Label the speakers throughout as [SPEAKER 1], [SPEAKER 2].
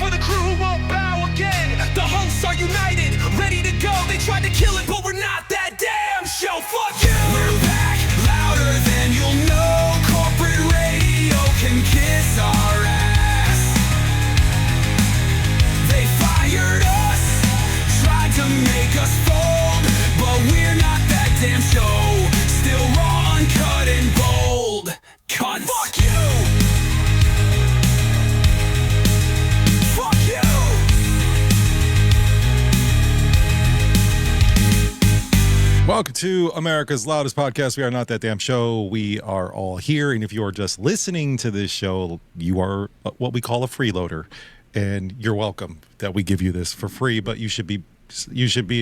[SPEAKER 1] for the crew who won't bow again. The hosts are united, ready to go. They tried to kill it, but we're not that damn show. Fuck you! We're back, louder than you'll know. Corporate radio can kiss our ass. They fired us, tried to make us fold, but we're not that damn show. Still raw, uncut, and bold. Cunts. Fuck you! Fuck you!
[SPEAKER 2] Welcome to America's Loudest Podcast. We are not that damn show. We are all here, and if you are just listening to this show, you are what we call a freeloader, and you're welcome that we give you this for free. But you should be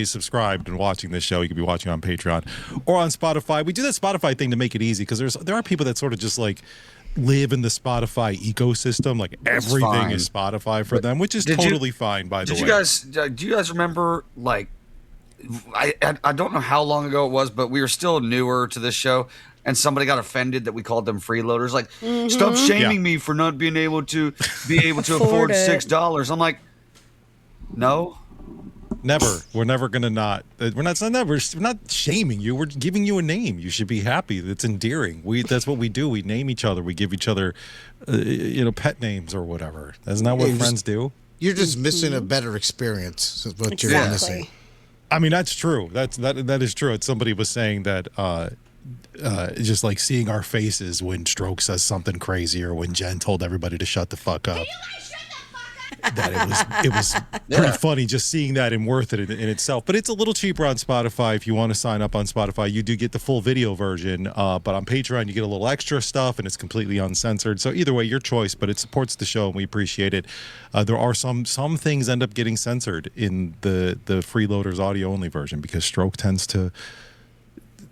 [SPEAKER 2] subscribed and watching this show. You could be watching on Patreon or on Spotify. We do that Spotify thing to make it easy because there are people that sort of just like live in the Spotify ecosystem, like everything is Spotify for them, which is totally fine. By the way,
[SPEAKER 3] do you guys remember, like, I don't know how long ago it was, but we were still newer to this show, and somebody got offended that we called them freeloaders. Like, stop shaming me for not being able to afford $6. I'm like, no.
[SPEAKER 2] Never. We're never gonna not. We're not shaming you. We're giving you a name. You should be happy. That's endearing. That's what we do. We name each other. We give each other, pet names or whatever. Isn't that what friends do?
[SPEAKER 4] You're just missing a better experience. Is what you're missing.
[SPEAKER 2] I mean, that's true. That is true. Somebody was saying that just like seeing our faces when Stroke says something crazy or when Jen told everybody to shut the fuck up. That it was pretty funny just seeing that and worth it in itself. But it's a little cheaper on Spotify. If you want to sign up on Spotify, you do get the full video version. But on Patreon, you get a little extra stuff, and it's completely uncensored. So either way, your choice. But it supports the show, and we appreciate it. There are some things end up getting censored in the freeloaders audio only version because Stroke tends to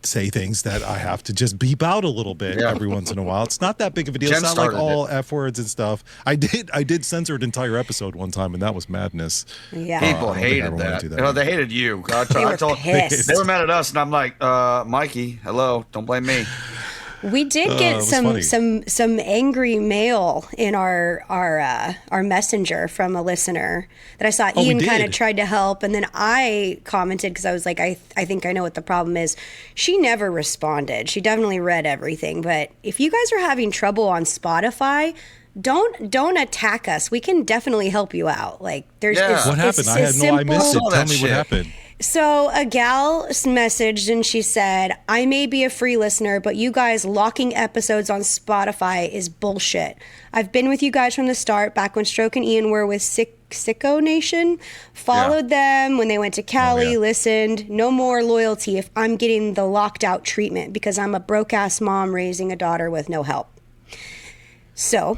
[SPEAKER 2] say things that I have to just beep out a little bit every once in a while. It's not that big of a deal. It's not like all F words and stuff. I did censor an entire episode one time, and that was madness.
[SPEAKER 3] Yeah, people hated that. They hated you. They were mad at us, and I'm like, Mikey, hello, don't blame me.
[SPEAKER 5] We did get some angry mail in our messenger from a listener that I saw. Ian kind of tried to help, and then I commented because I was like, I think I know what the problem is. She never responded. She definitely read everything, but if you guys are having trouble on Spotify, don't attack us. We can definitely help you out. Like, what
[SPEAKER 2] happened? I missed it. Tell me what happened.
[SPEAKER 5] So a gal messaged and she said, I may be a free listener, but you guys locking episodes on Spotify is bullshit. I've been with you guys from the start, back when Stroke and Ian were with Sicko Nation. Followed them when they went to Cali, listened. No more loyalty if I'm getting the locked out treatment because I'm a broke-ass mom raising a daughter with no help. So...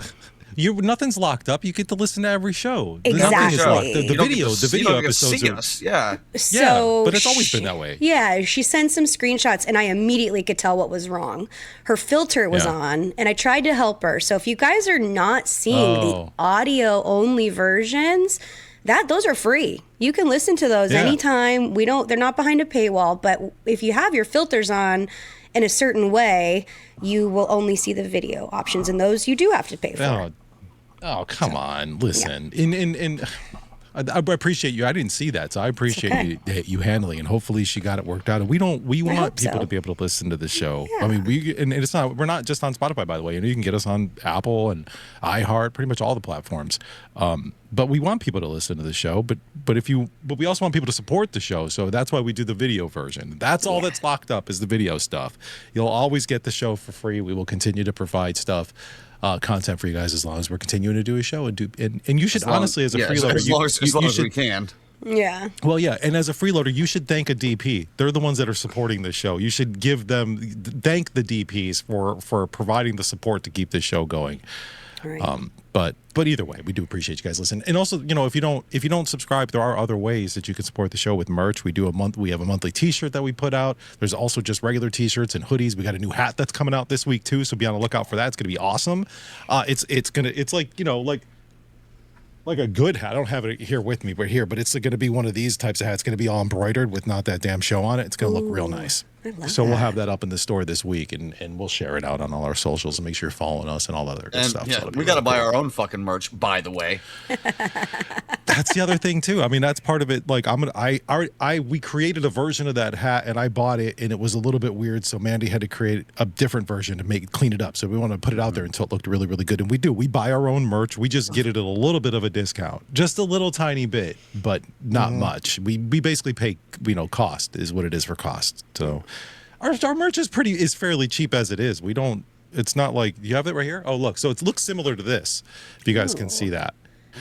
[SPEAKER 2] nothing's locked up. You get to listen to every show.
[SPEAKER 5] Exactly.
[SPEAKER 2] Nothing is locked. The video episodes are.
[SPEAKER 5] So
[SPEAKER 2] but it's always been that way.
[SPEAKER 5] Yeah, she sent some screenshots, and I immediately could tell what was wrong. Her filter was on, and I tried to help her. So if you guys are not seeing the audio only versions, those are free. You can listen to those anytime. They're not behind a paywall, but if you have your filters on in a certain way, you will only see the video options, and those you do have to pay for.
[SPEAKER 2] Oh, come on. Listen. I appreciate you. I didn't see that, so I appreciate you handling, and hopefully she got it worked out. And we want people to be able to listen to the show. Yeah. I mean, we're not just on Spotify, by the way. You can get us on Apple and iHeart, pretty much all the platforms. But we want people to listen to the show. But we also want people to support the show. So that's why we do the video version. That's all that's locked up is the video stuff. You'll always get the show for free. We will continue to provide content for you guys as long as we're continuing to do a show and you should honestly, as a freeloader,
[SPEAKER 3] as long as we can.
[SPEAKER 5] Yeah.
[SPEAKER 2] Well, yeah, and as a freeloader, you should thank a DP. They're the ones that are supporting the show. You should thank the DPs for providing the support to keep this show going.
[SPEAKER 5] Right.
[SPEAKER 2] But either way, we do appreciate you guys listening. And also, if you don't subscribe, there are other ways that you can support the show with merch. We have a monthly T-shirt that we put out. There's also just regular T-shirts and hoodies. We got a new hat that's coming out this week too, so be on the lookout for that. It's gonna be awesome. It's like like a good hat. I don't have it here with me, but it's going to be one of these types of hats. It's going to be all embroidered with not that damn show on it. It's going to look real nice. So we'll have that up in the store this week, and we'll share it out on all our socials and make sure you're following us and all that other good stuff.
[SPEAKER 3] Yeah,
[SPEAKER 2] So
[SPEAKER 3] we got to buy our own fucking merch, by the way.
[SPEAKER 2] That's the other thing too. I mean, that's part of it. Like we created a version of that hat and I bought it and it was a little bit weird. So Mandy had to create a different version to clean it up. So we want to put it out there until it looked really, really good. And we buy our own merch. We just get it at a little bit of a discount, just a little tiny bit, but not much. We basically pay, cost is what it is for cost. So our merch is fairly cheap as it is. It's not like, you have it right here? Oh, look. So it looks similar to this, if you guys can see that.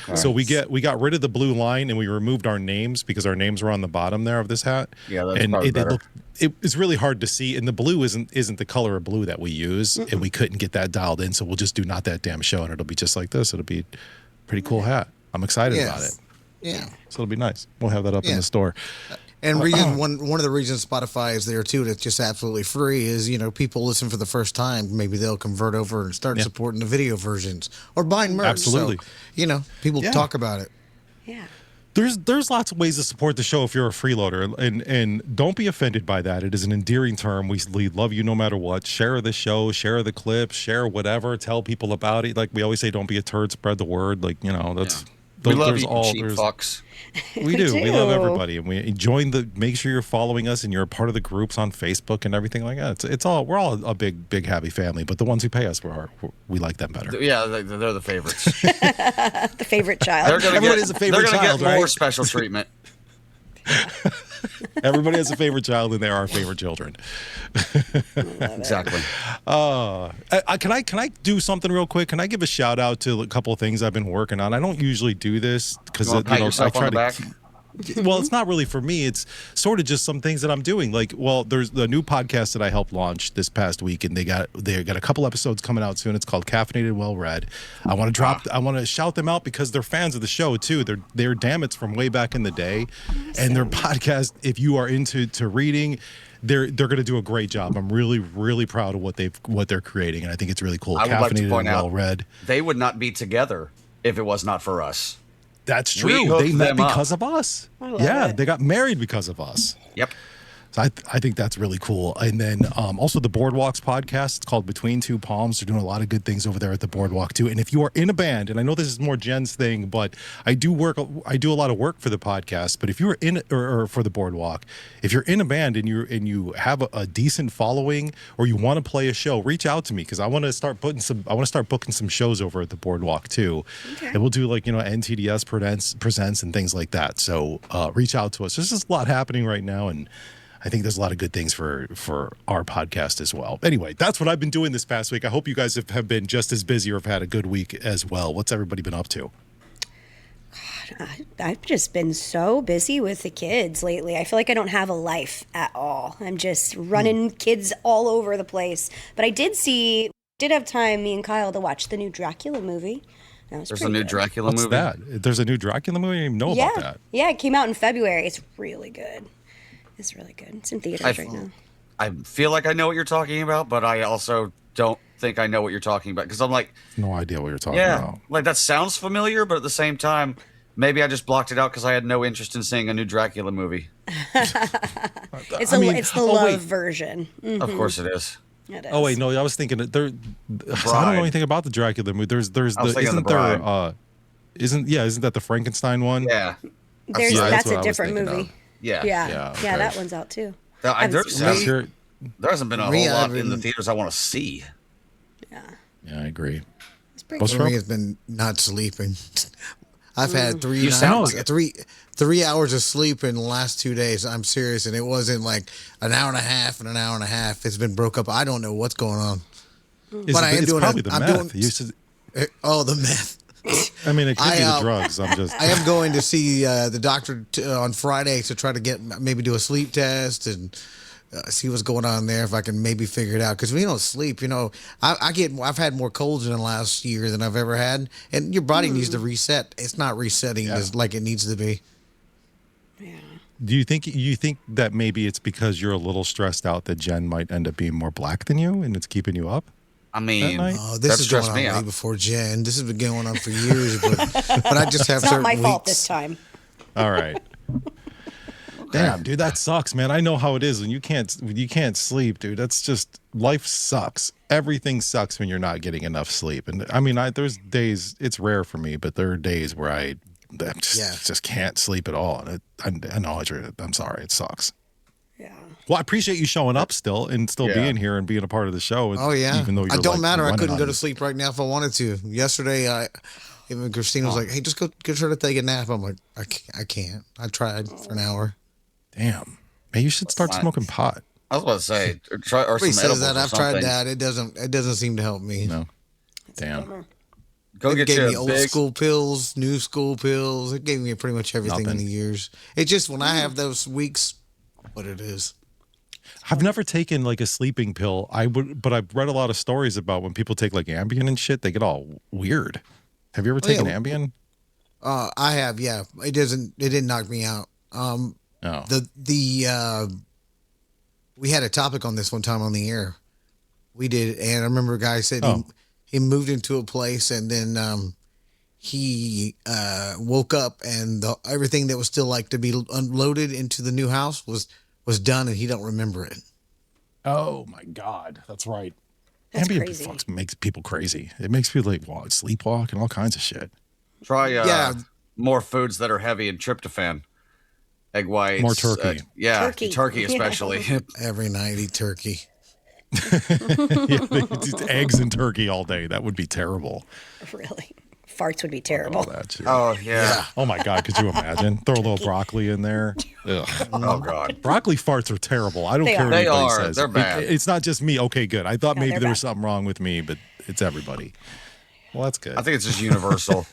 [SPEAKER 2] Okay. So we got rid of the blue line and we removed our names because our names were on the bottom there of this hat.
[SPEAKER 3] Yeah, that's probably better.
[SPEAKER 2] It's really hard to see, and the blue isn't the color of blue that we use, and we couldn't get that dialed in. So we'll just do not that damn show, and it'll be just like this. It'll be a pretty cool hat. I'm excited about it.
[SPEAKER 4] Yeah.
[SPEAKER 2] So it'll be nice. We'll have that up in the store.
[SPEAKER 4] And one of the reasons Spotify is there too, that's just absolutely free, is people listen for the first time. Maybe they'll convert over and start supporting the video versions or buying merch.
[SPEAKER 2] Absolutely.
[SPEAKER 4] So, people talk about it.
[SPEAKER 5] Yeah.
[SPEAKER 2] There's lots of ways to support the show if you're a freeloader, and don't be offended by that. It is an endearing term. We love you no matter what. Share the show, share the clips, share whatever. Tell people about it. Like we always say, don't be a turd. Spread the word. Like that's.
[SPEAKER 3] We love you, cheap fucks.
[SPEAKER 2] We do. We love everybody, and we make sure you're following us and you're a part of the groups on Facebook and everything like that. We're all a big happy family, but the ones who pay us, we like them better.
[SPEAKER 3] Yeah, they're the favorites.
[SPEAKER 5] The favorite child.
[SPEAKER 2] Everybody's a favorite child,
[SPEAKER 3] they're going to get more
[SPEAKER 2] right?
[SPEAKER 3] special treatment.
[SPEAKER 2] Everybody has a favorite child, and they're our favorite children.
[SPEAKER 3] Exactly.
[SPEAKER 2] Can I do something real quick? Can I give a shout out to a couple of things I've been working on? I don't usually do this because
[SPEAKER 3] I try to back.
[SPEAKER 2] Well, it's not really for me. It's sort of just some things that I'm doing. Like, there's the new podcast that I helped launch this past week, and they got a couple episodes coming out soon. It's called Caffeinated Well Read. I want to shout them out because they're fans of the show too. They're dammits from way back in the day, and their podcast, if you are into reading, they're going to do a great job. I'm really, really proud of what they're creating, and I think it's really cool.
[SPEAKER 3] I would like to point out,
[SPEAKER 2] Well Read.
[SPEAKER 3] They would not be together if it was not for us.
[SPEAKER 2] That's true. They met because of us. They got married because of us.
[SPEAKER 3] Yep.
[SPEAKER 2] So I think that's really cool. And then also the Boardwalks podcast. It's called Between Two Palms. They're doing a lot of good things over there at the Boardwalk too. And if you are in a band, and I know this is more Jen's thing, but I do a lot of work for the podcast. But if you're or for the Boardwalk, if you're in a band and you have a decent following or you want to play a show, reach out to me because I want to start booking some shows over at the Boardwalk too. Okay. And we'll do NTDS presents and things like that. So reach out to us. There's just a lot happening right now, and I think there's a lot of good things for our podcast as well. Anyway, that's what I've been doing this past week. I hope you guys have been just as busy or have had a good week as well. What's everybody been up to?
[SPEAKER 5] God, I've just been so busy with the kids lately. I feel like I don't have a life at all. I'm just running kids all over the place. But I did have time, me and Kyle, to watch the new Dracula movie.
[SPEAKER 3] There's a new Dracula movie?
[SPEAKER 2] What's that? There's a new Dracula movie? I didn't even know about that.
[SPEAKER 5] Yeah, it came out in February. It's really good. It's really good. It's in theaters right now.
[SPEAKER 3] I feel like I know what you're talking about, but I also don't think I know what you're talking about because I'm like,
[SPEAKER 2] no idea what you're talking about.
[SPEAKER 3] Like that sounds familiar, but at the same time, maybe I just blocked it out because I had no interest in seeing a new Dracula movie.
[SPEAKER 5] It's the love version. Mm-hmm.
[SPEAKER 3] Of course it is.
[SPEAKER 5] It is.
[SPEAKER 2] Oh wait, no, I was thinking that I don't know anything about the Dracula movie. Isn't that the Frankenstein one?
[SPEAKER 3] Yeah.
[SPEAKER 5] That's a different movie.
[SPEAKER 3] Yeah.
[SPEAKER 5] Yeah, that one's out too.
[SPEAKER 3] There hasn't been a whole lot in the theaters I want to see.
[SPEAKER 5] Yeah,
[SPEAKER 2] I agree.
[SPEAKER 4] For me, it's been not sleeping. I've had 3 hours of sleep in the last 2 days. I'm serious, and it wasn't like an hour and a half and an hour and a half. It's been broke up. I don't know what's going on.
[SPEAKER 2] But I am doing probably the meth.
[SPEAKER 4] The meth.
[SPEAKER 2] I mean, it could be the drugs.
[SPEAKER 4] I am going to see the doctor on Friday to try to maybe do a sleep test and see what's going on there, if I can maybe figure it out. Because when you don't sleep, I've had more colds in the last year than I've ever had, and your body needs to reset. It's not resetting like it needs to be.
[SPEAKER 5] Yeah.
[SPEAKER 2] Do you think that maybe it's because you're a little stressed out that Jen might end up being more black than you, and it's keeping you up?
[SPEAKER 3] I mean,
[SPEAKER 2] night?
[SPEAKER 4] Oh, this
[SPEAKER 3] that
[SPEAKER 4] is going
[SPEAKER 3] stressed
[SPEAKER 4] on
[SPEAKER 3] me
[SPEAKER 4] way
[SPEAKER 3] out.
[SPEAKER 4] before Jen. This has been going on for years, but I just have
[SPEAKER 5] It's not
[SPEAKER 4] certain
[SPEAKER 5] my
[SPEAKER 4] weeks.
[SPEAKER 5] fault this time.
[SPEAKER 2] All right. Damn, dude, that sucks, man. I know how it is when you can't sleep, dude. That's just life sucks. Everything sucks when you're not getting enough sleep. And I mean, there's days, it's rare for me, but there are days where I just can't sleep at all. And I know I'm sorry, it sucks.
[SPEAKER 5] Yeah.
[SPEAKER 2] Well, I appreciate you showing up still and still being here and being a part of the show.
[SPEAKER 4] Oh yeah,
[SPEAKER 2] even though
[SPEAKER 4] it
[SPEAKER 2] you're
[SPEAKER 4] don't matter. I
[SPEAKER 2] running
[SPEAKER 4] couldn't go
[SPEAKER 2] on-
[SPEAKER 4] to sleep right now if I wanted to. Yesterday, even Christina was like, "Hey, just go try to take a nap." I'm like, I can't. I tried for an hour.
[SPEAKER 2] Damn, maybe you should start smoking pot.
[SPEAKER 3] I was about to say, try or
[SPEAKER 4] Everybody
[SPEAKER 3] some
[SPEAKER 4] says
[SPEAKER 3] edibles
[SPEAKER 4] that.
[SPEAKER 3] or
[SPEAKER 4] I've tried
[SPEAKER 3] something.
[SPEAKER 4] that. It doesn't seem to help me.
[SPEAKER 2] No, damn.
[SPEAKER 3] Go
[SPEAKER 4] It
[SPEAKER 3] get
[SPEAKER 4] gave
[SPEAKER 3] you
[SPEAKER 4] me
[SPEAKER 3] a
[SPEAKER 4] old
[SPEAKER 3] big.
[SPEAKER 4] school pills, new school pills. It gave me pretty much everything in
[SPEAKER 2] Nothing.
[SPEAKER 4] the years. It's just when I have those weeks, what it is.
[SPEAKER 2] I've never taken like a sleeping pill. But I've read a lot of stories about when people take like Ambien and shit, they get all weird. Have you ever taken
[SPEAKER 4] yeah.
[SPEAKER 2] Ambien?
[SPEAKER 4] I have, yeah. It didn't knock me out.
[SPEAKER 2] No.
[SPEAKER 4] We had a topic on this one time on the air. We did, and I remember a guy said he moved into a place and then he woke up and everything that was still like to be unloaded into the new house was done and he don't remember it.
[SPEAKER 2] Oh my God, that's right.
[SPEAKER 5] That's
[SPEAKER 2] Ambien
[SPEAKER 5] crazy.
[SPEAKER 2] makes people crazy. It makes people like sleepwalk and all kinds of shit.
[SPEAKER 3] Try
[SPEAKER 4] Yeah.
[SPEAKER 3] more foods that are heavy in tryptophan. Egg whites.
[SPEAKER 2] More turkey.
[SPEAKER 3] Turkey especially.
[SPEAKER 4] Every night eat turkey.
[SPEAKER 2] Yeah, just eggs and turkey all day. That would be terrible.
[SPEAKER 5] Really. Farts would be
[SPEAKER 2] All
[SPEAKER 5] terrible.
[SPEAKER 2] that shit.
[SPEAKER 3] Oh yeah.
[SPEAKER 2] Oh my God, could you imagine? Throw a little broccoli in there. Ugh.
[SPEAKER 3] Oh god.
[SPEAKER 2] Broccoli farts are terrible. I don't
[SPEAKER 5] They
[SPEAKER 2] care
[SPEAKER 5] are.
[SPEAKER 2] what
[SPEAKER 3] They
[SPEAKER 2] anybody
[SPEAKER 3] are.
[SPEAKER 2] says.
[SPEAKER 3] They're bad.
[SPEAKER 2] It's not just me. Okay, good. I thought
[SPEAKER 5] No,
[SPEAKER 2] maybe
[SPEAKER 5] they're
[SPEAKER 2] there was
[SPEAKER 5] bad.
[SPEAKER 2] something wrong with me, but it's everybody. Well, that's good.
[SPEAKER 3] I think it's just universal.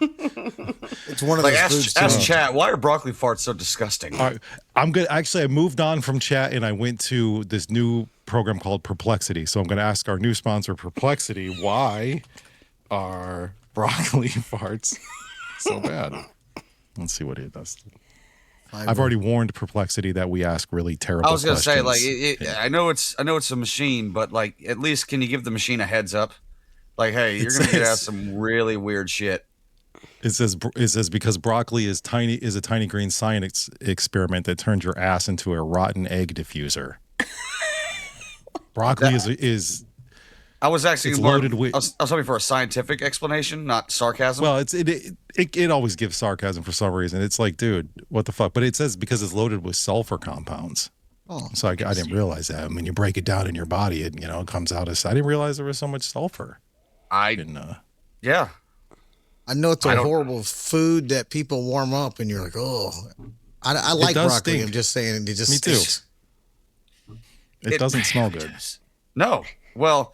[SPEAKER 4] It's one of
[SPEAKER 3] Like
[SPEAKER 4] those foods.
[SPEAKER 3] ask
[SPEAKER 4] too.
[SPEAKER 3] chat, why are broccoli farts so disgusting?
[SPEAKER 2] All right, I'm good. Actually, I moved on from chat and I went to this new program called Perplexity. So I'm going to ask our new sponsor, Perplexity, why are broccoli farts so bad? Let's see what it does. I've already warned Perplexity that we ask really terrible
[SPEAKER 3] I was gonna say,
[SPEAKER 2] questions.
[SPEAKER 3] like, I know it's a machine, but like, at least can you give the machine a heads up? Like, hey, you're gonna get asked some really weird shit.
[SPEAKER 2] It says because broccoli is a tiny green science experiment that turns your ass into a rotten egg diffuser. Broccoli is
[SPEAKER 3] I was actually
[SPEAKER 2] It's
[SPEAKER 3] more,
[SPEAKER 2] loaded with-
[SPEAKER 3] I was hoping for a scientific explanation, not sarcasm.
[SPEAKER 2] well, it always gives sarcasm for some reason. It's like, dude, what the fuck? But it says because it's loaded with sulfur compounds.
[SPEAKER 4] Oh.
[SPEAKER 2] So I didn't realize that. I mean, you break it down in your body, it comes out as. I didn't realize there was so much sulfur.
[SPEAKER 3] Yeah.
[SPEAKER 4] I know it's
[SPEAKER 3] I
[SPEAKER 4] a
[SPEAKER 3] don't-
[SPEAKER 4] horrible food that people warm up, and you're like, oh. I like
[SPEAKER 2] does
[SPEAKER 4] broccoli.
[SPEAKER 2] stink.
[SPEAKER 4] I'm just saying, it just
[SPEAKER 2] Me too.
[SPEAKER 4] stinks.
[SPEAKER 2] It doesn't smell good.
[SPEAKER 3] No. Well,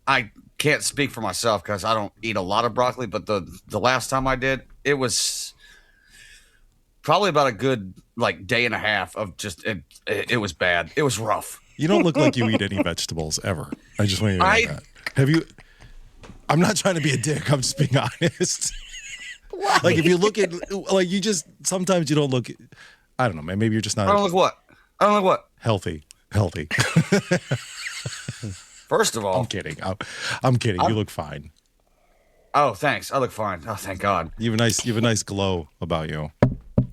[SPEAKER 3] I can't speak for myself because I don't eat a lot of broccoli, but the last time I did, it was probably about a good like day and a half of just it was bad. It was rough.
[SPEAKER 2] You don't look like you eat any vegetables ever. I just want you to know
[SPEAKER 3] I-
[SPEAKER 2] that. Have you? I'm not trying to be a dick. I'm just being honest.
[SPEAKER 5] Why?
[SPEAKER 2] Like if you look at, like you just sometimes you don't look. I don't know, man. Maybe you're just
[SPEAKER 3] I don't
[SPEAKER 2] not
[SPEAKER 3] look what? I don't look what?
[SPEAKER 2] healthy.
[SPEAKER 3] First of all,
[SPEAKER 2] I'm kidding. I'm kidding. You look fine.
[SPEAKER 3] oh thanks. I look fine. Oh thank God.
[SPEAKER 2] You have a nice glow about you.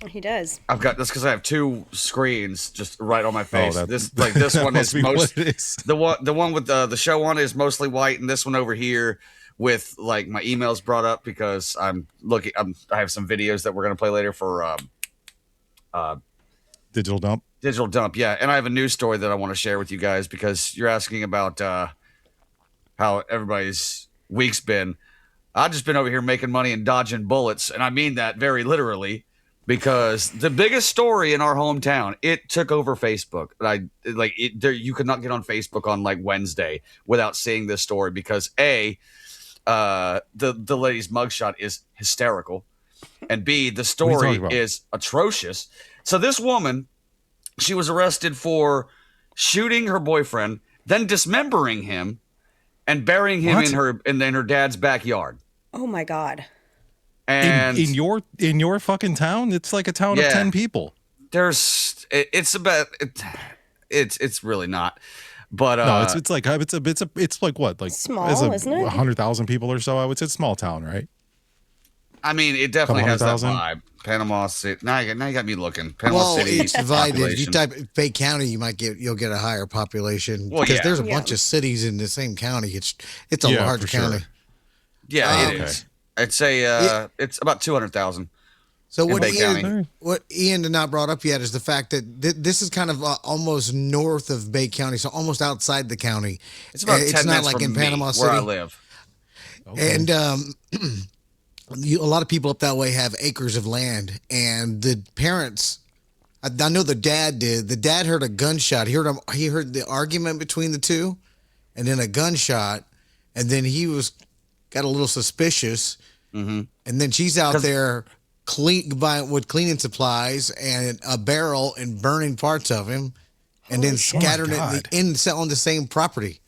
[SPEAKER 5] He does.
[SPEAKER 3] I've got this because I have two screens just right on my face.
[SPEAKER 2] that-
[SPEAKER 3] This one
[SPEAKER 2] must
[SPEAKER 3] is
[SPEAKER 2] be what
[SPEAKER 3] most
[SPEAKER 2] it is.
[SPEAKER 3] the one with the show on is mostly white, and this one over here with like my emails brought up because I have some videos that we're gonna play later for
[SPEAKER 2] Digital dump.
[SPEAKER 3] Digital Dump. Yeah, and I have a news story that I want to share with you guys because you're asking about how everybody's week's been. I've just been over here making money and dodging bullets, and I mean that very literally. Because the biggest story in our hometown, it took over Facebook. You could not get on Facebook on like Wednesday without seeing this story because the lady's mugshot is hysterical, and B, the
[SPEAKER 2] What are you
[SPEAKER 3] story
[SPEAKER 2] talking about?
[SPEAKER 3] is atrocious. So this woman, she was arrested for shooting her boyfriend, then dismembering him, and burying him
[SPEAKER 2] What?
[SPEAKER 3] in her dad's backyard.
[SPEAKER 5] Oh my God.
[SPEAKER 3] And
[SPEAKER 2] In your fucking town, it's like a town of
[SPEAKER 3] Yeah.
[SPEAKER 2] 10 people.
[SPEAKER 3] it's really not. But
[SPEAKER 2] No, it's like what, like
[SPEAKER 5] Small, isn't it?
[SPEAKER 2] 100,000 people or so. I would say it's small town, right?
[SPEAKER 3] I mean, it definitely has that
[SPEAKER 2] 100,000?
[SPEAKER 3] vibe. Panama City. Now you got me looking. Panama
[SPEAKER 4] Well,
[SPEAKER 3] City.
[SPEAKER 4] it's divided. If you
[SPEAKER 3] population.
[SPEAKER 4] type Bay County, you'll get a higher population
[SPEAKER 3] Well,
[SPEAKER 4] because
[SPEAKER 3] yeah.
[SPEAKER 4] there's a
[SPEAKER 5] Yeah.
[SPEAKER 4] bunch of cities in the same county. It's a
[SPEAKER 2] Yeah,
[SPEAKER 4] large
[SPEAKER 2] for sure.
[SPEAKER 4] county.
[SPEAKER 3] Yeah, it
[SPEAKER 2] Okay.
[SPEAKER 3] is. I'd say it's about 200,000.
[SPEAKER 4] So
[SPEAKER 3] In Bay County.
[SPEAKER 4] what Ian did not brought up yet is the fact that this is kind of almost north of Bay County, so almost outside the county.
[SPEAKER 3] It's about 10
[SPEAKER 4] It's not
[SPEAKER 3] minutes
[SPEAKER 4] like
[SPEAKER 3] from
[SPEAKER 4] in
[SPEAKER 3] me,
[SPEAKER 4] Panama City.
[SPEAKER 3] where I live.
[SPEAKER 4] And a lot of people up that way have acres of land, and the parents. I know the dad did. The dad heard a gunshot. He heard the argument between the two, and then a gunshot, and then he got a little suspicious.
[SPEAKER 3] Mm-hmm.
[SPEAKER 4] And then she's out there with cleaning supplies and a barrel and burning parts of him, and then scattering
[SPEAKER 2] God.
[SPEAKER 4] it on the same property.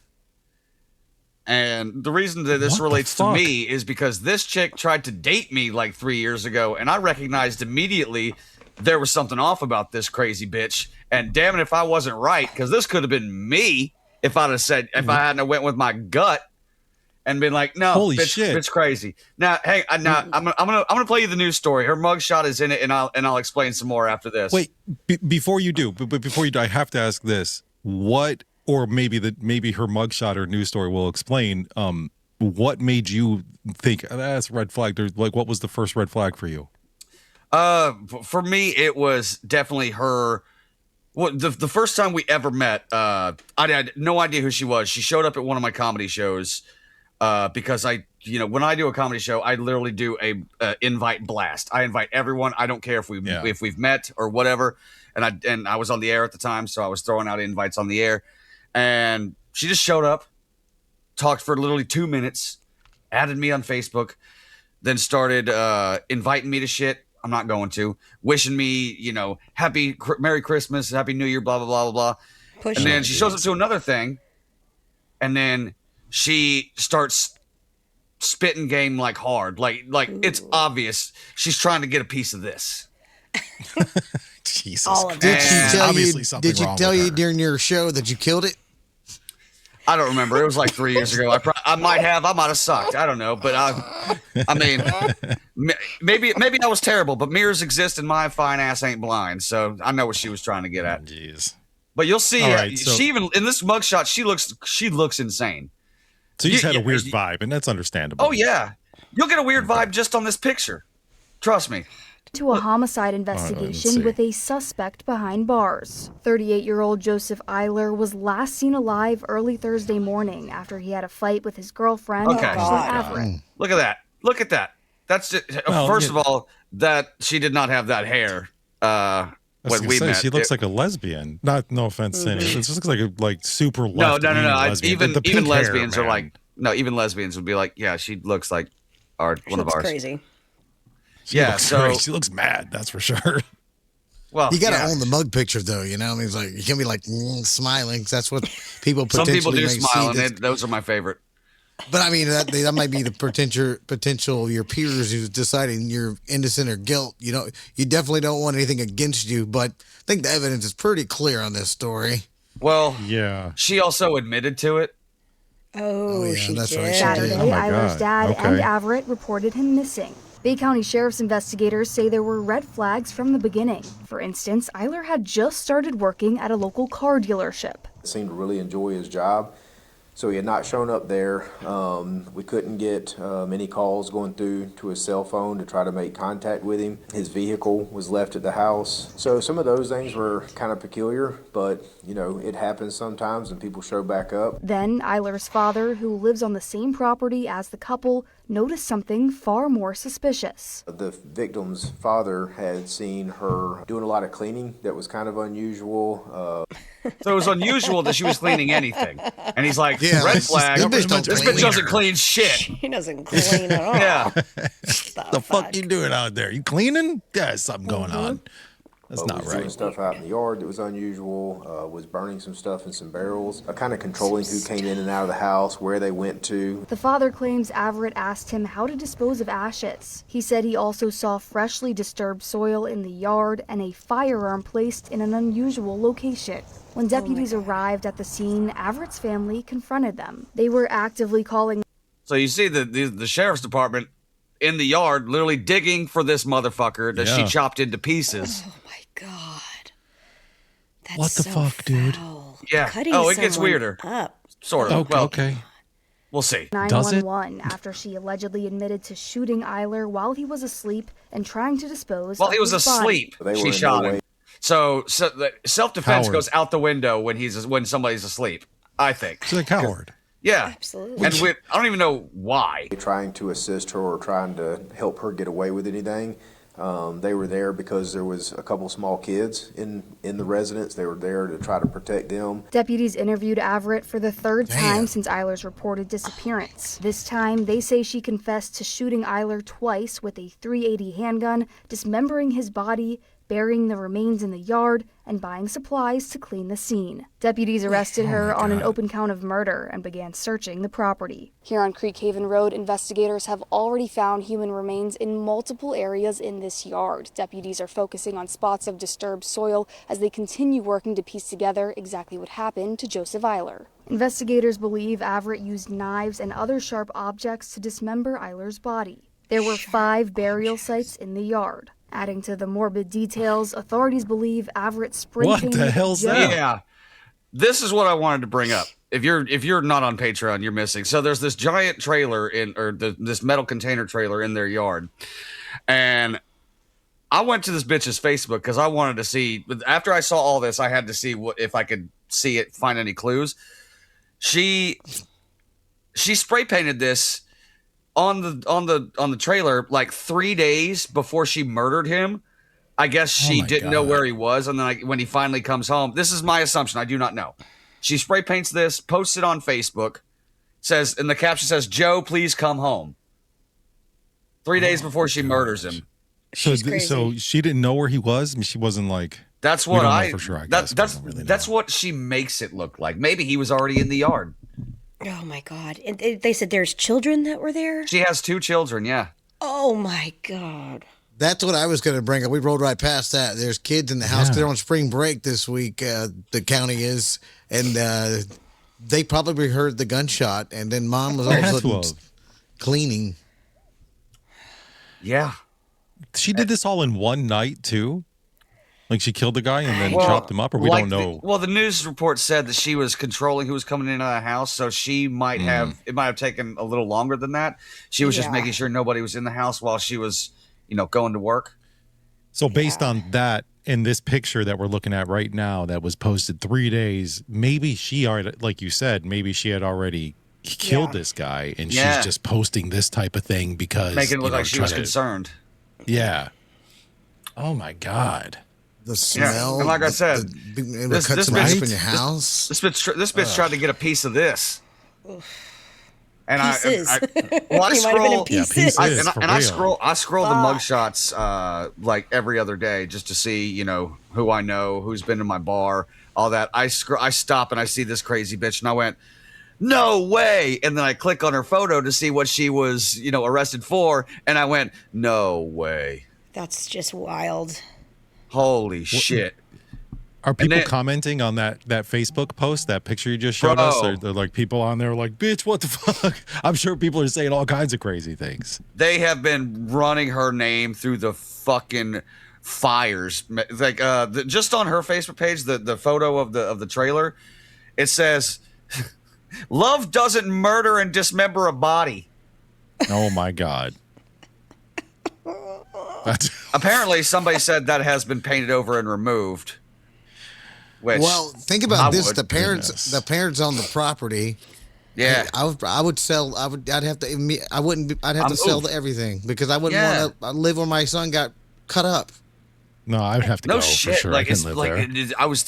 [SPEAKER 3] And the reason that this
[SPEAKER 2] What the
[SPEAKER 3] relates to
[SPEAKER 2] fuck?
[SPEAKER 3] me is because this chick tried to date me like 3 years ago, and I recognized immediately there was something off about this crazy bitch. And damn it if I wasn't right, because this could have been me if I hadn't went with my gut and been like, no,
[SPEAKER 2] Holy
[SPEAKER 3] bitch,
[SPEAKER 2] shit.
[SPEAKER 3] bitch crazy. Now, hey, I'm gonna play you the news story. Her mugshot is in it, and I'll explain some more after this.
[SPEAKER 2] Wait, before you do, I have to ask this: what, or maybe her mugshot or news story will explain. What made you think that's a red flag? Like, what was the first red flag for you?
[SPEAKER 3] For me, it was definitely her. Well, the first time we ever met, I had no idea who she was. She showed up at one of my comedy shows. Because when I do a comedy show, I literally do a invite blast. I invite everyone. I don't care if we've met or whatever. And I was on the air at the time, so I was throwing out invites on the air. And she just showed up, talked for literally 2 minutes, added me on Facebook, then started inviting me to shit. I'm not going to. Wishing me, Merry Christmas, Happy New Year, blah blah blah blah blah. And then she shows up to another thing, and then she starts spitting game like hard. Like it's obvious she's trying to get a piece of this.
[SPEAKER 2] Jesus
[SPEAKER 5] All of
[SPEAKER 2] Christ.
[SPEAKER 5] it.
[SPEAKER 4] Did she tell
[SPEAKER 2] Obviously
[SPEAKER 4] you?
[SPEAKER 2] something
[SPEAKER 4] Did you
[SPEAKER 2] wrong
[SPEAKER 4] tell
[SPEAKER 2] with
[SPEAKER 4] you
[SPEAKER 2] her.
[SPEAKER 4] during your show that you killed it?
[SPEAKER 3] I don't remember. It was like 3 years ago. I might have sucked. I don't know. But I mean, maybe I was terrible, but mirrors exist and my fine ass ain't blind. So I know what she was trying to get at.
[SPEAKER 2] Jeez.
[SPEAKER 3] But you'll see,
[SPEAKER 2] All right, so-
[SPEAKER 3] she even in this mugshot, she looks insane.
[SPEAKER 2] So you just had a
[SPEAKER 3] Yeah,
[SPEAKER 2] weird vibe, and that's understandable.
[SPEAKER 3] Oh yeah, you'll get a weird vibe just on this picture. Trust me.
[SPEAKER 6] To a homicide
[SPEAKER 2] see.
[SPEAKER 6] investigation with a suspect behind bars. 38-year-old Joseph Eiler was last seen alive early Thursday morning after he had a fight with his girlfriend,
[SPEAKER 3] Okay.
[SPEAKER 6] Ashley Everett.
[SPEAKER 3] Look at that. Look at that. That's just,
[SPEAKER 2] Well,
[SPEAKER 3] first
[SPEAKER 2] yeah.
[SPEAKER 3] of all, that she did not have that hair.
[SPEAKER 2] I was
[SPEAKER 3] When
[SPEAKER 2] gonna
[SPEAKER 3] we
[SPEAKER 2] say,
[SPEAKER 3] met,
[SPEAKER 2] she looks like a lesbian. No offense to any. It just looks like a super
[SPEAKER 3] no.
[SPEAKER 2] left-leaning lesbian.
[SPEAKER 3] Even
[SPEAKER 2] The pink
[SPEAKER 3] even
[SPEAKER 2] hair,
[SPEAKER 3] lesbians are
[SPEAKER 2] man.
[SPEAKER 3] like no. Even lesbians would be like, yeah, she looks like one of
[SPEAKER 5] Looks
[SPEAKER 3] ours.
[SPEAKER 5] crazy.
[SPEAKER 2] She
[SPEAKER 3] yeah,
[SPEAKER 2] looks
[SPEAKER 3] so-
[SPEAKER 2] great. She looks mad. That's for sure.
[SPEAKER 3] Well,
[SPEAKER 4] You got to
[SPEAKER 3] yeah.
[SPEAKER 4] own the mug picture, though. You know, I mean, it's like you can be like smiling. 'Cause that's what people
[SPEAKER 3] Some people
[SPEAKER 4] potentially
[SPEAKER 3] do
[SPEAKER 4] may
[SPEAKER 3] smile,
[SPEAKER 4] see.
[SPEAKER 3] and those are my favorite.
[SPEAKER 4] But I mean, that might be the potential your peers who's deciding you're innocent or guilt. You definitely don't want anything against you. But I think the evidence is pretty clear on this story.
[SPEAKER 3] Well,
[SPEAKER 2] Yeah.
[SPEAKER 3] she also admitted to it.
[SPEAKER 5] Oh,
[SPEAKER 4] yeah,
[SPEAKER 5] she
[SPEAKER 4] that's
[SPEAKER 5] did.
[SPEAKER 4] right, she
[SPEAKER 6] Saturday,
[SPEAKER 4] did.
[SPEAKER 2] Oh my
[SPEAKER 6] Eiler's
[SPEAKER 2] God.
[SPEAKER 6] dad
[SPEAKER 2] Okay.
[SPEAKER 6] and Everett reported him missing. Bay County Sheriff's investigators say there were red flags from the beginning. For instance, Eiler had just started working at a local car dealership.
[SPEAKER 7] Seemed to really enjoy his job, so he had not shown up there. We couldn't get any calls going through to his cell phone to try to make contact with him. His vehicle was left at the house. So some of those things were kind of peculiar, but it happens sometimes and people show back up.
[SPEAKER 6] Then, Eiler's father, who lives on the same property as the couple, noticed something far more suspicious.
[SPEAKER 7] The victim's father had seen her doing a lot of cleaning that was kind of unusual.
[SPEAKER 3] So it was unusual that she was cleaning anything. And he's like,
[SPEAKER 4] Yeah,
[SPEAKER 3] red
[SPEAKER 4] it's just-
[SPEAKER 3] flag.
[SPEAKER 4] that bitch don't
[SPEAKER 3] This
[SPEAKER 4] clean.
[SPEAKER 3] bitch doesn't clean shit.
[SPEAKER 5] He doesn't clean at all.
[SPEAKER 3] Yeah.
[SPEAKER 2] The fuck you doing out there? You cleaning? Yeah, there's something going on. That's not
[SPEAKER 7] was doing
[SPEAKER 2] right.
[SPEAKER 7] stuff out in the yard that was unusual, was burning some stuff in some barrels, kind of controlling who came in and out of the house, where they went to.
[SPEAKER 6] The father claims Everett asked him how to dispose of ashes. He said he also saw freshly disturbed soil in the yard and a firearm placed in an unusual location. When deputies arrived at the scene, Everett's family confronted them. They were actively calling.
[SPEAKER 3] So you see the sheriff's department in the yard literally digging for this motherfucker that she chopped into pieces.
[SPEAKER 5] Oh my god. That's
[SPEAKER 2] What the
[SPEAKER 5] so
[SPEAKER 2] fuck, dude?
[SPEAKER 5] foul.
[SPEAKER 3] Yeah.
[SPEAKER 5] Cutting
[SPEAKER 3] Oh, it gets
[SPEAKER 5] someone
[SPEAKER 3] weirder.
[SPEAKER 5] up.
[SPEAKER 3] Sort of.
[SPEAKER 2] Okay.
[SPEAKER 3] Well,
[SPEAKER 2] Okay.
[SPEAKER 3] we'll see.
[SPEAKER 2] Does it?
[SPEAKER 6] 911 after she allegedly admitted to shooting Eiler while he was asleep and trying to dispose
[SPEAKER 3] While
[SPEAKER 6] of
[SPEAKER 3] he was
[SPEAKER 6] his body.
[SPEAKER 3] asleep,
[SPEAKER 7] They were
[SPEAKER 3] she
[SPEAKER 7] in
[SPEAKER 3] shot
[SPEAKER 7] no
[SPEAKER 3] him.
[SPEAKER 7] way-
[SPEAKER 3] So the self-defense
[SPEAKER 2] Coward.
[SPEAKER 3] goes out the window when somebody's asleep, I think.
[SPEAKER 2] She's a coward.
[SPEAKER 3] Yeah.
[SPEAKER 5] Absolutely.
[SPEAKER 3] And I don't even know why.
[SPEAKER 7] Trying to assist her or trying to help her get away with anything. They were there because there was a couple small kids in the residence. They were there to try to protect them.
[SPEAKER 6] Deputies interviewed Everett for the third time since Eiler's reported disappearance. This time, they say she confessed to shooting Eiler twice with a .380 handgun, dismembering his body, burying the remains in the yard, and buying supplies to clean the scene. Deputies arrested her on an open count of murder and began searching the property. Here on Creek Haven Road, investigators have already found human remains in multiple areas in this yard. Deputies are focusing on spots of disturbed soil as they continue working to piece together exactly what happened to Joseph Eiler. Investigators believe Everett used knives and other sharp objects to dismember Eiler's body. There were 5 burial sites in the yard. Adding to the morbid details, authorities believe Everett spray
[SPEAKER 2] What
[SPEAKER 6] painted
[SPEAKER 2] the hell's
[SPEAKER 6] Joe.
[SPEAKER 2] that?
[SPEAKER 3] Yeah. This is what I wanted to bring up. If you're not on Patreon, you're missing. So there's this giant trailer this metal container trailer in their yard. And I went to this bitch's Facebook because I wanted to see, after I saw all this, I had to see if I could see it, find any clues. She spray painted this on the trailer like 3 days before she murdered him. I guess she didn't know where he was, and then when he finally comes home, this is my assumption, I do not know. She spray paints this, posts it on Facebook, says, and the caption says, "Joe, please come home." 3 days before she murders him.
[SPEAKER 2] So she didn't know where he was. I mean, she wasn't like.
[SPEAKER 3] That's
[SPEAKER 2] We
[SPEAKER 3] what
[SPEAKER 2] don't know for sure, I guess,
[SPEAKER 3] that's
[SPEAKER 2] we don't really
[SPEAKER 3] that's
[SPEAKER 2] know.
[SPEAKER 3] what she makes it look like. Maybe he was already in the yard.
[SPEAKER 5] Oh my god. And they said there's children that were there?
[SPEAKER 3] She has 2 children, yeah.
[SPEAKER 5] Oh my god.
[SPEAKER 4] That's what I was going to bring up. We rode right past that. There's kids in the house.
[SPEAKER 2] Yeah.
[SPEAKER 4] They're on spring break this week. The county is, and they probably heard the gunshot. And then mom was all of a
[SPEAKER 2] Had to
[SPEAKER 4] sudden
[SPEAKER 2] have.
[SPEAKER 4] cleaning.
[SPEAKER 3] Yeah.
[SPEAKER 2] She did this all in one night too. Like she killed the guy and then chopped him up, or we don't know.
[SPEAKER 3] The news report said that she was controlling who was coming into the house, so she might have. It might have taken a little longer than that. She was just making sure nobody was in the house while she was, going to work.
[SPEAKER 2] So based on that, in this picture that we're looking at right now, that was posted 3 days, maybe she already, like you said, maybe she had already killed this guy, and she's just posting this type of thing because
[SPEAKER 3] Making it look like she was concerned.
[SPEAKER 2] Yeah. Oh my god.
[SPEAKER 4] The smell.
[SPEAKER 3] And like I said,
[SPEAKER 4] it
[SPEAKER 3] this
[SPEAKER 4] cuts some
[SPEAKER 3] bitch-
[SPEAKER 4] up in your house.
[SPEAKER 3] This bitch tried to get a piece of this. And
[SPEAKER 5] Pieces.
[SPEAKER 3] I
[SPEAKER 5] He might have been in
[SPEAKER 2] Yeah,
[SPEAKER 5] pieces.
[SPEAKER 2] pieces. For
[SPEAKER 3] I
[SPEAKER 2] real.
[SPEAKER 3] scroll the mugshots like every other day just to see, who I know, who's been to my bar, all that. I stop and I see this crazy bitch and I went, "No way!" And then I click on her photo to see what she was, arrested for, and I went, "No way!
[SPEAKER 5] That's just wild.
[SPEAKER 3] Holy shit!"
[SPEAKER 2] Are people
[SPEAKER 3] then-
[SPEAKER 2] commenting on that Facebook post, that picture you just showed us? Or they're like people on there like, "Bitch, what the fuck?" I'm sure people are saying all kinds of crazy things.
[SPEAKER 3] They have been running her name through the fucking fires. Like just on her Facebook page, the photo of the trailer, it says, "Love doesn't murder and dismember a body."
[SPEAKER 2] Oh my god. That's
[SPEAKER 3] Apparently, somebody said that has been painted over and removed. Which,
[SPEAKER 4] Well, think about this:
[SPEAKER 3] would.
[SPEAKER 4] the parents on the property.
[SPEAKER 3] yeah,
[SPEAKER 4] I would sell. I'd have to. I wouldn't. I'd have to sell everything because I wouldn't want to live where my son got cut up.
[SPEAKER 2] no, I would have to
[SPEAKER 3] no
[SPEAKER 2] go
[SPEAKER 3] shit.
[SPEAKER 2] for sure. I
[SPEAKER 3] Like
[SPEAKER 2] can
[SPEAKER 3] it's
[SPEAKER 2] live
[SPEAKER 3] like
[SPEAKER 2] there.
[SPEAKER 3] I was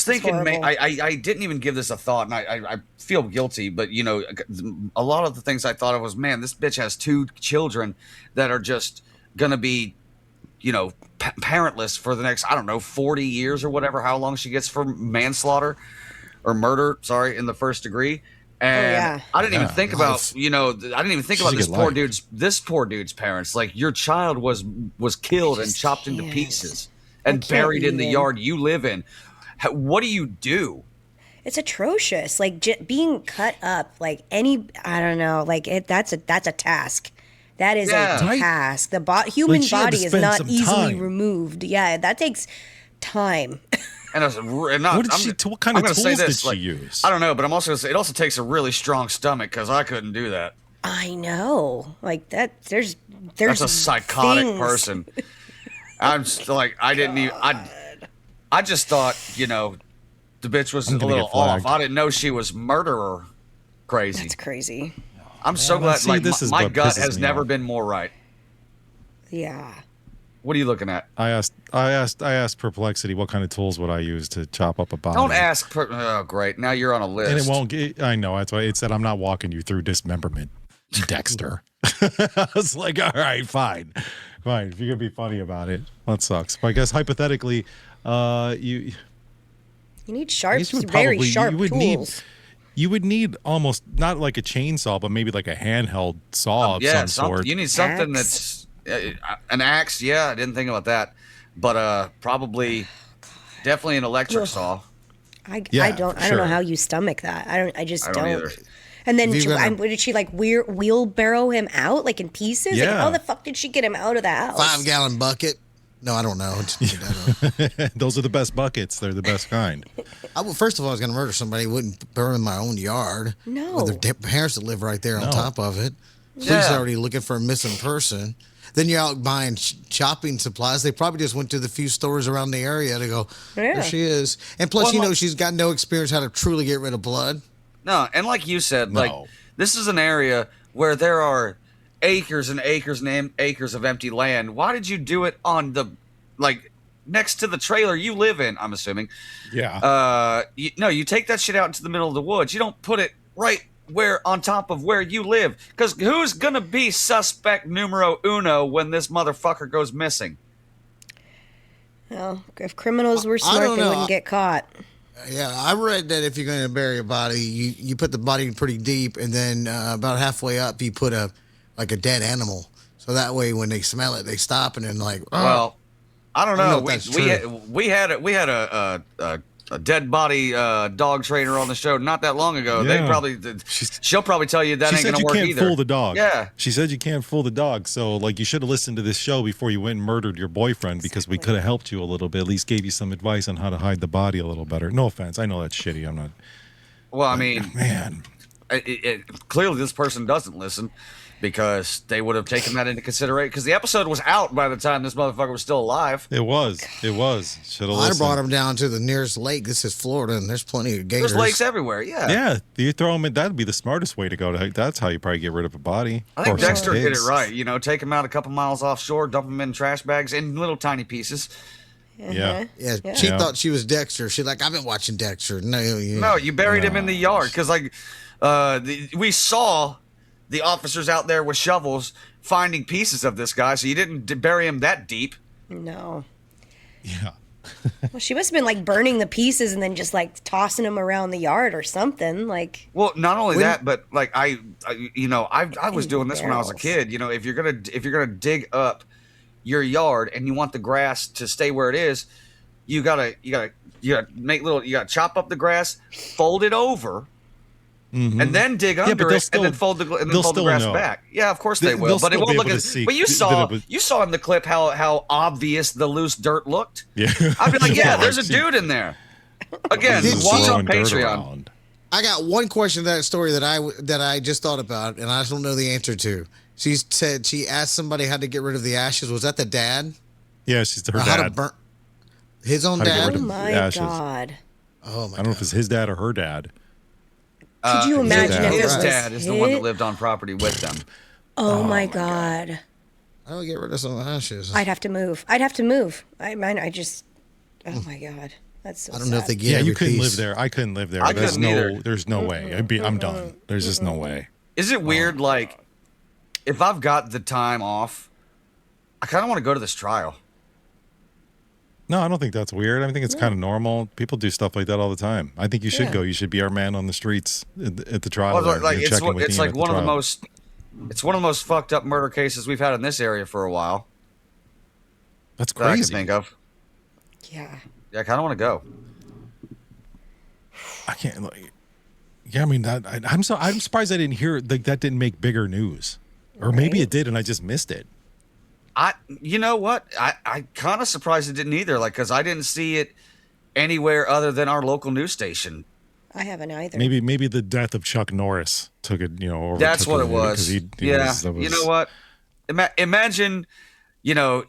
[SPEAKER 3] thinking, man,
[SPEAKER 5] horrible.
[SPEAKER 3] I didn't even give this a thought, and I feel guilty. But a lot of the things I thought of was, man, this bitch has 2 children that are just gonna be parentless for the next, I don't know, 40 years or whatever, how long she gets for manslaughter or murder, in the first degree. And I didn't even think about, I didn't even think about this poor dude's parents. Like, your child was killed and chopped into pieces and buried in the yard you live in. What do you do?
[SPEAKER 5] It's atrocious. Like, being cut up, like I don't know, like that's a task. That is a task. The human body is not easily removed. Yeah, that takes time.
[SPEAKER 3] And
[SPEAKER 2] what kind of tools did she use?
[SPEAKER 3] I don't know, but I'm also going to say it also takes a really strong stomach, because I couldn't do that.
[SPEAKER 5] I know, like that. There's
[SPEAKER 3] that's a psychotic person. I'm still like, I didn't even. I just thought, the bitch was a little off. I didn't know she was murderer crazy.
[SPEAKER 5] That's crazy.
[SPEAKER 3] I'm so glad. Like, my gut has never been more right.
[SPEAKER 5] Yeah.
[SPEAKER 3] What are you looking at?
[SPEAKER 2] I asked Perplexity what kind of tools would I use to chop up a body.
[SPEAKER 3] Don't ask. Oh, great. Now you're on a list.
[SPEAKER 2] And it won't get. I know. That's why it said I'm not walking you through dismemberment, Dexter. I was like, all right, fine. If you're gonna be funny about it, that sucks. But I guess hypothetically, you
[SPEAKER 5] need sharp, very sharp tools.
[SPEAKER 2] You would need almost not like a chainsaw, but maybe like a handheld saw of some sort.
[SPEAKER 3] You need something that's an axe. Yeah, I didn't think about that, but probably, definitely an electric saw.
[SPEAKER 5] I don't know how you stomach that. I just don't.
[SPEAKER 3] Either.
[SPEAKER 5] And then did she like wheelbarrow him out like in pieces?
[SPEAKER 2] Yeah.
[SPEAKER 5] Like, how the fuck did she get him out of the house?
[SPEAKER 4] 5-gallon bucket. No, I don't know.
[SPEAKER 2] Those are the best buckets. They're the best kind.
[SPEAKER 4] First of all, I was going to murder somebody. I wouldn't burn in my own yard.
[SPEAKER 5] No.
[SPEAKER 4] With their parents that live right there on top of it. Police already looking for a missing person. Then you're out buying shopping supplies. They probably just went to the few stores around the area to go, there she is. And plus, she's got no experience how to truly get rid of blood.
[SPEAKER 3] No, and like you said, like, this is an area where there are acres and acres and acres of empty land. Why did you do it on the, like, next to the trailer you live in, I'm assuming?
[SPEAKER 2] Yeah.
[SPEAKER 3] You take that shit out into the middle of the woods. You don't put it right on top of where you live. Because who's going to be suspect numero uno when this motherfucker goes missing?
[SPEAKER 5] Well, if criminals were smart, they wouldn't get caught.
[SPEAKER 4] Yeah, I read that if you're going to bury a body, you put the body pretty deep, and then about halfway up, you put a dead animal. So that way, when they smell it, they stop and then like. Oh. Well,
[SPEAKER 3] I don't know. We had a dead body dog trainer on the show not that long ago. Yeah. She'll probably tell you that ain't gonna work either.
[SPEAKER 2] She said you can't fool the dog.
[SPEAKER 3] Yeah.
[SPEAKER 2] She said you can't fool the dog. So like you should have listened to this show before you went and murdered your boyfriend, because we could have helped you a little bit, at least gave you some advice on how to hide the body a little better. No offense, I know that's shitty. I'm not.
[SPEAKER 3] Well, I mean,
[SPEAKER 2] man,
[SPEAKER 3] clearly this person doesn't listen, because they would have taken that into consideration. Because the episode was out by the time this motherfucker was still alive.
[SPEAKER 2] It was. Should have listened.
[SPEAKER 4] I brought him down to the nearest lake. This is Florida, and there's plenty of gators.
[SPEAKER 3] There's lakes everywhere. Yeah.
[SPEAKER 2] Yeah. You throw them in. That'd be the smartest way to go. That's how you probably get rid of a body.
[SPEAKER 3] I think Dexter did it right. Take them out a couple miles offshore, dump them in trash bags in little tiny pieces.
[SPEAKER 2] Yeah.
[SPEAKER 4] Yeah. She thought she was Dexter. She's like, I've been watching Dexter. No,
[SPEAKER 3] you buried him in the yard, because we saw the officers out there with shovels finding pieces of this guy, so you didn't bury him that deep.
[SPEAKER 5] No.
[SPEAKER 2] Yeah.
[SPEAKER 5] Well, she must have been like burning the pieces and then just like tossing them around the yard or something. Like.
[SPEAKER 3] Well, not only that, but like I was doing this when I was a kid. If you're gonna dig up your yard and you want the grass to stay where it is, you gotta chop up the grass, fold it over. Mm-hmm. And then dig under it, and then fold the grass back. Yeah, of course they will, but it won't look as. But you saw in the clip how obvious the loose dirt looked.
[SPEAKER 2] Yeah,
[SPEAKER 3] I'd be like, yeah, there's a dude in there. Again, watch on Patreon.
[SPEAKER 4] I got one question to that story that I just thought about, and I don't know the answer to. She said she asked somebody how to get rid of the ashes. Was that the dad?
[SPEAKER 2] Yeah, she's her dad.
[SPEAKER 4] How to burn his own dad?
[SPEAKER 5] Oh my god!
[SPEAKER 4] Oh my!
[SPEAKER 2] I don't know if it's his dad or her dad.
[SPEAKER 5] Could you imagine if
[SPEAKER 3] his dad is the one that lived on property with them?
[SPEAKER 5] Oh my god!
[SPEAKER 4] I would get rid of some ashes.
[SPEAKER 5] I'd have to move. I just. Oh my god, that's so.
[SPEAKER 4] I don't know if they get.
[SPEAKER 2] Yeah, you couldn't live there. I couldn't live there. There's no way. I'm done. There's just no way.
[SPEAKER 3] Is it weird? Like, if I've got the time off, I kind of want to go to this trial.
[SPEAKER 2] No, I don't think that's weird. I think it's kind of normal. People do stuff like that all the time. I think you should go. You should be our man on the streets at the trial.
[SPEAKER 3] Well, like
[SPEAKER 2] You're checking with
[SPEAKER 3] it's
[SPEAKER 2] Ian
[SPEAKER 3] like
[SPEAKER 2] at the
[SPEAKER 3] one of the
[SPEAKER 2] trial.
[SPEAKER 3] most. It's one of the most fucked up murder cases we've had in this area for a while.
[SPEAKER 2] That's
[SPEAKER 3] That I can
[SPEAKER 2] crazy.
[SPEAKER 3] think of.
[SPEAKER 5] Yeah.
[SPEAKER 3] Yeah, I kind of want to go.
[SPEAKER 2] I can't. Like, yeah, I mean, I'm surprised I didn't hear like that didn't make bigger news, or maybe it did and I just missed it.
[SPEAKER 3] You know what? I kind of surprised it didn't either. Like, because I didn't see it anywhere other than our local news station.
[SPEAKER 5] I haven't either.
[SPEAKER 2] Maybe the death of Chuck Norris took it. Over.
[SPEAKER 3] That's what it was.
[SPEAKER 2] He
[SPEAKER 3] Yeah.
[SPEAKER 2] was, that was,
[SPEAKER 3] You know what? Imagine,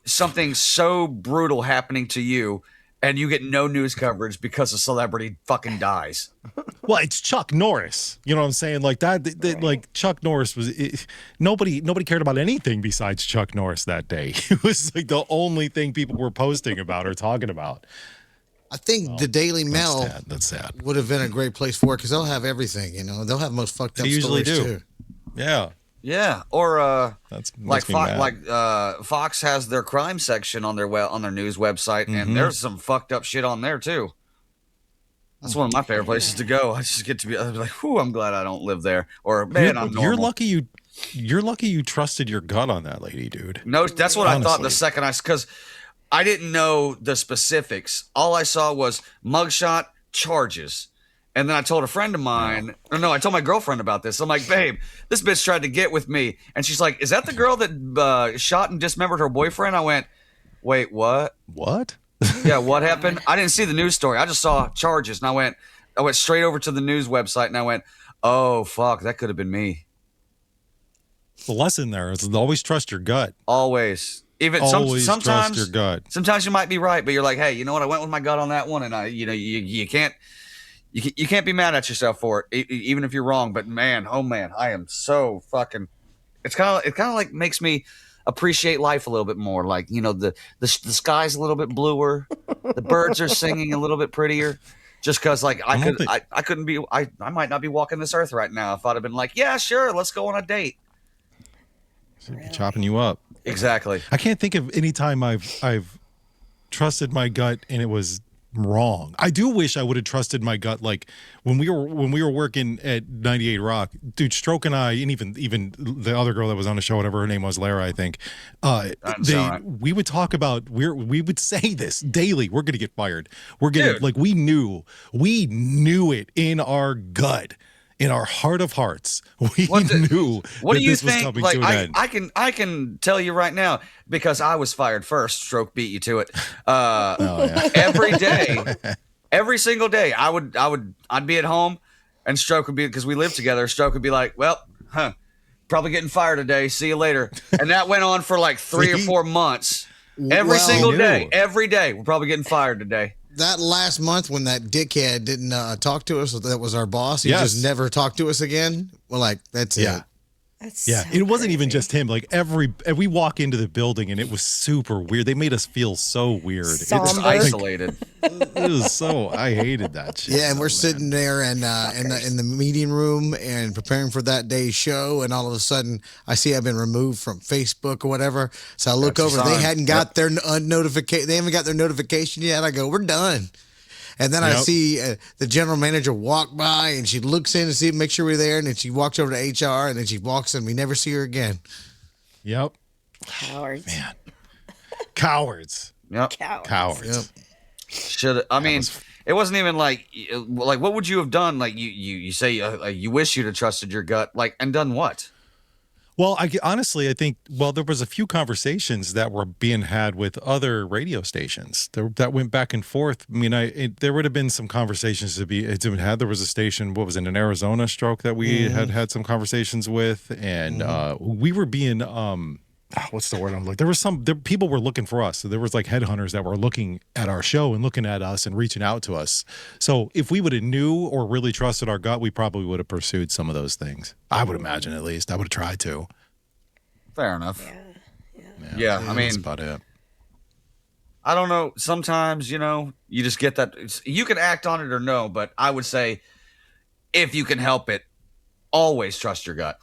[SPEAKER 3] something so brutal happening to you, and you get no news coverage because a celebrity fucking dies.
[SPEAKER 2] Well, it's Chuck Norris. You know what I'm saying? Like that like Chuck Norris was nobody cared about anything besides Chuck Norris that day. It was like the only thing people were posting about or talking about.
[SPEAKER 4] I think the Daily Mail
[SPEAKER 2] That's sad.
[SPEAKER 4] would have been a great place for it because they'll have everything. They'll have most fucked up
[SPEAKER 2] They usually
[SPEAKER 4] stories
[SPEAKER 2] do.
[SPEAKER 4] too.
[SPEAKER 2] Yeah.
[SPEAKER 3] Yeah, or
[SPEAKER 2] That's
[SPEAKER 3] like
[SPEAKER 2] makes me mad.
[SPEAKER 3] Fox has their crime section on their news website, and there's some fucked up shit on there too. That's one of my favorite places to go. I just get to be like, "Whoo, I'm glad I don't live there." Or man, I'm normal.
[SPEAKER 2] You're lucky you trusted your gut on that lady, dude.
[SPEAKER 3] No, that's what I thought the
[SPEAKER 2] Honestly.
[SPEAKER 3] second because I didn't know the specifics. All I saw was mugshot charges. And then I told a friend of mine, I told my girlfriend about this. I'm like, babe, this bitch tried to get with me. And she's like, is that the girl that shot and dismembered her boyfriend? I went, wait, what?
[SPEAKER 2] What?
[SPEAKER 3] Yeah, what happened? I didn't see the news story. I just saw charges. And I went straight over to the news website and I went, oh, fuck, that could have been me.
[SPEAKER 2] The lesson there is always trust your gut.
[SPEAKER 3] Always. Even
[SPEAKER 2] Always
[SPEAKER 3] sometimes
[SPEAKER 2] trust your gut.
[SPEAKER 3] Sometimes you might be right, but you're like, hey, you know what? I went with my gut on that one, and you can't be mad at yourself for it, even if you're wrong. But man, oh man, I am so fucking. It kind of like makes me appreciate life a little bit more. Like the sky's a little bit bluer, the birds are singing a little bit prettier. Just because like I might not be walking this earth right now if I'd have been like, yeah, sure, let's go on a date.
[SPEAKER 2] Chopping you up.
[SPEAKER 3] Exactly.
[SPEAKER 2] I can't think of any time I've trusted my gut and it was wrong. I do wish I would have trusted my gut, like when we were working at 98 Rock, dude. Stroke and I, and even the other girl that was on the show, whatever her name was, Lara, I think. We would talk about we would say this daily. We're gonna get fired. We're gonna like we knew it in our gut. In our heart of hearts, we knew
[SPEAKER 3] what
[SPEAKER 2] that
[SPEAKER 3] do you
[SPEAKER 2] this was
[SPEAKER 3] think?
[SPEAKER 2] coming
[SPEAKER 3] Like
[SPEAKER 2] to an end.
[SPEAKER 3] I can tell you right now because I was fired first. Stroke beat you to it. Every day, every single day, I'd be at home, and Stroke would be because we lived together. Stroke would be like, "Well, probably getting fired today. See you later." And that went on for like 3 or 4 months. Every single day, every day, we're probably getting fired today.
[SPEAKER 4] That last month when that dickhead didn't talk to us, that was our boss. He just never talked to us again. We're like, that's it.
[SPEAKER 5] That's
[SPEAKER 2] Yeah,
[SPEAKER 5] so
[SPEAKER 2] it wasn't
[SPEAKER 5] crazy.
[SPEAKER 2] even just him. Like we walk into the building and it was super weird. They made us feel so weird.
[SPEAKER 5] Somber.
[SPEAKER 3] Just isolated.
[SPEAKER 2] It was so I hated that shit.
[SPEAKER 4] Yeah, and we're sitting there and in the meeting room and preparing for that day's show, and all of a sudden I see I've been removed from Facebook or whatever. So I look
[SPEAKER 3] That's
[SPEAKER 4] over,
[SPEAKER 3] your
[SPEAKER 4] they
[SPEAKER 3] sign.
[SPEAKER 4] hadn't got their notification. They haven't got their notification yet. I go, we're done. And then I see the general manager walk by, and she looks in to make sure we're there, and then she walks over to HR, and then she walks in. We never see her again.
[SPEAKER 2] Yep.
[SPEAKER 5] Cowards.
[SPEAKER 2] Man. Cowards.
[SPEAKER 3] Yep.
[SPEAKER 2] Cowards.
[SPEAKER 3] Should I mean? It wasn't even like what would you have done? Like you say you wish you'd have trusted your gut, like and done what?
[SPEAKER 2] Well, honestly, I think, there was a few conversations that were being had with other radio stations that went back and forth. I mean, there would have been some conversations to be had. There was a station, what was it, in Arizona, Stroke, that we had some conversations with. And we were being, what's the word I'm looking? People were looking for us. So there was like headhunters that were looking at our show and looking at us and reaching out to us. So if we would have knew or really trusted our gut, we probably would have pursued some of those things. I would imagine, at least. I would have tried to.
[SPEAKER 3] Fair enough. Yeah. I mean,
[SPEAKER 2] that's about it.
[SPEAKER 3] I don't know. Sometimes you just get that you can act on it or no, but I would say if you can help it, always trust your gut.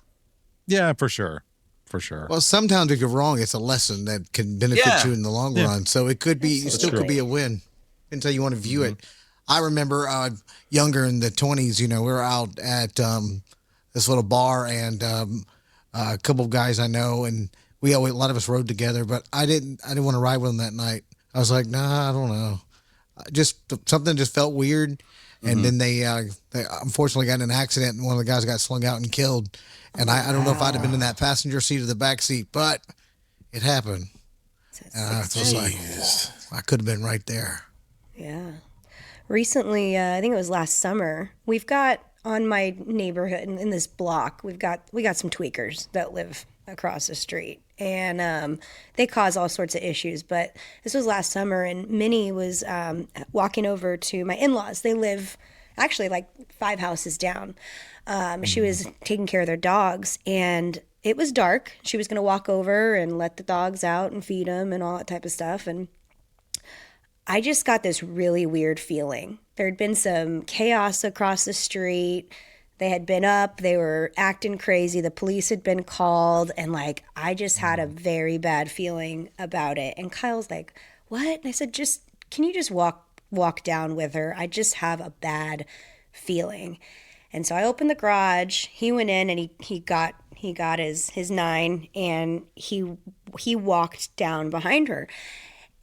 [SPEAKER 2] Yeah, for sure. for sure.
[SPEAKER 4] Well, sometimes if you're wrong, it's a lesson that can benefit
[SPEAKER 3] Yeah.
[SPEAKER 4] you in the long run. So it could be, you still could be a win. Depends how you want to view it. I remember younger in the 20s, we were out at this little bar, and a couple of guys I know, and a lot of us rode together, but I didn't want to ride with them that night. I was like, nah, I don't know. Something just felt weird. And then they unfortunately got in an accident, and one of the guys got slung out and killed. And I don't know if I'd have been in that passenger seat or the back seat, but it happened. And I was like, I could have been right there.
[SPEAKER 5] Yeah. Recently, I think it was last summer, we've got on my neighborhood in this block, we got some tweakers that live across the street, and they cause all sorts of issues. But this was last summer, and Minnie was walking over to my in-laws. They live actually like 5 houses down. She was taking care of their dogs, and it was dark. She was going to walk over and let the dogs out and feed them and all that type of stuff. And I just got this really weird feeling. There had been some chaos across the street. They had been up, they were acting crazy. The police had been called, and like, I just had a very bad feeling about it. And Kyle's like, what? And I said, can you just walk down with her? I just have a bad feeling. And so I opened the garage. He went in and he got his 9, and he walked down behind her.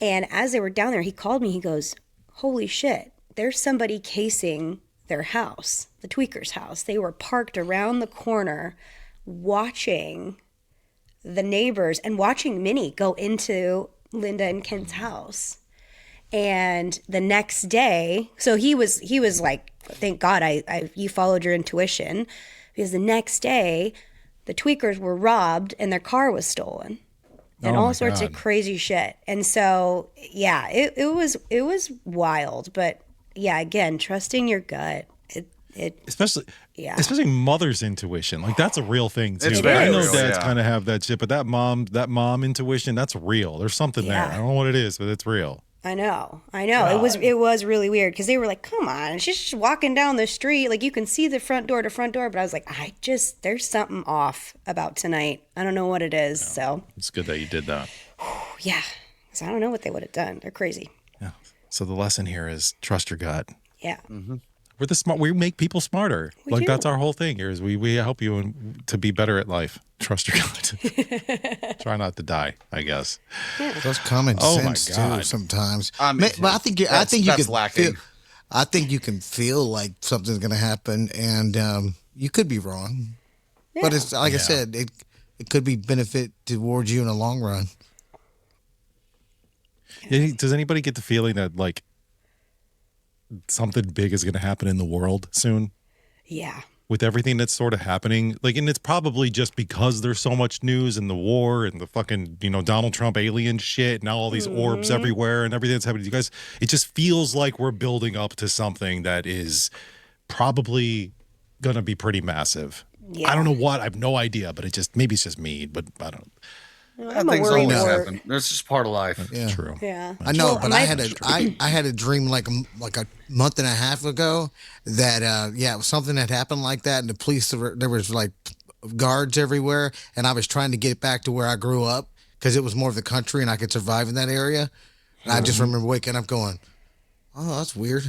[SPEAKER 5] And as they were down there, he called me. He goes, holy shit, there's somebody casing their house, the tweaker's house. They were parked around the corner watching the neighbors and watching Minnie go into Linda and Ken's house. And the next day, so he was like, thank God you followed your intuition, because the next day the tweakers were robbed and their car was stolen. And all sorts of crazy shit. And so, yeah, it was wild. But yeah, again, trusting your gut.
[SPEAKER 2] Especially mother's intuition. Like, that's a real thing too.
[SPEAKER 3] It's
[SPEAKER 2] Like,
[SPEAKER 3] very
[SPEAKER 2] I know
[SPEAKER 3] real,
[SPEAKER 2] dads
[SPEAKER 3] yeah.
[SPEAKER 2] kind of have that shit, but that mom intuition, that's real. There's something there. I don't know what it is, but it's real.
[SPEAKER 5] I know. It was really weird, because they were like, come on, she's just walking down the street. Like, you can see the front door to front door. But I was like, there's something off about tonight. I don't know what it is. Yeah. So
[SPEAKER 2] it's good that you did that.
[SPEAKER 5] Yeah. Because I don't know what they would have done. They're crazy.
[SPEAKER 2] Yeah. So the lesson here is trust your gut.
[SPEAKER 5] Yeah.
[SPEAKER 3] Mm-hmm.
[SPEAKER 2] We're the smart. We make people smarter.
[SPEAKER 5] We do.
[SPEAKER 2] That's our whole thing here. Is we help you to be better at life. Trust your gut. Try not to die, I guess.
[SPEAKER 5] Yeah.
[SPEAKER 4] Those common sense too sometimes. But I think you can
[SPEAKER 3] lacking.
[SPEAKER 4] I think you can feel like something's going to happen, and you could be wrong. Yeah. But it's like I said, it could be benefit towards you in the long run.
[SPEAKER 2] Does anybody get the feeling that like something big is going to happen in the world soon?
[SPEAKER 5] Yeah.
[SPEAKER 2] With everything that's sort of happening, like, and it's probably just because there's so much news and the war and the fucking, Donald Trump alien shit, now all these orbs everywhere and everything that's happening to you guys. It just feels like we're building up to something that is probably going to be pretty massive. Yeah. I don't know what, I have no idea, but maybe it's just me, but I don't.
[SPEAKER 3] Things always happen. It's just part of life.
[SPEAKER 4] Yeah.
[SPEAKER 2] True.
[SPEAKER 5] Yeah.
[SPEAKER 4] I know, but I had a dream like a month and a half ago that something had happened like that, and the police, there was like guards everywhere, and I was trying to get back to where I grew up because it was more of the country and I could survive in that area. And I just remember waking up going, "Oh, that's weird."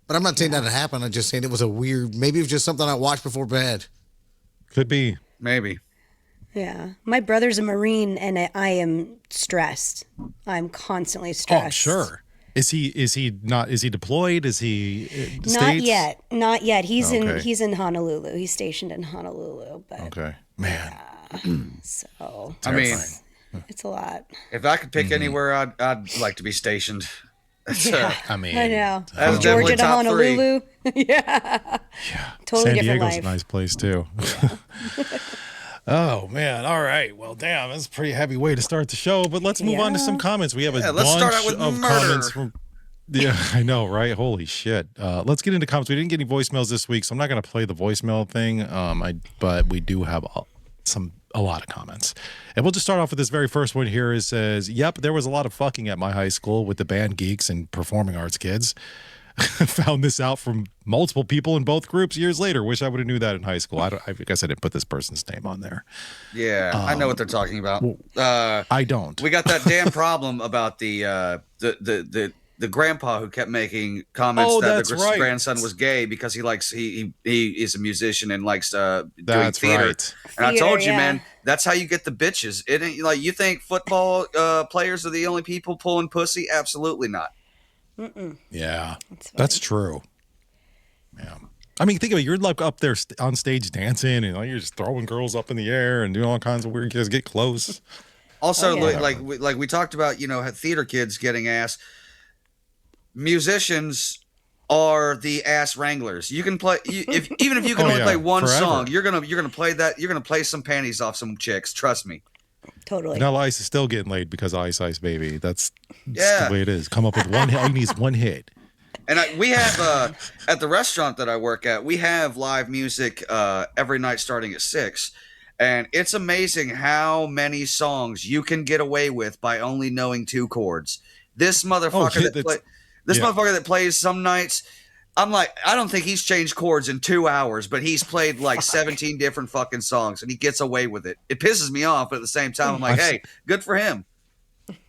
[SPEAKER 4] But I'm not saying that it happened. I'm just saying it was maybe it was just something I watched before bed.
[SPEAKER 2] Could be.
[SPEAKER 3] Maybe.
[SPEAKER 5] Yeah. My brother's a Marine, and I am stressed. I'm constantly stressed.
[SPEAKER 2] Oh, sure. Is he deployed? Is he
[SPEAKER 5] Not yet. He's in Honolulu. He's stationed in Honolulu. But
[SPEAKER 2] okay. Man.
[SPEAKER 5] So
[SPEAKER 3] I mean,
[SPEAKER 5] it's a lot.
[SPEAKER 3] If I could pick anywhere, I'd like to be stationed.
[SPEAKER 2] I mean,
[SPEAKER 5] I know.
[SPEAKER 3] That's
[SPEAKER 5] From Georgia to
[SPEAKER 3] top
[SPEAKER 5] Honolulu. Yeah. Totally
[SPEAKER 2] San
[SPEAKER 5] different
[SPEAKER 2] Diego's
[SPEAKER 5] life.
[SPEAKER 2] a nice place too. Oh man! All right. Well, damn, that's a pretty heavy way to start the show. But let's move on to some comments. We have a
[SPEAKER 3] let's start out
[SPEAKER 2] bunch
[SPEAKER 3] with
[SPEAKER 2] of
[SPEAKER 3] murder.
[SPEAKER 2] comments from. Yeah, I know, right? Holy shit! Let's get into comments. We didn't get any voicemails this week, so I'm not going to play the voicemail thing. But we do have a lot of comments, and we'll just start off with this very first one here. It says, "Yep, there was a lot of fucking at my high school with the band geeks and performing arts kids." found this out from multiple people in both groups years later. Wish I would have knew that in high school. I guess I didn't put this person's name on there.
[SPEAKER 3] Yeah, I know what they're talking about.
[SPEAKER 2] I don't.
[SPEAKER 3] We got that damn problem about the grandpa who kept making comments that the grandson was gay because he is a musician and likes doing theater.
[SPEAKER 2] Right.
[SPEAKER 3] And I told you, man, that's how you get the bitches. It ain't like you think football players are the only people pulling pussy. Absolutely not.
[SPEAKER 2] Yeah, that's true. Yeah. I mean, think of it. You're like up there on stage dancing, and you're just throwing girls up in the air and doing all kinds of weird. Just get close.
[SPEAKER 3] Also, like we talked about, theater kids getting ass. Musicians are the ass wranglers. You can play even if you can only play one song, you're gonna play that. You're gonna play some panties off some chicks. Trust me.
[SPEAKER 5] Totally.
[SPEAKER 2] Now Ice is still getting laid because of Ice Ice Baby. That's the way it is. Come up with one hit. He needs one hit.
[SPEAKER 3] And we have at the restaurant that I work at, we have live music every night starting at 6. And it's amazing how many songs you can get away with by only knowing 2 chords. This motherfucker motherfucker that plays some nights, I'm like, I don't think he's changed chords in 2 hours, but he's played like 17 different fucking songs and he gets away with it. It pisses me off, but at the same time, I'm like, hey, good for him.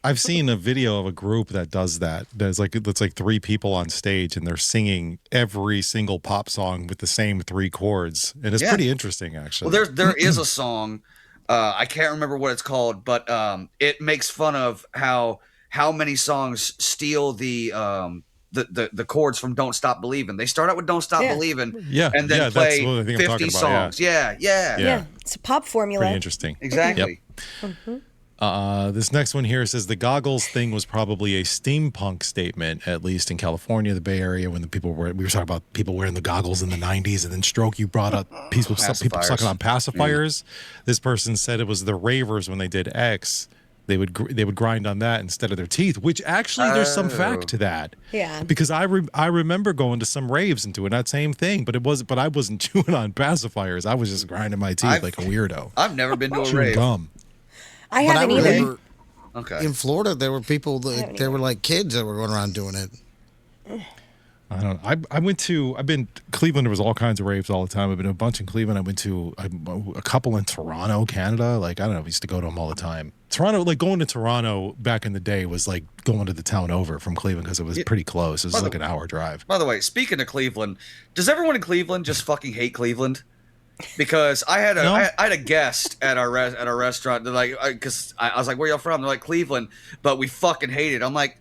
[SPEAKER 2] I've seen a video of a group that does that. It's like 3 people on stage and they're singing every single pop song with the same 3 chords, and it's pretty interesting, actually.
[SPEAKER 3] Well, there is a song, I can't remember what it's called, but it makes fun of how many songs steal the chords from "Don't Stop Believin'." They start out with "Don't Stop Believin'," and then play 50 songs. Yeah.
[SPEAKER 5] It's a pop formula.
[SPEAKER 2] Pretty interesting.
[SPEAKER 3] Exactly.
[SPEAKER 2] Yep. This next one here says the goggles thing was probably a steampunk statement, at least in California, the Bay Area, when we were talking about people wearing the goggles in the 90s, and then Stroke, you brought up people sucking on pacifiers. This person said it was the ravers when they did X. They would grind on that instead of their teeth, which actually there's some fact to that.
[SPEAKER 5] Yeah.
[SPEAKER 2] Because I remember going to some raves and doing that same thing, but I wasn't chewing on pacifiers. I was just grinding my teeth like a weirdo.
[SPEAKER 3] I've never been to a
[SPEAKER 2] chewing
[SPEAKER 3] rave.
[SPEAKER 2] Gum.
[SPEAKER 5] I haven't either.
[SPEAKER 3] Okay.
[SPEAKER 4] In Florida, there were people that they were like kids that were going around doing it.
[SPEAKER 2] I don't know. I've been Cleveland. There was all kinds of raves all the time. I've been to a bunch in Cleveland. I went to a couple in Toronto, Canada. Like, I don't know. We used to go to them all the time. Toronto, like going to Toronto back in the day was like going to the town over from Cleveland because it was pretty close. It was like an hour drive.
[SPEAKER 3] By the way, speaking of Cleveland, does everyone in Cleveland just fucking hate Cleveland? Because I had a guest at our restaurant. They're like, because I was like, "Where y'all from?" They're like, "Cleveland," but we fucking hate it. I'm like,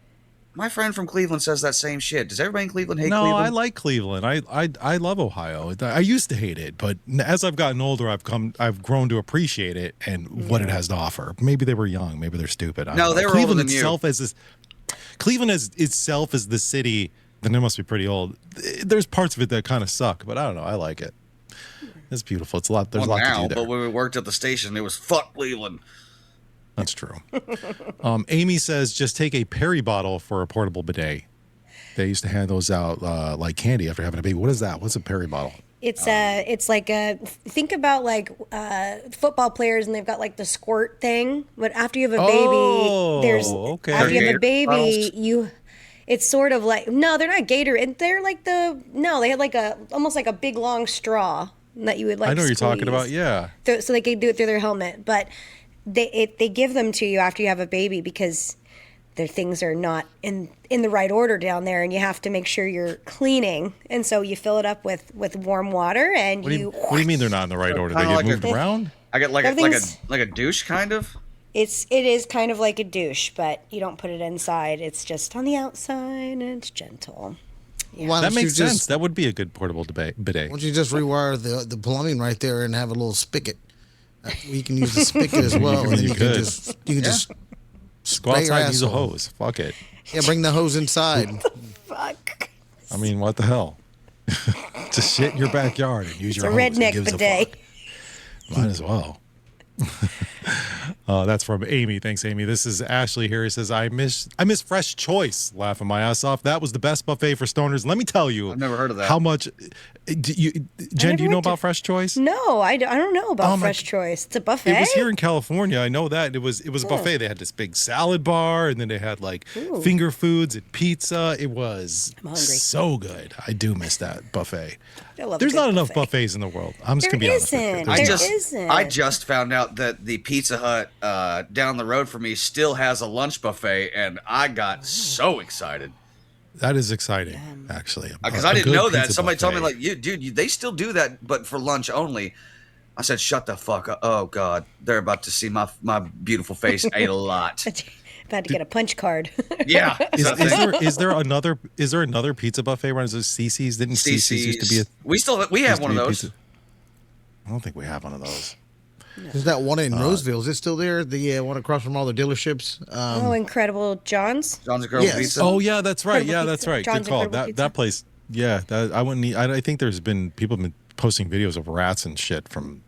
[SPEAKER 3] my friend from Cleveland says that same shit. Does everybody in Cleveland hate Cleveland?
[SPEAKER 2] No, I like Cleveland. I love Ohio. I used to hate it, but as I've gotten older, I've grown to appreciate it and what it has to offer. Maybe they were young. Maybe they're stupid.
[SPEAKER 3] No, they were older than you.
[SPEAKER 2] Cleveland itself as the city. Then it must be pretty old. There's parts of it that kind of suck, but I don't know. I like it. It's beautiful. It's a lot. There's a lot to do there.
[SPEAKER 3] But when we worked at the station, it was fuck Cleveland.
[SPEAKER 2] That's true. Amy says, just take a Peri bottle for a portable bidet. They used to hand those out like candy after having a baby. What is that? What's a Peri bottle?
[SPEAKER 5] It's like think about like football players and they've got like the squirt thing. But after you have a baby, after you have a baby, it's sort of like, no, they're not Gatorade. They're like they had like almost like a big long straw that you would like.
[SPEAKER 2] I know what you're talking
[SPEAKER 5] squeeze.
[SPEAKER 2] about. Yeah.
[SPEAKER 5] So they can do it through their helmet, but they give them to you after you have a baby because their things are not in the right order down there, and you have to make sure you're cleaning. And so you fill it up with warm water, and
[SPEAKER 2] what do you mean they're not in the right order? They get moved around.
[SPEAKER 3] I get like a douche kind of.
[SPEAKER 5] It is kind of like a douche, but you don't put it inside. It's just on the outside, and it's gentle. Yeah.
[SPEAKER 2] That makes sense. That would be a good portable bidet.
[SPEAKER 4] Why don't you just rewire the plumbing right there and have a little spigot? You can use the spigot as well. And then you can just
[SPEAKER 2] go outside and use a hose. Fuck it.
[SPEAKER 4] Yeah, bring the hose inside.
[SPEAKER 5] Fuck.
[SPEAKER 2] I mean, what the hell? Just shit in your backyard and use your hose.
[SPEAKER 5] It's a redneck bidet.
[SPEAKER 2] Might as well. That's from Amy. Thanks, Amy. This is Ashley here. He says, I miss Fresh Choice. Laughing my ass off. That was the best buffet for stoners. Let me tell you.
[SPEAKER 3] I've never heard of that.
[SPEAKER 2] How much? Jen, do you know about Fresh Choice?
[SPEAKER 5] No, I don't know about Fresh Choice. It's a buffet.
[SPEAKER 2] It was here in California. I know that. It was a buffet. They had this big salad bar, and then they had like finger foods and pizza. It was so good. I do miss that buffet. There's not enough buffets in the world. I'm just going to be honest with you.
[SPEAKER 3] I just found out that the Pizza Hut down the road from me still has a lunch buffet, and I got so excited.
[SPEAKER 2] That is exciting, actually.
[SPEAKER 3] Because I didn't know that. Somebody told me, like, dude, they still do that, but for lunch only. I said, shut the fuck up. Oh, God. They're about to see my beautiful face ate a lot.
[SPEAKER 5] About to get a punch card.
[SPEAKER 3] Yeah.
[SPEAKER 2] Is there another pizza buffet around? Is it CC's? Didn't CC's used to be
[SPEAKER 3] we have one of those.
[SPEAKER 2] Pizza? I don't think we have one of those.
[SPEAKER 4] There's that one in Roseville. Is it still there? The one across from all the dealerships.
[SPEAKER 5] Incredible John's.
[SPEAKER 3] John's Incredible Pizza.
[SPEAKER 2] Oh yeah, that's right. Yeah, that's right.
[SPEAKER 5] John's
[SPEAKER 2] Good call.
[SPEAKER 5] Incredible
[SPEAKER 2] That place. Yeah, I wouldn't need. I think people have been posting videos of rats and shit from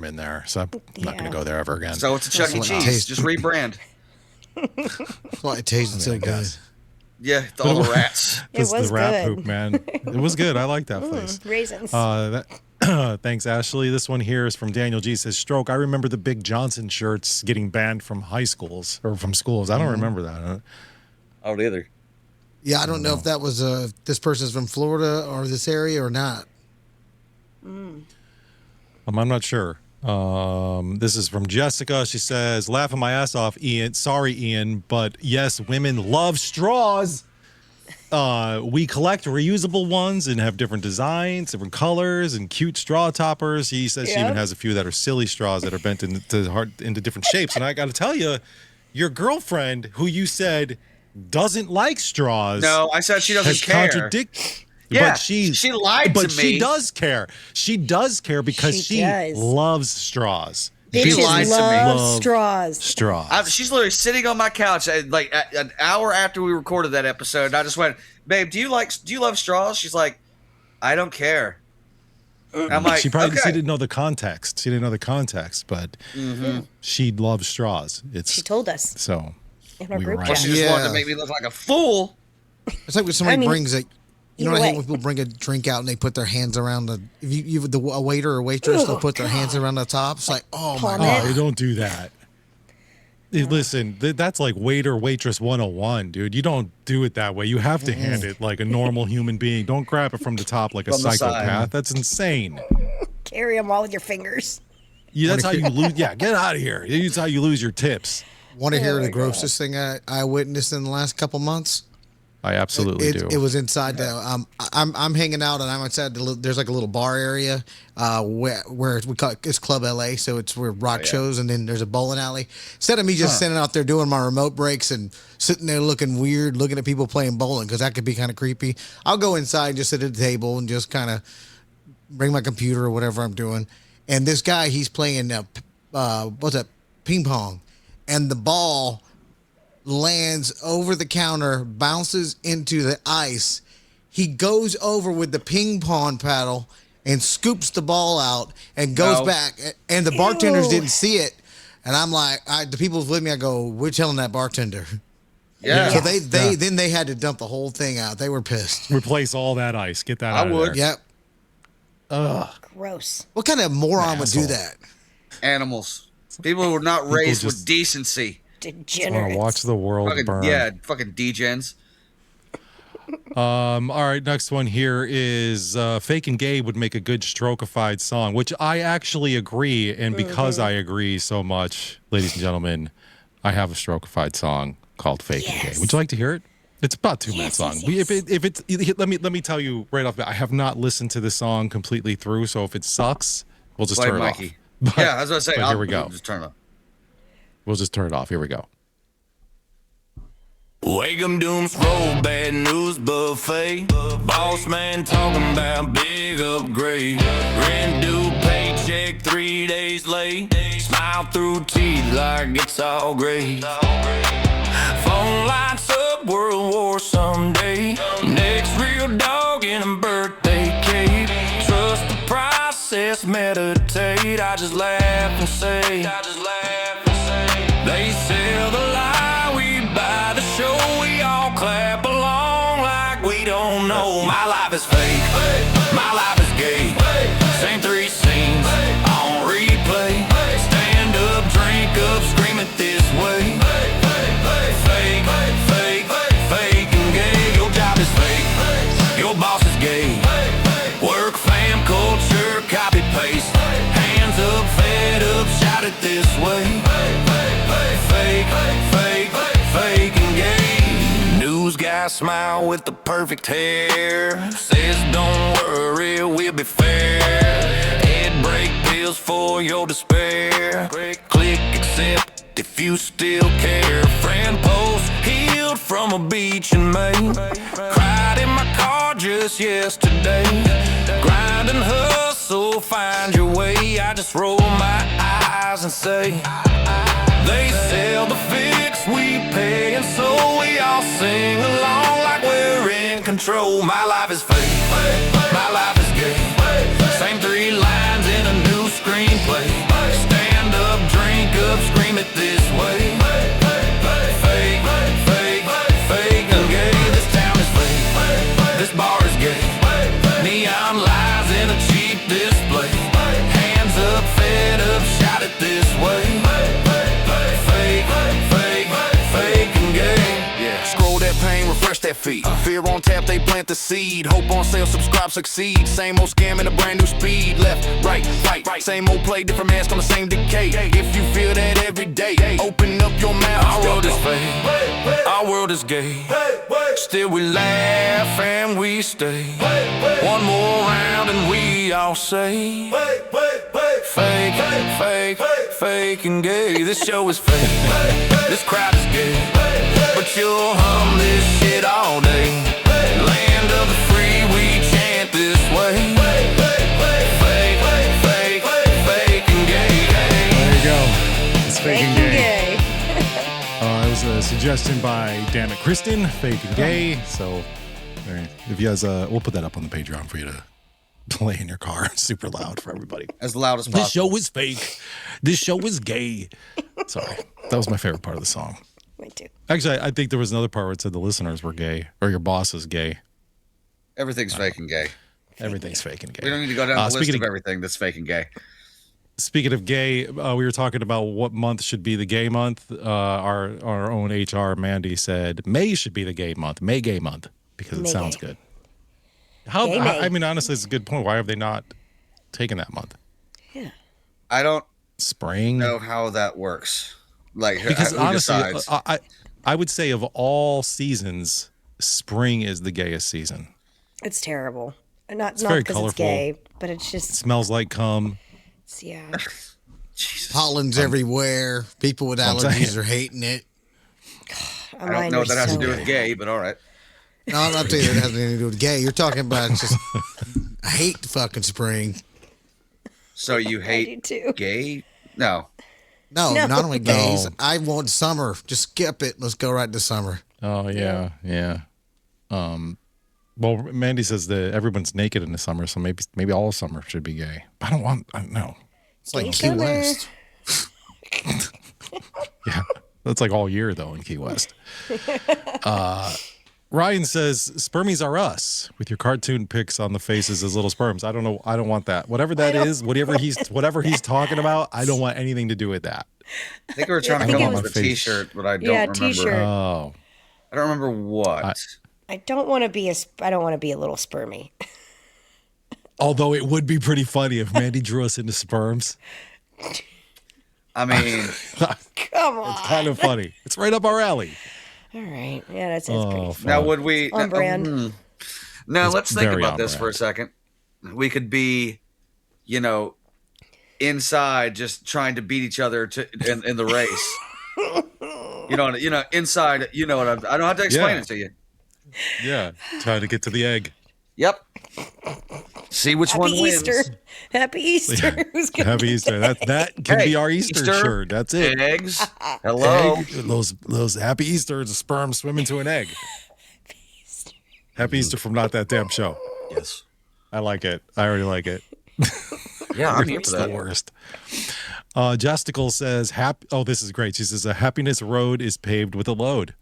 [SPEAKER 2] in there. So I'm not going to go there ever again.
[SPEAKER 3] So it's a Chuck E. Cheese. Just rebrand.
[SPEAKER 4] That's why it tasted so good.
[SPEAKER 3] Yeah, all the rats.
[SPEAKER 5] It was
[SPEAKER 2] the rat
[SPEAKER 5] good.
[SPEAKER 2] poop, man. It was good. I like that place.
[SPEAKER 5] Raisins.
[SPEAKER 2] Thanks, Ashley. This one here is from Daniel G. Says, Stroke, I remember the Big Johnson shirts getting banned from high schools or from schools. I don't remember that.
[SPEAKER 3] I don't either.
[SPEAKER 4] Yeah, I don't know if that was this person's from Florida or this area or not.
[SPEAKER 2] I'm not sure. This is from Jessica. She says, laughing my ass off, Ian. Sorry, Ian, but yes, women love straws. We collect reusable ones and have different designs, different colors, and cute straw toppers. He says she even has a few that are silly straws that are bent into different shapes. And I got to tell you, your girlfriend, who you said doesn't like straws.
[SPEAKER 3] No, I said she doesn't care. Yeah,
[SPEAKER 2] but she
[SPEAKER 3] lied to me.
[SPEAKER 2] But she does care. She does care because she loves straws.
[SPEAKER 5] Bitches
[SPEAKER 3] lied to me.
[SPEAKER 5] love straws.
[SPEAKER 2] Straws.
[SPEAKER 3] She's literally sitting on my couch like an hour after we recorded that episode. And I just went, "Babe, do you love straws?" She's like, "I don't care." I'm like,
[SPEAKER 2] she didn't know the context. She didn't know the context, but she loves straws.
[SPEAKER 5] She told us.
[SPEAKER 2] So
[SPEAKER 5] in our
[SPEAKER 2] we
[SPEAKER 5] group
[SPEAKER 2] were
[SPEAKER 5] chat.
[SPEAKER 3] She just wanted to make me look like a fool.
[SPEAKER 4] It's like when somebody brings a. You know what I hate when people bring a drink out and they put their hands around a waiter or waitress, they'll put their hands around the top. It's like, oh my God.
[SPEAKER 2] Oh, don't do that. Listen, that's like waiter, waitress 101, dude. You don't do it that way. You have to hand it like a normal human being. Don't grab it from the top like a psychopath. That's insane.
[SPEAKER 5] Carry them all with your fingers.
[SPEAKER 2] Yeah, that's how you lose. Yeah, get out of here. That's how you lose your tips.
[SPEAKER 4] Want to hear the grossest thing I witnessed in the last couple months?
[SPEAKER 2] I absolutely do.
[SPEAKER 4] It was inside the. I'm hanging out and I'm outside. There's like a little bar area where we call it's Club LA, so it's where rock shows, and then there's a bowling alley. Instead of me just sitting out there doing my remote breaks and sitting there looking weird, looking at people playing bowling because that could be kind of creepy, I'll go inside and just sit at the table and just kind of bring my computer or whatever I'm doing. And this guy, he's playing what's that, ping pong, and the ball lands over the counter, bounces into the ice. He goes over with the ping pong paddle and scoops the ball out and goes back. And the bartenders didn't see it. And I'm like, the people with me, I go, we're telling that bartender.
[SPEAKER 3] Yeah.
[SPEAKER 4] So they had to dump the whole thing out. They were pissed.
[SPEAKER 2] Replace all that ice. Get that out of there.
[SPEAKER 4] Yep.
[SPEAKER 2] Ugh.
[SPEAKER 5] Gross.
[SPEAKER 4] What kind of moron would do that?
[SPEAKER 3] Animals. People who are not raised with decency.
[SPEAKER 5] Degenerate.
[SPEAKER 2] Watch the world burn.
[SPEAKER 3] Yeah, fucking degens.
[SPEAKER 2] All right, next one here is Fake and Gay would make a good Strokeified song, which I actually agree. And because I agree so much, ladies and gentlemen, I have a Strokeified song called Fake and Gay. Would you like to hear it? It's about 2 minutes long. If it's let me tell you right off the bat, I have not listened to the song completely through, so if it sucks, we'll just turn it off. But,
[SPEAKER 3] yeah, I was gonna say,
[SPEAKER 2] here we go.
[SPEAKER 3] Just turn it off.
[SPEAKER 2] We'll just turn it off. Here we go.
[SPEAKER 1] Wake 'em dooms roll, bad news buffet. Boss man talking about big upgrade. Rent due, paycheck 3 days late. Smile through teeth like it's all great. Phone lights up, World War someday. Next real dog in a birthday cake. Trust the process, meditate. I just laugh and say. this way. Fake and gay. News guy smile with the perfect hair. Says don't worry, we'll be fair. Head break pills for your despair. Click accept if you still care. Friend post healed from a beach in May. Cried in my car just yesterday. Grind and hustle, find your way. I just roll my eyes and say, they sell the fix, we pay, and so we all sing along like we're in control. My life is fake, my life is gay. Same 3 lines in a new screenplay. Stand up, drink up, scream it this way. Fake and gay. This town is fake, this bar is gay. Neon lies in a cheap display. Hands up, fed up, shout it this way. Fake and gay. Yeah. Scroll that pain, refresh that feed. Fear on tap, they plant the seed. Hope on sale, subscribe, succeed. Same old scam in a brand new speed. Left, right, right. Same old play, different mask on the same decay. If you feel that every day, open up your mouth. Our world is fake, our world is gay. Still we laugh and we stay. One more round and we all say, fake and gay. This show is fake, this crowd is gay. But you'll hum this shit all day. Land of the free, we chant this way. Fake and gay.
[SPEAKER 2] There you go. It's fake and gay.
[SPEAKER 5] Gay.
[SPEAKER 2] It was a suggestion by Damn It Kristen, fake and gay. So, if you guys, we'll put that up on the Patreon for you to play in your car super loud for everybody.
[SPEAKER 3] As loud as possible.
[SPEAKER 2] This show is fake. This show is gay. Sorry. That was my favorite part of the song.
[SPEAKER 5] Me too.
[SPEAKER 2] Actually, I think there was another part where it said the listeners were gay or your boss is gay.
[SPEAKER 3] Everything's fake and gay.
[SPEAKER 2] Everything's fake and gay.
[SPEAKER 3] We don't need to go down the list of everything that's fake and gay.
[SPEAKER 2] Speaking of gay, we were talking about what month should be the gay month. Our own HR, Mandy, said May should be the gay month. May gay month because it sounds good. I mean, honestly, it's a good point. Why have they not taken that month?
[SPEAKER 5] Yeah.
[SPEAKER 3] I don't
[SPEAKER 2] Spring.
[SPEAKER 3] know how that works. Like,
[SPEAKER 2] Because
[SPEAKER 3] who
[SPEAKER 2] honestly,
[SPEAKER 3] decides?
[SPEAKER 2] I would say of all seasons, spring is the gayest season.
[SPEAKER 5] It's terrible. Not
[SPEAKER 2] very
[SPEAKER 5] because it's
[SPEAKER 2] colorful.
[SPEAKER 5] gay, but it's
[SPEAKER 2] It
[SPEAKER 5] just,
[SPEAKER 2] smells like cum.
[SPEAKER 5] yeah.
[SPEAKER 4] Pollen's everywhere. People with allergies are hating it.
[SPEAKER 3] I don't know what that has to do with gay, but all right.
[SPEAKER 4] No, I'm not saying it has anything to do with gay. You're talking about just, I hate fucking spring.
[SPEAKER 3] So you hate
[SPEAKER 5] too.
[SPEAKER 3] gay? No.
[SPEAKER 4] No, not only gays.
[SPEAKER 2] No.
[SPEAKER 4] I want summer. Just skip it. Let's go right to summer.
[SPEAKER 2] Oh yeah. Well, Mandy says that everyone's naked in the summer, so maybe all summer should be gay. I don't know.
[SPEAKER 4] It's like
[SPEAKER 5] Gay
[SPEAKER 4] Key
[SPEAKER 5] summer.
[SPEAKER 4] West.
[SPEAKER 2] Yeah, that's like all year though in Key West. Ryan says spermies are us with your cartoon pics on the faces as little sperms. I don't know. I don't want that. Whatever that is, whatever he's talking about, I don't want anything to do with that.
[SPEAKER 3] I think we were trying to come up with a T-shirt, but I don't remember.
[SPEAKER 5] T-shirt.
[SPEAKER 2] Oh,
[SPEAKER 3] I don't remember what.
[SPEAKER 5] I don't want to be a little spermy.
[SPEAKER 2] although it would be pretty funny if Mandy drew us into sperms.
[SPEAKER 3] I mean,
[SPEAKER 5] Come on.
[SPEAKER 2] It's kind of funny. It's right up our alley.
[SPEAKER 5] All right. Yeah, that sounds pretty fun.
[SPEAKER 3] now would we?
[SPEAKER 5] On brand.
[SPEAKER 3] Now
[SPEAKER 2] It's
[SPEAKER 3] let's think
[SPEAKER 2] very
[SPEAKER 3] about
[SPEAKER 2] on
[SPEAKER 3] this
[SPEAKER 2] brand.
[SPEAKER 3] for a second. We could be, inside just trying to beat each other in the race. Inside. You know what I don't have to explain it to you.
[SPEAKER 2] Yeah, trying to get to the egg.
[SPEAKER 3] Yep. See which one
[SPEAKER 5] Happy
[SPEAKER 3] wins.
[SPEAKER 5] Easter. Happy Easter. Who's gonna
[SPEAKER 2] Happy
[SPEAKER 5] do
[SPEAKER 2] Easter. That can
[SPEAKER 3] Hey,
[SPEAKER 2] be our Easter shirt. That's it.
[SPEAKER 3] Eggs. Hello.
[SPEAKER 2] Egg, those Happy Easter, the sperm swim into an egg. Happy Easter from Not That Damn Show.
[SPEAKER 3] Yes.
[SPEAKER 2] I like it. I already like it.
[SPEAKER 3] Yeah, I'm here for
[SPEAKER 2] It's
[SPEAKER 3] that.
[SPEAKER 2] the worst. Justical says, oh, this is great. She says, a happiness road is paved with a load.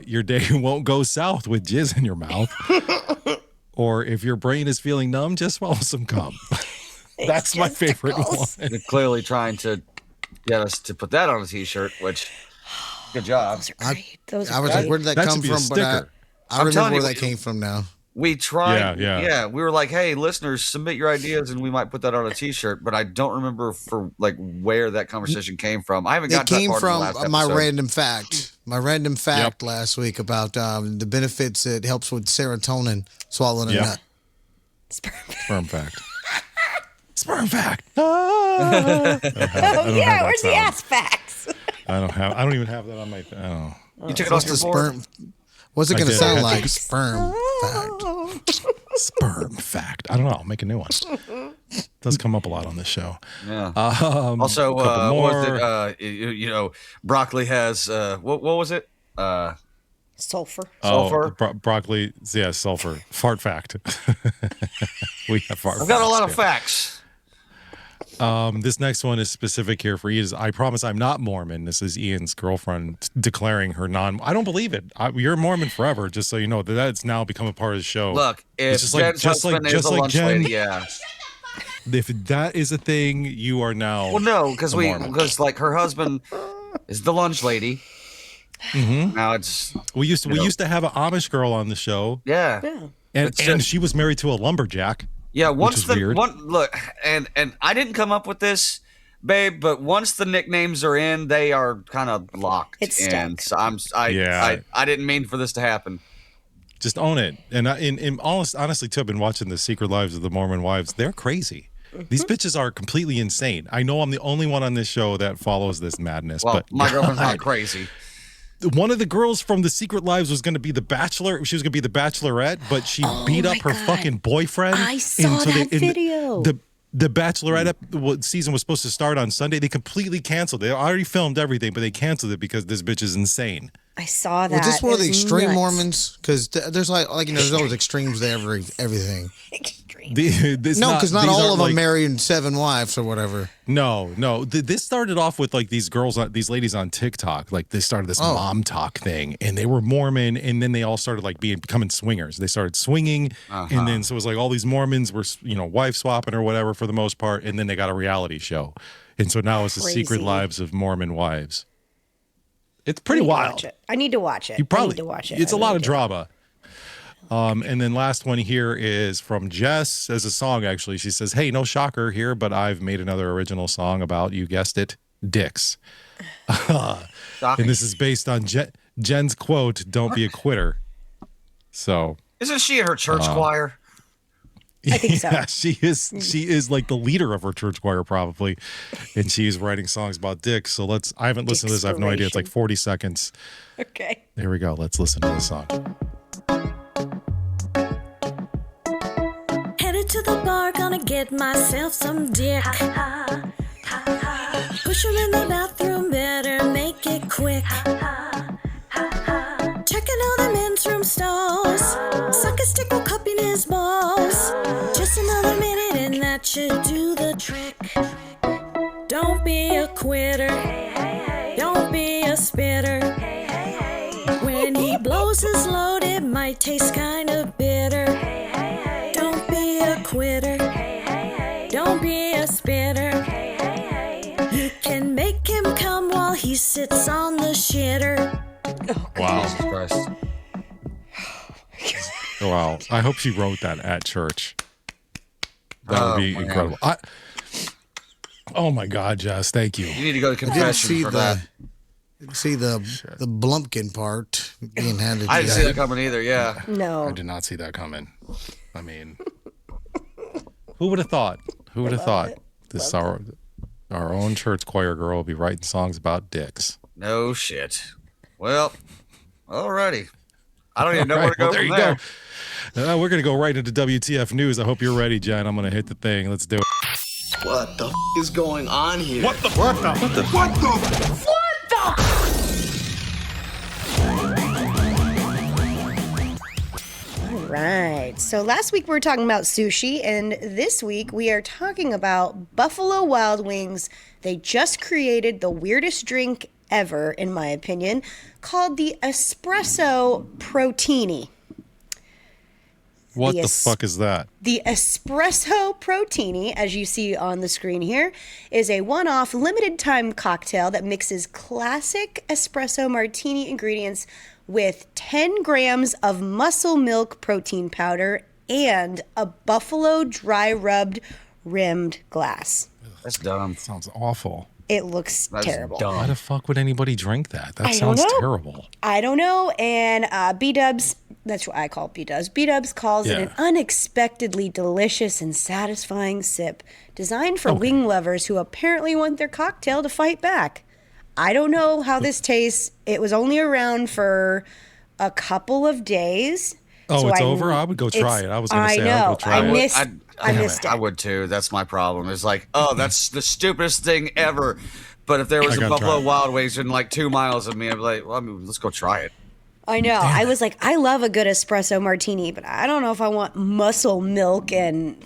[SPEAKER 2] Your day won't go south with jizz in your mouth. Or if your brain is feeling numb, just swallow some cum. That's my favorite one.
[SPEAKER 3] They're clearly trying to get us to put that on a T-shirt, which, good job.
[SPEAKER 5] Those are great. Those
[SPEAKER 4] I
[SPEAKER 5] are
[SPEAKER 4] was
[SPEAKER 5] great.
[SPEAKER 4] like, where did that
[SPEAKER 2] That
[SPEAKER 4] come
[SPEAKER 2] should be a
[SPEAKER 4] from? But
[SPEAKER 2] sticker.
[SPEAKER 4] I remember
[SPEAKER 3] telling
[SPEAKER 4] where
[SPEAKER 3] you,
[SPEAKER 4] that came from now.
[SPEAKER 3] We tried.
[SPEAKER 2] Yeah.
[SPEAKER 3] We were like, hey, listeners, submit your ideas and we might put that on a t-shirt. But I don't remember for like where that conversation came from. I haven't got
[SPEAKER 4] It
[SPEAKER 3] to that
[SPEAKER 4] came
[SPEAKER 3] part of the
[SPEAKER 4] from
[SPEAKER 3] last
[SPEAKER 4] my
[SPEAKER 3] episode.
[SPEAKER 4] random fact. My random fact last week about the benefits it helps with serotonin, swallowing a nut.
[SPEAKER 2] Sperm fact. Sperm fact.
[SPEAKER 5] Oh yeah, where's the ass facts?
[SPEAKER 2] I don't even have that on my. Oh.
[SPEAKER 3] You took it off your board?
[SPEAKER 4] What's it going to
[SPEAKER 2] did.
[SPEAKER 4] sound like? Sperm fact.
[SPEAKER 2] Sperm fact. I don't know. I'll make a new one. Does come up a lot on this show.
[SPEAKER 3] Yeah.
[SPEAKER 2] Also,
[SPEAKER 3] what was it? Broccoli has what was it?
[SPEAKER 5] Sulfur.
[SPEAKER 3] Sulfur.
[SPEAKER 2] Broccoli. Yeah, sulfur. Fart fact. We have fart.
[SPEAKER 3] I've got a lot of
[SPEAKER 2] too.
[SPEAKER 3] facts.
[SPEAKER 2] This next one is specific here for Ian. I promise I'm not Mormon. This is Ian's girlfriend declaring her I don't believe it. You're Mormon forever, just so you know. That's now become a part of the show.
[SPEAKER 3] Look, if Jen's husband is a lunch lady, yeah.
[SPEAKER 2] If that is a thing, you are now.
[SPEAKER 3] Well, no, because like her husband is the lunch lady.
[SPEAKER 2] Mm-hmm.
[SPEAKER 3] Now it's
[SPEAKER 2] we used to have an Amish girl on the show.
[SPEAKER 3] Yeah.
[SPEAKER 2] And she was married to a lumberjack.
[SPEAKER 3] Yeah,
[SPEAKER 2] weird.
[SPEAKER 3] Look, and I didn't come up with this, babe, but once the nicknames are in, they are kind of locked.
[SPEAKER 5] It's stuck.
[SPEAKER 3] And so I didn't mean for this to happen.
[SPEAKER 2] Just own it. And honestly, too, I've been watching the Secret Lives of the Mormon Wives. They're crazy. These bitches are completely insane. I know I'm the only one on this show that follows this madness.
[SPEAKER 3] Well,
[SPEAKER 2] but
[SPEAKER 3] my girlfriend's not crazy.
[SPEAKER 2] One of the girls from the Secret Lives was going to be the Bachelor. She was going to be the Bachelorette, but she beat up her fucking boyfriend.
[SPEAKER 5] I saw that video.
[SPEAKER 2] The Bachelorette season was supposed to start on Sunday. They completely canceled it. They already filmed everything, but they canceled it because this bitch is insane.
[SPEAKER 5] I saw that.
[SPEAKER 4] Was this one of the extreme
[SPEAKER 5] nuts.
[SPEAKER 4] Mormons? Because there's there's always extremes to everything.
[SPEAKER 5] Extreme.
[SPEAKER 4] Because not all of them married 7 wives or whatever.
[SPEAKER 2] No. This started off with like these ladies on TikTok. Like they started this mom talk thing, and they were Mormon, and then they all started like becoming swingers. They started swinging, and then so it was like all these Mormons were wife swapping or whatever for the most part, and then they got a reality show, and so now it's the Secret Lives of Mormon Wives. It's pretty wild.
[SPEAKER 5] I need to watch it. I need to watch it.
[SPEAKER 2] It's a lot of drama. And then last one here is from Jess as a song, actually. She says, hey, no shocker here, but I've made another original song about, you guessed it, dicks. And this is based on Jen's quote, don't be a quitter. So.
[SPEAKER 3] Isn't she in her church choir?
[SPEAKER 5] I think so.
[SPEAKER 2] Yeah, she is like the leader of her church choir probably. And she's writing songs about dicks. So I haven't listened to this. I have no idea. It's like 40 seconds.
[SPEAKER 5] Okay.
[SPEAKER 2] There we go. Let's listen to the song.
[SPEAKER 8] Headed to the bar, gonna get myself some dick. Push him in the bathroom, better make it quick. Checking all the men's room stalls. Suck a stickle cup in his balls. Just another minute and that should do the trick. Don't be a quitter. Don't be a spitter. When he blows his load, it might taste kind of bitter. Don't be a quitter. Don't be a spitter. You can make him come while he sits on the shitter.
[SPEAKER 2] Wow.
[SPEAKER 3] Jesus Christ.
[SPEAKER 2] Wow. I hope she wrote that at church. That would be incredible. Oh my God, Jess, thank you.
[SPEAKER 3] You need to go to confession for that.
[SPEAKER 4] Didn't see the Blumpkin part being handed.
[SPEAKER 3] I didn't see that coming either. Yeah.
[SPEAKER 5] No.
[SPEAKER 2] I did not see that coming. I mean, who would have thought? Who would have thought this our own church choir girl will be writing songs about dicks?
[SPEAKER 3] No shit. Well, alrighty. I don't even know where to go from
[SPEAKER 2] there.
[SPEAKER 3] there.
[SPEAKER 2] We're going to go right into WTF News. I hope you're ready, Jen. I'm going to hit the thing. Let's do it.
[SPEAKER 9] What the is going on here?
[SPEAKER 5] All right. So last week we were talking about sushi, and this week we are talking about Buffalo Wild Wings. They just created the weirdest drink ever, in my opinion, called the Espresso Protini.
[SPEAKER 2] What the fuck is that?
[SPEAKER 5] The Espresso Protini, as you see on the screen here, is a one-off limited time cocktail that mixes classic espresso martini ingredients with 10 grams of muscle milk protein powder and a buffalo dry rubbed rimmed glass.
[SPEAKER 3] That's dumb.
[SPEAKER 2] Sounds awful.
[SPEAKER 5] It looks
[SPEAKER 3] That's
[SPEAKER 5] terrible.
[SPEAKER 3] dumb.
[SPEAKER 2] Why the fuck would anybody drink that? That
[SPEAKER 5] I
[SPEAKER 2] sounds
[SPEAKER 5] don't know.
[SPEAKER 2] terrible.
[SPEAKER 5] I don't know. And B-Dubs, that's what I call B-Dubs. B-Dubs calls it
[SPEAKER 2] Yeah.
[SPEAKER 5] an unexpectedly delicious and satisfying sip designed for wing lovers who apparently want their cocktail to fight back. I don't know how this tastes. It was only around for a couple of days.
[SPEAKER 2] Oh,
[SPEAKER 5] so
[SPEAKER 2] it's over? I would go try it. I was going to say I would go try it.
[SPEAKER 5] I missed it.
[SPEAKER 3] I would too. That's my problem. It's like, oh, that's the stupidest thing ever. But if there was
[SPEAKER 2] I
[SPEAKER 3] a
[SPEAKER 2] gotta
[SPEAKER 3] Buffalo
[SPEAKER 2] try it.
[SPEAKER 3] Wild Wings in like 2 miles of me, I'd be like, well, I mean, let's go try it.
[SPEAKER 5] I know. I was like, I love a good espresso martini, but I don't know if I want muscle milk and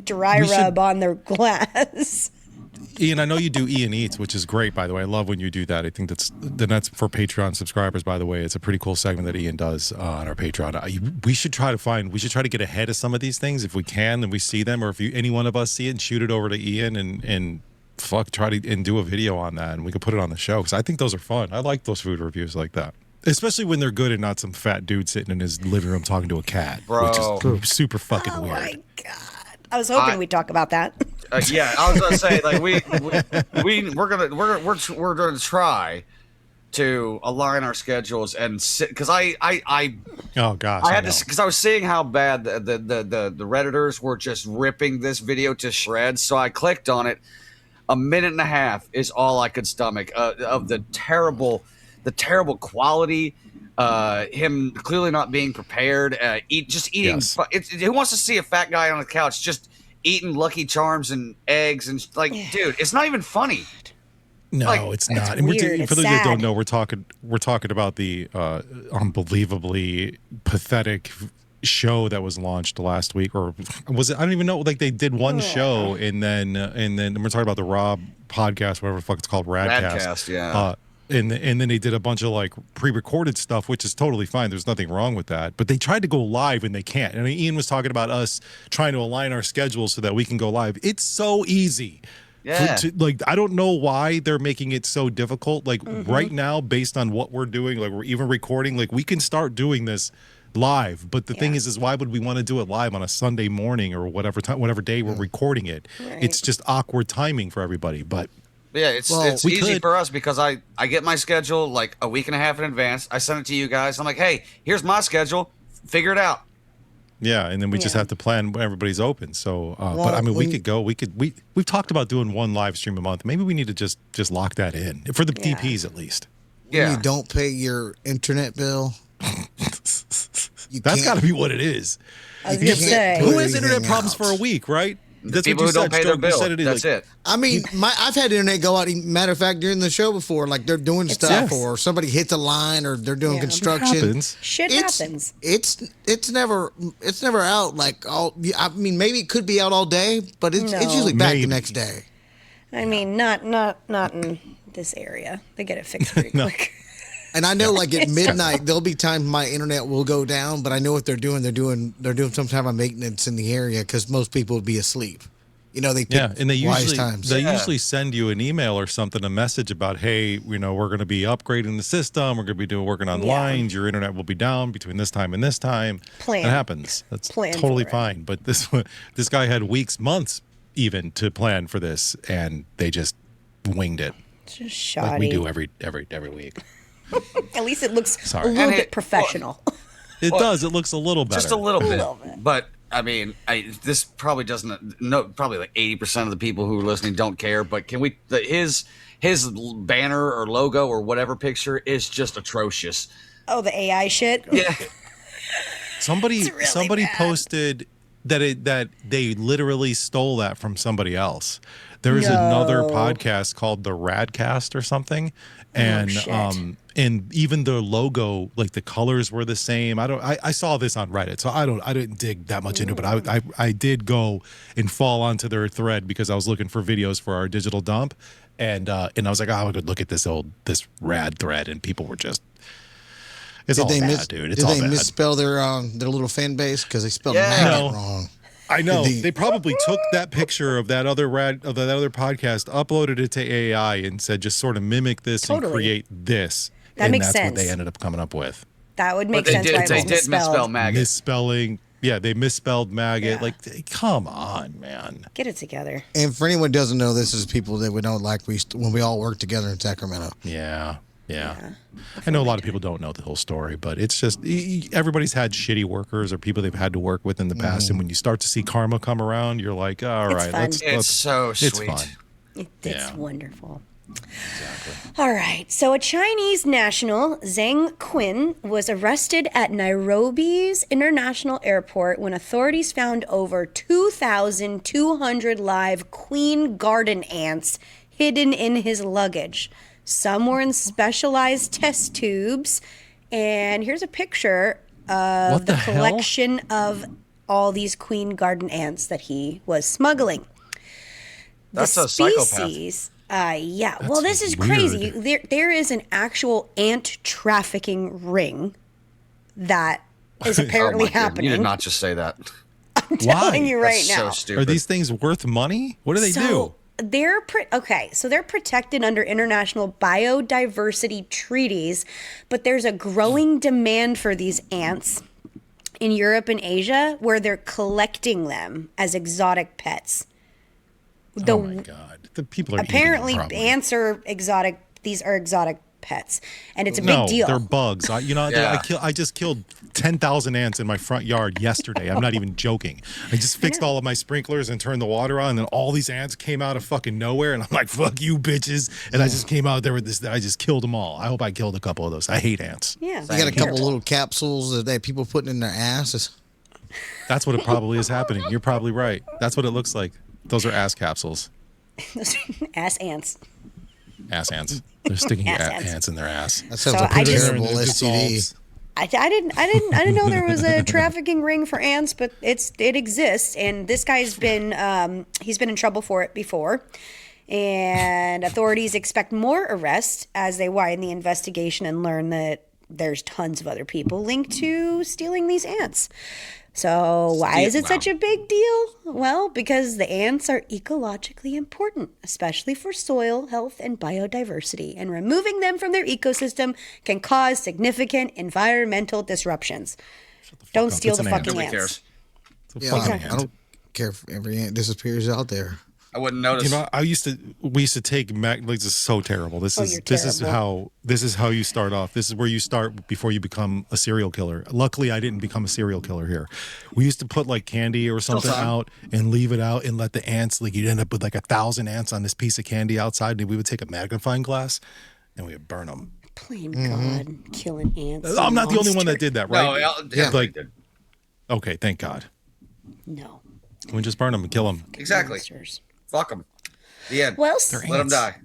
[SPEAKER 5] dry
[SPEAKER 2] We should-
[SPEAKER 5] rub on their glass.
[SPEAKER 2] Ian, I know you do Ian Eats, which is great, by the way. I love when you do that. I think that's for Patreon subscribers, by the way. It's a pretty cool segment that Ian does on our Patreon. We should try to get ahead of some of these things if we can and we see them, or if any one of us see it and shoot it over to Ian and try to do a video on that, and we could put it on the show because I think those are fun. I like those food reviews like that. Especially when they're good and not some fat dude sitting in his living room talking to a cat, which is super fucking weird.
[SPEAKER 5] Oh my God. I was hoping we'd talk about that.
[SPEAKER 3] Yeah, I was gonna say like we're gonna try to align our schedules and sit because I
[SPEAKER 2] Oh gosh,
[SPEAKER 3] I had
[SPEAKER 2] know.
[SPEAKER 3] to because I was seeing how bad the Redditors were just ripping this video to shreds. So I clicked on it. A minute and a half is all I could stomach of the terrible quality. Him clearly not being prepared. Eating.
[SPEAKER 2] Yes.
[SPEAKER 3] Who wants to see a fat guy on the couch just eating Lucky Charms and eggs and like, dude, it's not even funny.
[SPEAKER 2] No,
[SPEAKER 3] Like,
[SPEAKER 2] it's not.
[SPEAKER 5] it's
[SPEAKER 2] And
[SPEAKER 5] weird.
[SPEAKER 2] for
[SPEAKER 5] It's
[SPEAKER 2] those that don't
[SPEAKER 5] sad.
[SPEAKER 2] know, we're talking about the unbelievably pathetic show that was launched last week, or was it? I don't even know. Like they did one show, and then we're talking about the Rob podcast, whatever the fuck it's called,
[SPEAKER 3] Radcast, yeah.
[SPEAKER 2] And then they did a bunch of like pre-recorded stuff, which is totally fine. There's nothing wrong with that. But they tried to go live and they can't. And Ian was talking about us trying to align our schedules so that we can go live. It's so easy.
[SPEAKER 3] Yeah.
[SPEAKER 2] Like, I don't know why they're making it so difficult. Like right now, based on what we're doing, like we're even recording, like we can start doing this live. But the thing is why would we want to do it live on a Sunday morning or whatever time, whatever day we're recording it?
[SPEAKER 5] Right.
[SPEAKER 2] It's just awkward timing for everybody. But
[SPEAKER 3] Yeah, it's
[SPEAKER 2] we
[SPEAKER 3] easy
[SPEAKER 2] could-
[SPEAKER 3] for us because I get my schedule like a week and a half in advance. I send it to you guys. I'm like, hey, here's my schedule. Figure it out.
[SPEAKER 2] yeah, and then we just
[SPEAKER 5] Yeah.
[SPEAKER 2] have to plan when everybody's open. So, but I mean, we could go. We've talked about doing one live stream a month. Maybe we need to just lock that in for the
[SPEAKER 5] Yeah.
[SPEAKER 2] DPs at least.
[SPEAKER 3] Yeah.
[SPEAKER 4] You don't pay your internet bill. You
[SPEAKER 2] That's
[SPEAKER 4] can't-
[SPEAKER 2] got to be what it is.
[SPEAKER 5] I was
[SPEAKER 4] You
[SPEAKER 5] going to
[SPEAKER 4] can't
[SPEAKER 5] say.
[SPEAKER 4] put
[SPEAKER 2] Who has
[SPEAKER 4] anything
[SPEAKER 2] internet problems
[SPEAKER 4] out.
[SPEAKER 2] for a week, right? That's
[SPEAKER 3] People
[SPEAKER 2] what
[SPEAKER 3] who
[SPEAKER 2] you
[SPEAKER 3] don't
[SPEAKER 2] said,
[SPEAKER 3] pay their
[SPEAKER 2] Stroke. You
[SPEAKER 3] bill.
[SPEAKER 2] said it
[SPEAKER 3] That's
[SPEAKER 2] like,
[SPEAKER 3] it.
[SPEAKER 4] I mean, I've had internet go out. Matter of fact, during the show before, like they're doing stuff,
[SPEAKER 2] yes.
[SPEAKER 4] or somebody hits a line, or they're doing
[SPEAKER 5] Yeah.
[SPEAKER 4] construction.
[SPEAKER 2] happens.
[SPEAKER 5] Shit happens.
[SPEAKER 4] It's never out like all. I mean, maybe it could be out all day, but it's
[SPEAKER 5] No.
[SPEAKER 4] usually back
[SPEAKER 2] Maybe.
[SPEAKER 4] the next day.
[SPEAKER 5] I mean, not in this area. They get it fixed pretty quick.
[SPEAKER 4] And I know, like at midnight, there'll be times my internet will go down, but I know what they're doing. They're doing some type of maintenance in the area because most people would be asleep. You know, they pick
[SPEAKER 2] Yeah, and they
[SPEAKER 4] wise
[SPEAKER 2] usually
[SPEAKER 4] times.
[SPEAKER 2] usually send you an email or something, a message about, hey, you know, we're going to be upgrading the system. We're going to be working on lines. Your internet will be down between this time and this time.
[SPEAKER 5] Plan.
[SPEAKER 2] That happens. That's
[SPEAKER 5] Plan
[SPEAKER 2] totally
[SPEAKER 5] for it.
[SPEAKER 2] fine. But this guy had weeks, months, even to plan for this, and they just winged it
[SPEAKER 5] It's just shoddy.
[SPEAKER 2] like we do every week.
[SPEAKER 5] At least it looks
[SPEAKER 2] Sorry.
[SPEAKER 5] a little
[SPEAKER 3] And
[SPEAKER 5] bit
[SPEAKER 3] it-
[SPEAKER 5] professional.
[SPEAKER 2] It does. It looks a little better.
[SPEAKER 3] Just a little bit.
[SPEAKER 5] little bit.
[SPEAKER 3] But I mean, this probably doesn't. No, probably like 80% of the people who are listening don't care. But can we? His banner or logo or whatever picture is just atrocious.
[SPEAKER 5] Oh, the AI shit?
[SPEAKER 3] Yeah.
[SPEAKER 2] Somebody
[SPEAKER 5] really bad.
[SPEAKER 2] posted that they literally stole that from somebody else. There's another
[SPEAKER 5] No.
[SPEAKER 2] podcast called the Radcast or something, and
[SPEAKER 5] shit.
[SPEAKER 2] and even the logo, like the colors were the same. I saw this on Reddit, so I didn't dig that much into it, but I did go and fall onto their thread because I was looking for videos for our digital dump, and I was like, oh, I could look at this rad thread, and people were just. It's all bad, dude. It's
[SPEAKER 4] did
[SPEAKER 2] all
[SPEAKER 4] they
[SPEAKER 2] bad.
[SPEAKER 4] misspell their little fan base because they spelled
[SPEAKER 3] Yeah.
[SPEAKER 4] maggot
[SPEAKER 2] No.
[SPEAKER 4] wrong?
[SPEAKER 2] I know
[SPEAKER 4] Indeed.
[SPEAKER 2] they probably took that picture of that other podcast, uploaded it to AI, and said, just sort of mimic this
[SPEAKER 5] Totally.
[SPEAKER 2] and create this.
[SPEAKER 5] That makes
[SPEAKER 2] that's what
[SPEAKER 5] sense.
[SPEAKER 2] they ended up coming up with.
[SPEAKER 5] That would make
[SPEAKER 3] But
[SPEAKER 5] sense why it
[SPEAKER 3] they
[SPEAKER 5] was
[SPEAKER 3] did misspell
[SPEAKER 5] misspelled.
[SPEAKER 3] maggot.
[SPEAKER 2] Misspelling. Yeah, they misspelled maggot.
[SPEAKER 5] Yeah.
[SPEAKER 2] Like, come on, man.
[SPEAKER 5] Get it together.
[SPEAKER 4] And for anyone who doesn't know, this is people that we know, like when we all work together in Sacramento.
[SPEAKER 2] Yeah. I know a lot of people don't know the whole story, but it's just everybody's had shitty workers or people they've had to work with in the past, and when you start to see karma come around, you're like, all right,
[SPEAKER 5] fun.
[SPEAKER 3] It's so sweet.
[SPEAKER 2] It's fun.
[SPEAKER 5] It's
[SPEAKER 2] Yeah.
[SPEAKER 5] wonderful.
[SPEAKER 2] Exactly.
[SPEAKER 5] All right. So a Chinese national, Zhang Qin, was arrested at Nairobi's international airport when authorities found over 2,200 live queen garden ants hidden in his luggage. Some were in specialized test tubes. And here's a picture of
[SPEAKER 2] What the hell?
[SPEAKER 5] collection of all these queen garden ants that he was smuggling.
[SPEAKER 3] That's
[SPEAKER 5] The
[SPEAKER 3] a psychopath.
[SPEAKER 5] species, yeah. Well, this is crazy. There is an actual ant trafficking ring that is apparently
[SPEAKER 3] Oh my God,
[SPEAKER 5] happening.
[SPEAKER 3] You did not just say that.
[SPEAKER 5] I'm telling you right
[SPEAKER 3] That's
[SPEAKER 5] now.
[SPEAKER 3] so stupid.
[SPEAKER 2] Are these things worth money? What do they do?
[SPEAKER 5] They're so they're protected under international biodiversity treaties, but there's a growing demand for these ants in Europe and Asia where they're collecting them as exotic pets.
[SPEAKER 2] Oh my God. The people are
[SPEAKER 5] Apparently,
[SPEAKER 2] eating them, probably.
[SPEAKER 5] ants are exotic. These are exotic pets, and it's a
[SPEAKER 2] No,
[SPEAKER 5] big deal.
[SPEAKER 2] they're bugs.
[SPEAKER 3] Yeah.
[SPEAKER 2] I just killed 10,000 ants in my front yard yesterday. I'm not even joking. I just fixed all of my sprinklers and turned the water on, and then all these ants came out of fucking nowhere, and I'm like, fuck you, bitches. And I just came out there with this. I just killed them all. I hope I killed a couple of those. I hate ants.
[SPEAKER 5] Yeah,
[SPEAKER 4] You got a couple little capsules that people putting in their asses.
[SPEAKER 2] That's what it probably is happening. You're probably right. That's what it looks like. Those are ass capsules.
[SPEAKER 5] ass ants.
[SPEAKER 2] Ass ants. They're sticking
[SPEAKER 5] Ass ants.
[SPEAKER 2] ants in their ass.
[SPEAKER 4] That sounds
[SPEAKER 5] So
[SPEAKER 4] like
[SPEAKER 5] I
[SPEAKER 4] a
[SPEAKER 5] just-
[SPEAKER 4] terrible
[SPEAKER 2] They're
[SPEAKER 4] STD.
[SPEAKER 2] dissolved.
[SPEAKER 5] I didn't know there was a trafficking ring for ants, but it exists, and this guy's been he's been in trouble for it before, and authorities expect more arrests as they widen the investigation and learn that there's tons of other people linked to stealing these ants. So why is it such a big deal? Well, because the ants are ecologically important, especially for soil health and biodiversity, and removing them from their ecosystem can cause significant environmental disruptions. Don't steal
[SPEAKER 2] It's
[SPEAKER 5] the
[SPEAKER 2] an ant.
[SPEAKER 5] fucking
[SPEAKER 3] Nobody
[SPEAKER 5] ants.
[SPEAKER 3] cares.
[SPEAKER 4] Yeah,
[SPEAKER 2] Fucking
[SPEAKER 4] I
[SPEAKER 2] ant.
[SPEAKER 4] don't care if every ant disappears out there.
[SPEAKER 3] I wouldn't notice.
[SPEAKER 2] You know, we used to take like this is so terrible. This is
[SPEAKER 5] you're
[SPEAKER 2] how you start off. This is where you start before you become a serial killer. Luckily, I didn't become a serial killer here. We used to put like candy or something out and leave it out and let the ants, like you'd end up with like 1,000 ants on this piece of candy outside, and we would take a magnifying glass and we would burn them.
[SPEAKER 5] Plain God, killing ants.
[SPEAKER 2] I'm not the only one
[SPEAKER 5] monster.
[SPEAKER 2] that did that,
[SPEAKER 3] No,
[SPEAKER 2] right?
[SPEAKER 3] yeah,
[SPEAKER 2] like,
[SPEAKER 3] did.
[SPEAKER 2] okay, thank God.
[SPEAKER 5] No.
[SPEAKER 2] We just burn them and kill them.
[SPEAKER 3] Exactly.
[SPEAKER 5] Monsters.
[SPEAKER 3] Fuck them. The end.
[SPEAKER 5] Well,
[SPEAKER 3] Let them die.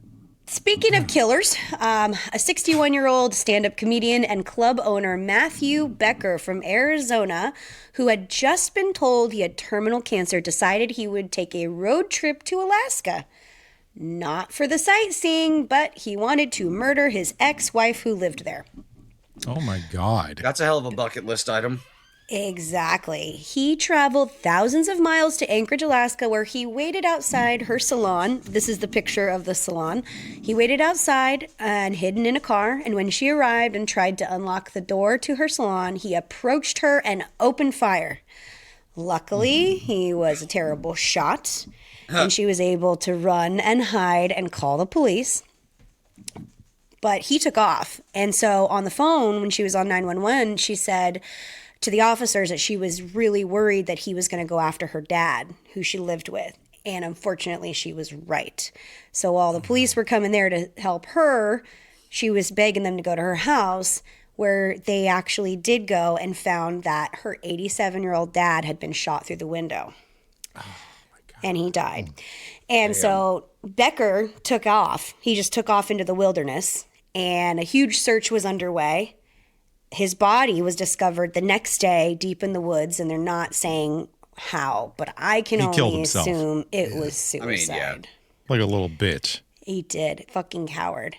[SPEAKER 5] speaking of killers, a 61-year-old stand-up comedian and club owner Matthew Becker from Arizona, who had just been told he had terminal cancer, decided he would take a road trip to Alaska. Not for the sightseeing, but he wanted to murder his ex-wife who lived there.
[SPEAKER 2] Oh my God.
[SPEAKER 3] That's a hell of a bucket list item.
[SPEAKER 5] Exactly. He traveled thousands of miles to Anchorage, Alaska, where he waited outside her salon. This is the picture of the salon. He waited outside and hidden in a car, and when she arrived and tried to unlock the door to her salon, he approached her and opened fire. Luckily, he was a terrible shot, and she was able to run and hide and call the police. But he took off. And so on the phone, when she was on 911, she said to the officers that she was really worried that he was going to go after her dad, who she lived with. And unfortunately, she was right. So while the police were coming there to help her, she was begging them to go to her house, where they actually did go and found that her 87-year-old dad had been shot through the window. And he died. And so Becker took off. He just took off into the wilderness, and a huge search was underway. His body was discovered the next day deep in the woods, and they're not saying how, but I can
[SPEAKER 2] He killed
[SPEAKER 5] only
[SPEAKER 2] himself.
[SPEAKER 5] assume it was suicide.
[SPEAKER 2] Like a little bitch.
[SPEAKER 5] He did. Fucking coward.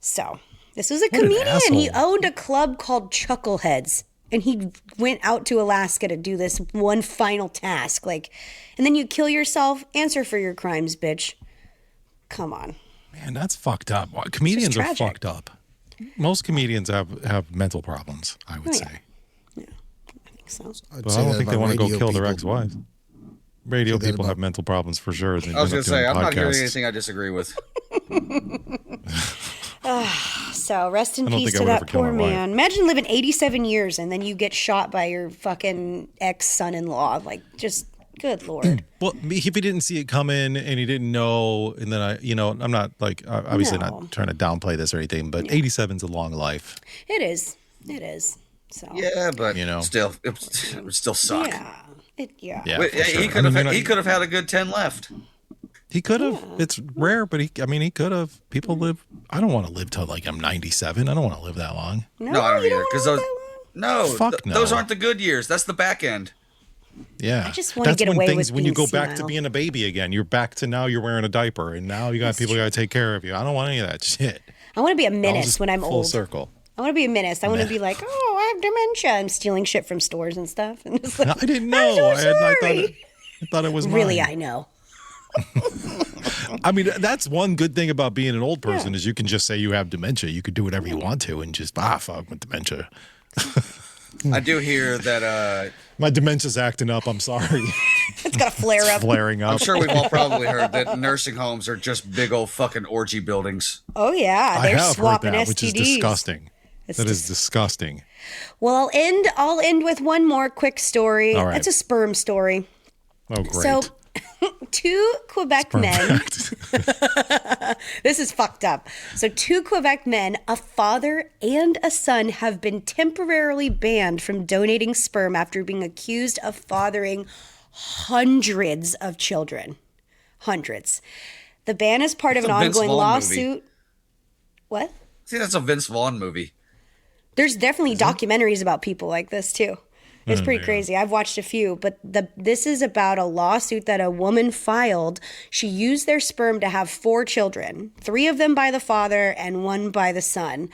[SPEAKER 5] So, this was a
[SPEAKER 2] What an
[SPEAKER 5] comedian. He
[SPEAKER 2] asshole.
[SPEAKER 5] owned a club called Chuckleheads, and he went out to Alaska to do this one final task. Like, and then you kill yourself, answer for your crimes, bitch. Come on.
[SPEAKER 2] Man, that's fucked up. Comedians are
[SPEAKER 5] tragic.
[SPEAKER 2] fucked up. most comedians have mental problems, I would say.
[SPEAKER 5] Yeah, I think so.
[SPEAKER 2] But I don't think they want to go kill their ex-wives. Radio people have mental problems for sure.
[SPEAKER 3] I was going to say, I'm not hearing anything I disagree with.
[SPEAKER 5] So rest in peace to that poor man. Imagine living 87 years and then you get shot by your fucking ex-son-in-law. Like, just good Lord.
[SPEAKER 2] Well, if he didn't see it coming and he didn't know, and then I'm not like, obviously not trying to downplay this or anything, but 87's a long life.
[SPEAKER 5] It is. It is. So.
[SPEAKER 3] Yeah, but still, it would still suck.
[SPEAKER 5] Yeah.
[SPEAKER 3] He could have had a good 10 left.
[SPEAKER 2] He could have. Yeah. It's rare, but he could have. People live. I don't want to live till like I'm 97. I don't want to live that long.
[SPEAKER 3] No, I don't either. Because those aren't the good years. That's the back end.
[SPEAKER 2] Yeah,
[SPEAKER 5] I just want to get away with
[SPEAKER 2] when you go back to being a baby again. You're back to now. You're wearing a diaper, and now you got people got to take care of you. I don't want any of that shit.
[SPEAKER 5] I want to be a menace when I'm old.
[SPEAKER 2] Full circle.
[SPEAKER 5] I want to be a menace. I want to be like, oh, I have dementia. I'm stealing shit from stores and stuff. And just like,
[SPEAKER 2] I didn't know.
[SPEAKER 5] I'm so sorry.
[SPEAKER 2] I thought it was mine.
[SPEAKER 5] Really, I know.
[SPEAKER 2] I mean, that's one good thing about being an old person is you can just say you have dementia. You could do whatever you want to and just, fuck with dementia.
[SPEAKER 3] I do hear that...
[SPEAKER 2] my dementia's acting up. I'm sorry.
[SPEAKER 5] It's got to flare up.
[SPEAKER 2] Flaring up.
[SPEAKER 3] I'm sure we've all probably heard that nursing homes are just big old fucking orgy buildings.
[SPEAKER 5] Oh, yeah. They're swapping STDs.
[SPEAKER 2] Which is disgusting. That is disgusting.
[SPEAKER 5] Well, I'll end with one more quick story.
[SPEAKER 2] All right.
[SPEAKER 5] It's a sperm story.
[SPEAKER 2] Oh, great.
[SPEAKER 5] So, two Quebec men. This is fucked up. So, two Quebec men, a father and a son, have been temporarily banned from donating sperm after being accused of fathering hundreds of children. Hundreds. The ban is part of an ongoing lawsuit.
[SPEAKER 3] Movie.
[SPEAKER 5] What?
[SPEAKER 3] See, that's a Vince Vaughn movie.
[SPEAKER 5] There's definitely documentaries about people like this, too. It's pretty crazy. I've watched a few, but this is about a lawsuit that a woman filed. She used their sperm to have 4 children, 3 of them by the father and 1 by the son.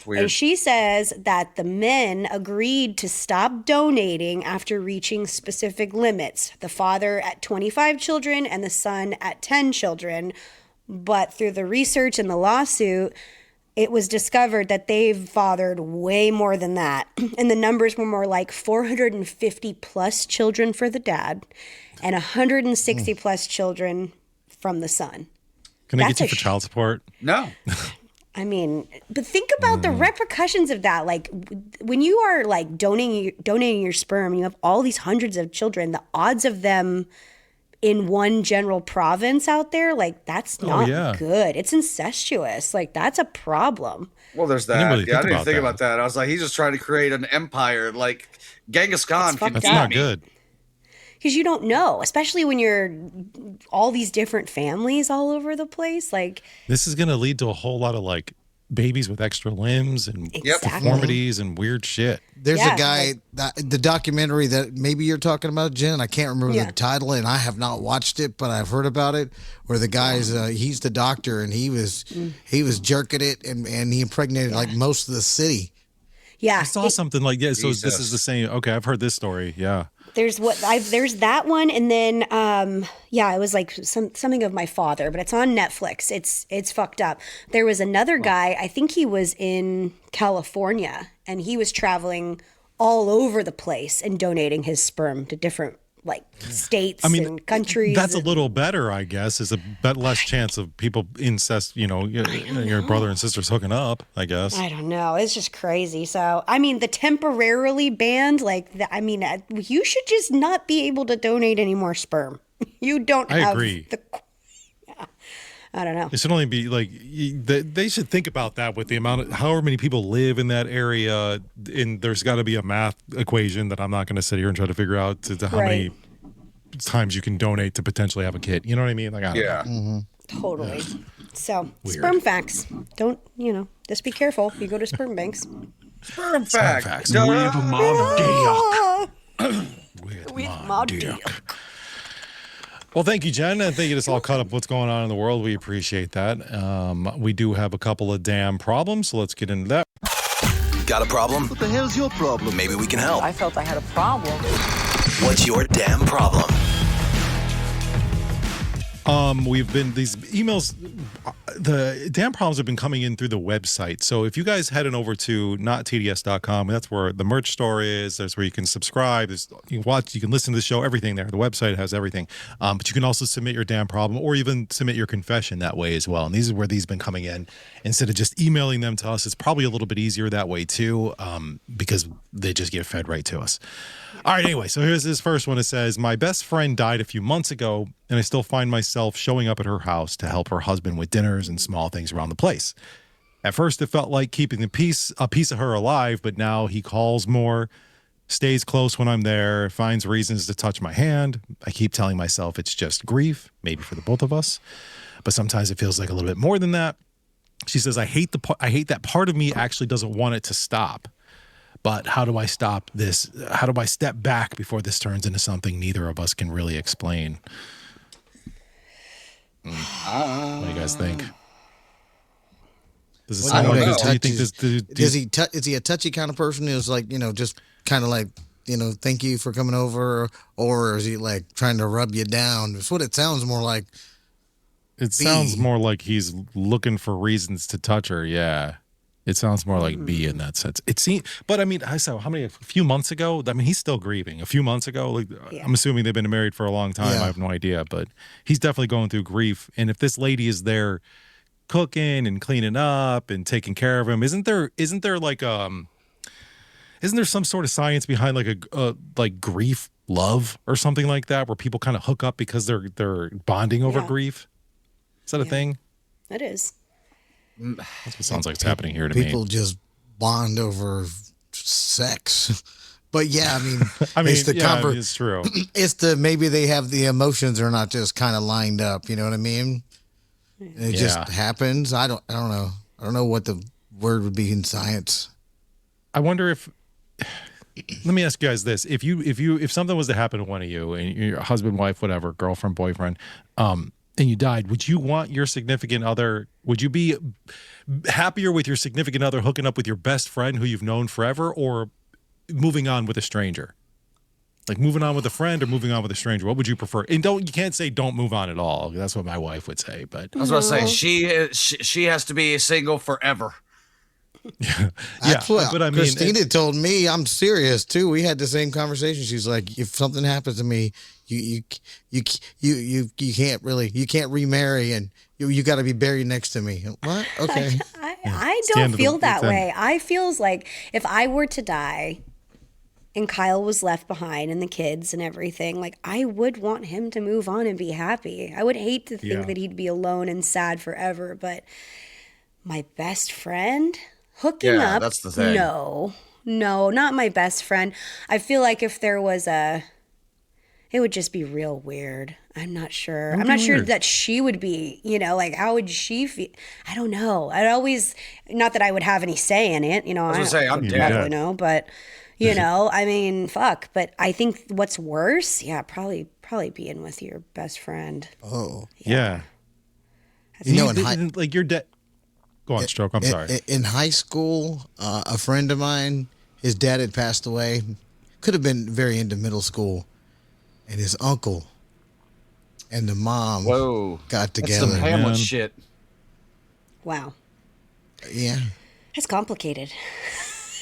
[SPEAKER 3] Weird.
[SPEAKER 5] And she says that the men agreed to stop donating after reaching specific limits. The father at 25 children and the son at 10 children. But through the research and the lawsuit, it was discovered that they've fathered way more than that. And the numbers were more like 450 plus children for the dad and 160 plus children from the son.
[SPEAKER 2] Can I get you for child support?
[SPEAKER 3] No.
[SPEAKER 5] I mean, but think about the repercussions of that. Like when you are like donating your sperm, you have all these hundreds of children, the odds of them in one general province out there, like that's not good. It's incestuous. Like that's a problem.
[SPEAKER 3] Well, there's that. I didn't even think about that. I was like, he's just trying to create an empire. Like Genghis Khan.
[SPEAKER 2] That's not good.
[SPEAKER 5] Because you don't know, especially when you're all these different families all over the place. Like
[SPEAKER 2] this is going to lead to a whole lot of like babies with extra limbs and deformities and weird shit.
[SPEAKER 4] There's a guy, the documentary that maybe you're talking about, Jen. I can't remember the title, and I have not watched it, but I've heard about it. Where the guy's, he's the doctor, and he was jerking it, and he impregnated like most of the city.
[SPEAKER 5] Yeah,
[SPEAKER 2] I saw something like so. This is the same. Okay, I've heard this story. Yeah.
[SPEAKER 5] There's that one, and then it was like something of my father, but it's on Netflix. It's fucked up. There was another guy, I think he was in California, and he was traveling all over the place and donating his sperm to different like states and countries.
[SPEAKER 2] That's a little better, I guess. Is a less chance of people incest. Your brother and sisters hooking up. I guess.
[SPEAKER 5] I don't know. It's just crazy. So I mean, the temporarily banned, you should just not be able to donate any more sperm. You don't. I
[SPEAKER 2] agree.
[SPEAKER 5] I don't know.
[SPEAKER 2] It should only be like they should think about that with the amount of however many people live in that area. And there's got to be a math equation that I'm not going to sit here and try to figure out to how many times you can donate to potentially have a kid. You know what I mean? Like, I don't know.
[SPEAKER 5] Mm-hmm. Totally. Yeah. So sperm facts. Don't just be careful. You go to sperm banks.
[SPEAKER 3] Sperm facts.
[SPEAKER 2] With Mom Dick. Well, thank you, Jen. I think you just all caught up what's going on in the world. We appreciate that. We do have a couple of damn problems, so let's get into that.
[SPEAKER 1] Got a problem?
[SPEAKER 9] What the hell's your problem?
[SPEAKER 1] Maybe we can help.
[SPEAKER 10] I felt I had a problem.
[SPEAKER 1] What's your damn problem?
[SPEAKER 2] We've been these emails. The damn problems have been coming in through the website. So if you guys head on over to nottds.com, that's where the merch store is. That's where you can subscribe. You can watch. You can listen to the show. Everything there. The website has everything. But you can also submit your damn problem, or even submit your confession that way as well. And these are where these have been coming in. Instead of just emailing them to us, it's probably a little bit easier that way too, because they just get fed right to us. All right, anyway, so here's this first one. It says, my best friend died a few months ago, and I still find myself showing up at her house to help her husband with dinners and small things around the place. At first, it felt like keeping a piece of her alive, but now he calls more, stays close when I'm there, finds reasons to touch my hand. I keep telling myself it's just grief, maybe for the both of us, but sometimes it feels like a little bit more than that. She says, I hate that part of me actually doesn't want it to stop. But how do I stop this? How do I step back before this turns into something neither of us can really explain? What do you guys think? Does it sound like this? Do you think this?
[SPEAKER 4] Is he a touchy kind of person who's like, just kind of like, thank you for coming over, or is he like trying to rub you down? That's what it sounds more like.
[SPEAKER 2] It sounds more like he's looking for reasons to touch her. Yeah. It sounds more like B in that sense. It seems, but I mean, I saw a few months ago. I mean, he's still grieving. A few months ago, like I'm assuming they've been married for a long time.
[SPEAKER 4] Yeah.
[SPEAKER 2] I have no idea, but he's definitely going through grief. And if this lady is there, cooking and cleaning up and taking care of him, isn't there like isn't there some sort of science behind like like grief love or something like that, where people kind of hook up because they're bonding over grief? Is that a thing?
[SPEAKER 5] It is.
[SPEAKER 2] That's what sounds like it's happening here to me.
[SPEAKER 4] People just bond over sex. But yeah, I mean,
[SPEAKER 2] it's true.
[SPEAKER 4] It's maybe they have the emotions are not just kind of lined up. You know what I mean? It just happens. I don't know. I don't know what the word would be in science.
[SPEAKER 2] I wonder if. Let me ask you guys this: if something was to happen to one of you, and your husband, wife, whatever, girlfriend, boyfriend, and you died, would you want your significant other? Would you be happier with your significant other hooking up with your best friend who you've known forever, or moving on with a stranger? Like moving on with a friend or moving on with a stranger? What would you prefer? And you can't say don't move on at all. That's what my wife would say. But
[SPEAKER 3] I was about to say she has to be single forever.
[SPEAKER 4] That's what but I mean, Christina told me. I'm serious too. We had the same conversation. She's like, if something happens to me, you can't remarry, and you got to be buried next to me. What? Okay.
[SPEAKER 5] I don't feel that way. I feels like if I were to die and Kyle was left behind and the kids and everything, like I would want him to move on and be happy. I would hate to think that he'd be alone and sad forever, but my best friend hooking up,
[SPEAKER 3] that's the thing.
[SPEAKER 5] No, not my best friend. I feel like if there was it would just be real weird. I'm not sure. I'm not sure that she would be, like how would she feel? I don't know. I'd always, not that I would have any say in it,
[SPEAKER 3] I was gonna say, I'm dead.
[SPEAKER 5] But I mean, fuck. But I think what's worse, probably being with your best friend.
[SPEAKER 4] Oh.
[SPEAKER 2] Yeah. Like you're dead. Go on, Stroke. I'm sorry.
[SPEAKER 4] In high school, a friend of mine, his dad had passed away. Could have been very into middle school. And his uncle and the mom got together.
[SPEAKER 3] That's some Hamlet shit.
[SPEAKER 5] Wow.
[SPEAKER 4] Yeah.
[SPEAKER 5] It's complicated.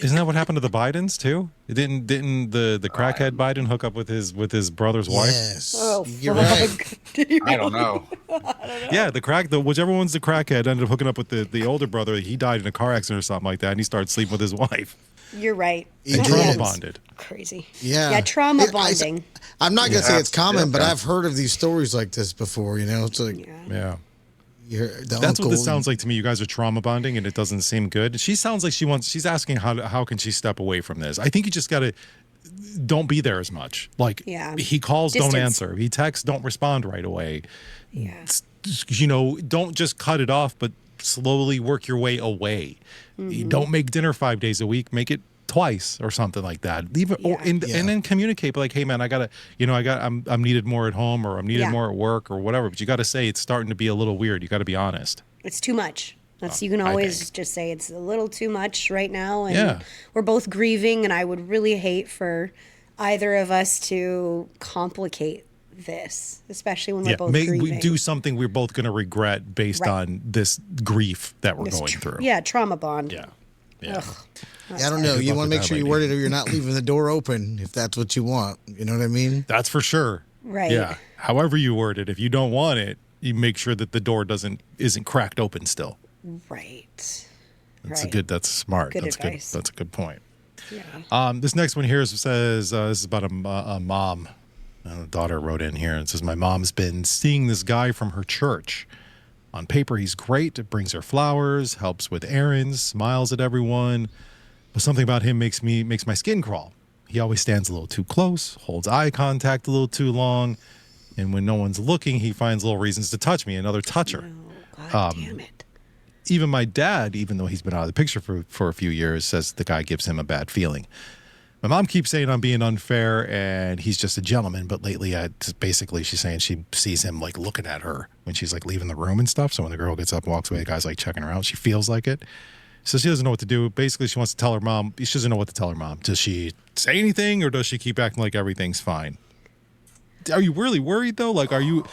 [SPEAKER 2] Isn't that what happened to the Bidens too? Didn't the crackhead Biden hook up with his brother's wife?
[SPEAKER 4] Yes.
[SPEAKER 5] Oh,
[SPEAKER 4] you're right.
[SPEAKER 3] I don't know.
[SPEAKER 2] Yeah, whichever one's the crackhead ended up hooking up with the older brother. He died in a car accident or something like that, and he started sleeping with his wife.
[SPEAKER 5] You're right.
[SPEAKER 2] And trauma bonded.
[SPEAKER 5] Crazy.
[SPEAKER 4] Yeah.
[SPEAKER 5] Yeah, trauma bonding.
[SPEAKER 4] I'm not gonna say it's common, but I've heard of these stories like this before. It's like
[SPEAKER 2] That's what this sounds like to me. You guys are trauma bonding, and it doesn't seem good. She sounds like she's asking how can she step away from this. I think you just gotta don't be there as much. Like he calls, don't answer. He texts, don't respond right away.
[SPEAKER 5] Yeah.
[SPEAKER 2] Don't just cut it off, but slowly work your way away. Mm-hmm. Don't make dinner 5 days a week. Make it twice or something like that. Leave it, and then communicate. But like, hey man, I'm needed more at home, or I'm needed more at work, or whatever. But you got to say it's starting to be a little weird. You got to be honest.
[SPEAKER 5] It's too much. You can always just say it's a little too much right now, and we're both grieving, and I would really hate for either of us to complicate this, especially when we're both grieving.
[SPEAKER 2] We do something we're both going to regret based on this grief that we're going through.
[SPEAKER 5] Yeah, trauma bond.
[SPEAKER 2] Yeah.
[SPEAKER 4] Yeah, I don't know. You want to make sure you word it or you're not leaving the door open if that's what you want. You know what I mean?
[SPEAKER 2] That's for sure.
[SPEAKER 5] Right.
[SPEAKER 2] Yeah. However you word it, if you don't want it, you make sure that the door isn't cracked open still.
[SPEAKER 5] Right.
[SPEAKER 2] That's smart.
[SPEAKER 5] Good advice.
[SPEAKER 2] That's a good point.
[SPEAKER 5] Yeah.
[SPEAKER 2] This next one here says this is about a mom. A daughter wrote in here and says, my mom's been seeing this guy from her church. On paper, he's great, brings her flowers, helps with errands, smiles at everyone. But something about him makes my skin crawl. He always stands a little too close, holds eye contact a little too long, and when no one's looking, he finds little reasons to touch me, another toucher.
[SPEAKER 5] No, God damn it.
[SPEAKER 2] Even my dad, even though he's been out of the picture for a few years, says the guy gives him a bad feeling. My mom keeps saying I'm being unfair and he's just a gentleman, but lately basically she's saying she sees him like looking at her when she's like leaving the room and stuff. So when the girl gets up and walks away, the guy's like checking her out. She feels like it. So she doesn't know what to do. Basically, she wants to tell her mom. She doesn't know what to tell her mom. Does she say anything or does she keep acting like everything's fine? Are you really worried though? Like, are you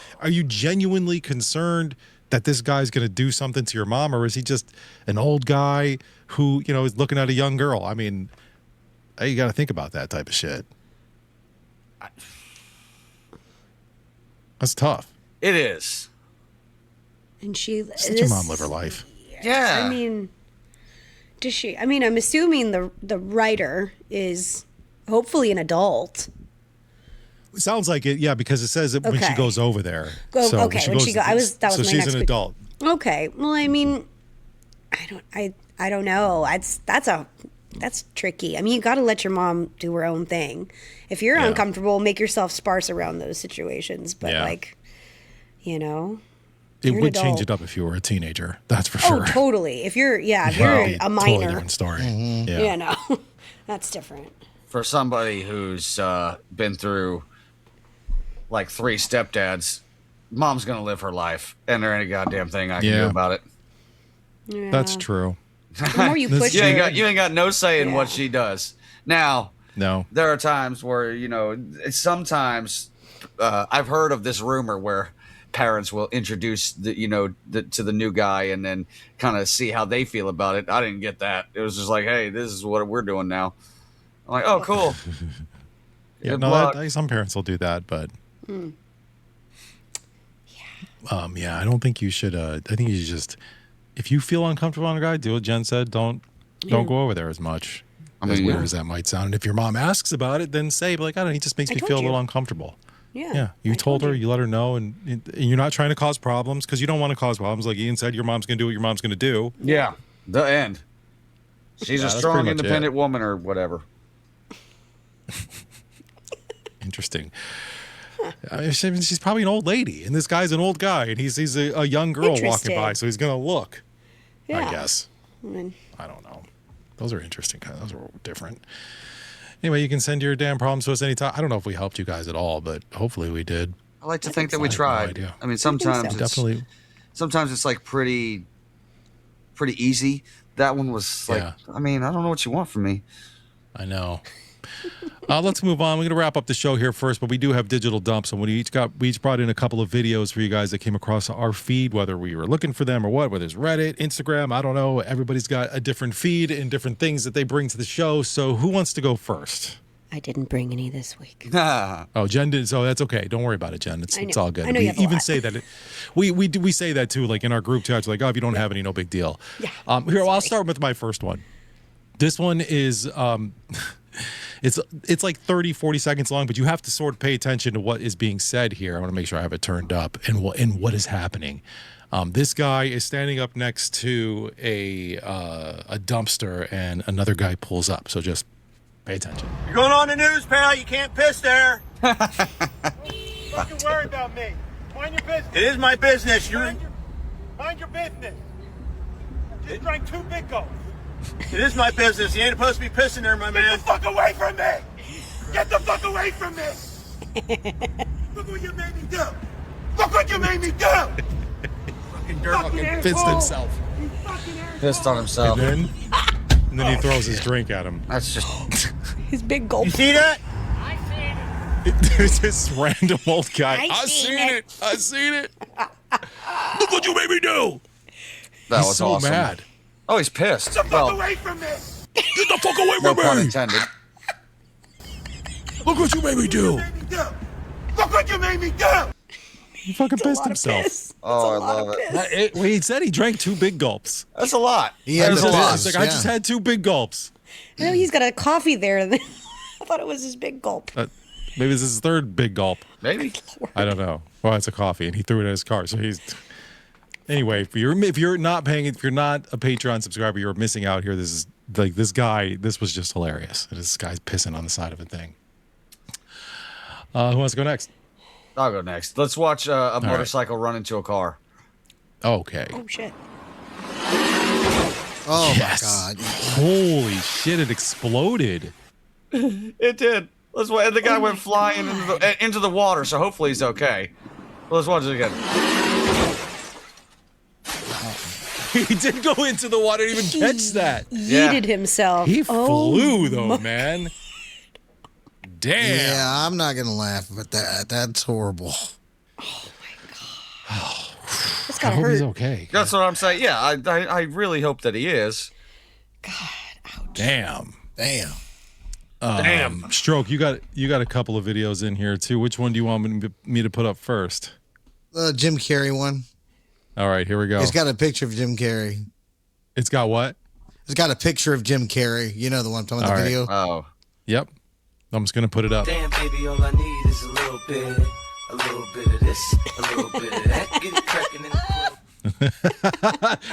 [SPEAKER 2] genuinely concerned that this guy's going to do something to your mom, or is he just an old guy who, is looking at a young girl? I mean, you got to think about that type of shit. That's tough.
[SPEAKER 3] It is.
[SPEAKER 5] And she
[SPEAKER 2] Just let your mom live her life.
[SPEAKER 3] Yeah.
[SPEAKER 5] I mean, does she? I mean, I'm assuming the writer is hopefully an adult.
[SPEAKER 2] It sounds like it, yeah, because it says it when she goes over there.
[SPEAKER 5] That was my next.
[SPEAKER 2] So she's an adult.
[SPEAKER 5] Okay. Well, I mean, I don't know. That's tricky. I mean, you got to let your mom do her own thing. If you're uncomfortable, make yourself sparse around those situations. But
[SPEAKER 2] it would change it up if you were a teenager. That's for sure.
[SPEAKER 5] Oh, totally. If you're a minor,
[SPEAKER 2] totally different story.
[SPEAKER 5] Mm-hmm.
[SPEAKER 2] Yeah,
[SPEAKER 5] that's different.
[SPEAKER 3] For somebody who's been through like 3 stepdads, mom's gonna live her life, and there ain't a goddamn thing I can do about it.
[SPEAKER 5] Yeah.
[SPEAKER 2] That's true.
[SPEAKER 5] The more you push
[SPEAKER 3] you ain't got no say in what she does. Now, there are times where sometimes I've heard of this rumor where parents will introduce to the new guy and then kind of see how they feel about it. I didn't get that. It was just like, hey, this is what we're doing now. I'm like, oh, cool.
[SPEAKER 2] Some parents will do that, but I don't think you should. I think you should just, if you feel uncomfortable on a guy, do what Jen said. Don't go over there as much. As weird as that might sound. And if your mom asks about it, then say, like, I don't know, he just makes me feel a little uncomfortable.
[SPEAKER 5] Yeah.
[SPEAKER 2] You told her, you let her know, and you're not trying to cause problems because you don't want to cause problems. Like Ian said, your mom's going to do what your mom's going to do.
[SPEAKER 3] Yeah. The end. She's a strong, independent woman or whatever.
[SPEAKER 2] Interesting. I mean, she's probably an old lady, and this guy's an old guy, and he's a young girl walking by, so he's going to look, I guess. I don't know. Those are interesting. Those are different. Anyway, you can send your damn problems to us anytime. I don't know if we helped you guys at all, but hopefully we did.
[SPEAKER 3] I like to think that we tried.
[SPEAKER 2] No,
[SPEAKER 3] I mean, sometimes it's like pretty easy. That one was like, I mean, I don't know what you want from me.
[SPEAKER 2] I know. Let's move on. We're going to wrap up the show here first, but we do have digital dumps, and we each brought in a couple of videos for you guys that came across our feed, whether we were looking for them or what, whether it's Reddit, Instagram, I don't know. Everybody's got a different feed and different things that they bring to the show. So who wants to go first?
[SPEAKER 5] I didn't bring any this week.
[SPEAKER 2] Oh, Jen did. So that's okay. Don't worry about it, Jen. It's all good.
[SPEAKER 5] I know you have a lot.
[SPEAKER 2] Say that. We say that too, like in our group chat. It's like, oh, if you don't have any, no big deal.
[SPEAKER 5] Yeah.
[SPEAKER 2] Here, I'll start with my first one. This one is it's like 30, 40 seconds long, but you have to sort of pay attention to what is being said here. I want to make sure I have it turned up and what is happening. This guy is standing up next to a dumpster, and another guy pulls up. So just pay attention.
[SPEAKER 10] You're going on the news, pal. You can't piss there.
[SPEAKER 11] Don't fucking worry about me. Mind your business.
[SPEAKER 10] It is my business.
[SPEAKER 11] Mind your business. Just drank 2 Big Gulps.
[SPEAKER 10] It is my business. You ain't supposed to be pissing there, my man.
[SPEAKER 11] Get the fuck away from me! Get the fuck away from me! Look what you made me do! Look what you made me do!
[SPEAKER 10] Fucking dirt.
[SPEAKER 2] Pissed himself.
[SPEAKER 3] Pissed on himself.
[SPEAKER 2] And then he throws his drink at him.
[SPEAKER 3] That's just
[SPEAKER 5] His big gulp.
[SPEAKER 10] You see that?
[SPEAKER 11] I see it.
[SPEAKER 2] It's this random old guy.
[SPEAKER 5] I seen it.
[SPEAKER 2] I seen it. Look what you made me do.
[SPEAKER 3] That
[SPEAKER 2] He's
[SPEAKER 3] was
[SPEAKER 2] so
[SPEAKER 3] awesome.
[SPEAKER 2] mad.
[SPEAKER 3] Oh, he's pissed.
[SPEAKER 11] Get the fuck
[SPEAKER 3] Well,
[SPEAKER 11] away from me!
[SPEAKER 2] Get the fuck away
[SPEAKER 3] no
[SPEAKER 2] from
[SPEAKER 3] pun
[SPEAKER 2] me.
[SPEAKER 3] intended.
[SPEAKER 2] Look what you made me do.
[SPEAKER 11] Made me do. Look what you made me do!
[SPEAKER 2] He fucking pissed himself.
[SPEAKER 3] Oh, I love it.
[SPEAKER 2] Wait, he said he drank 2 big gulps.
[SPEAKER 3] That's a lot.
[SPEAKER 4] He had
[SPEAKER 3] That's
[SPEAKER 4] to
[SPEAKER 3] a lot.
[SPEAKER 2] He's like, I just had 2 big gulps.
[SPEAKER 5] I know he's got a coffee there. I thought it was his big gulp.
[SPEAKER 2] Maybe this is his 3rd big gulp.
[SPEAKER 3] Maybe.
[SPEAKER 2] I don't know. Well, it's a coffee, and he threw it in his car. So he's anyway. If you're not a Patreon subscriber, you're missing out here. This is like this guy. This was just hilarious. This guy's pissing on the side of a thing. Who wants to go next?
[SPEAKER 3] I'll go next. Let's watch a motorcycle run into a car.
[SPEAKER 2] Okay.
[SPEAKER 5] Oh shit!
[SPEAKER 4] Oh
[SPEAKER 2] Yes.
[SPEAKER 4] my God!
[SPEAKER 2] Holy shit! It exploded.
[SPEAKER 3] It did. Let's wait. And the guy went flying into the water, so hopefully he's okay. Well, let's watch it again.
[SPEAKER 2] He did go into the water. Didn't even catch that.
[SPEAKER 5] Yeeted himself.
[SPEAKER 2] He
[SPEAKER 5] Oh
[SPEAKER 2] flew though, man. Damn.
[SPEAKER 4] Yeah, I'm not gonna laugh at that. That's horrible.
[SPEAKER 5] It's
[SPEAKER 2] I
[SPEAKER 5] gotta
[SPEAKER 2] hope
[SPEAKER 5] hurt.
[SPEAKER 2] he's okay.
[SPEAKER 3] That's what I'm saying. Yeah, I really hope that he is.
[SPEAKER 2] Damn.
[SPEAKER 4] Damn.
[SPEAKER 3] Damn.
[SPEAKER 2] Stroke, you got a couple of videos in here too. Which one do you want me to put up first?
[SPEAKER 4] Jim Carrey one.
[SPEAKER 2] All right, here we go.
[SPEAKER 4] It's got a picture of Jim Carrey.
[SPEAKER 2] It's got what?
[SPEAKER 4] It's got a picture of Jim Carrey. You know the one I'm talking about, the video.
[SPEAKER 3] Oh.
[SPEAKER 2] Yep. I'm just gonna put it up.
[SPEAKER 1] Damn, baby, all I need is a little bit of this, a little bit of that. Get it cracking in the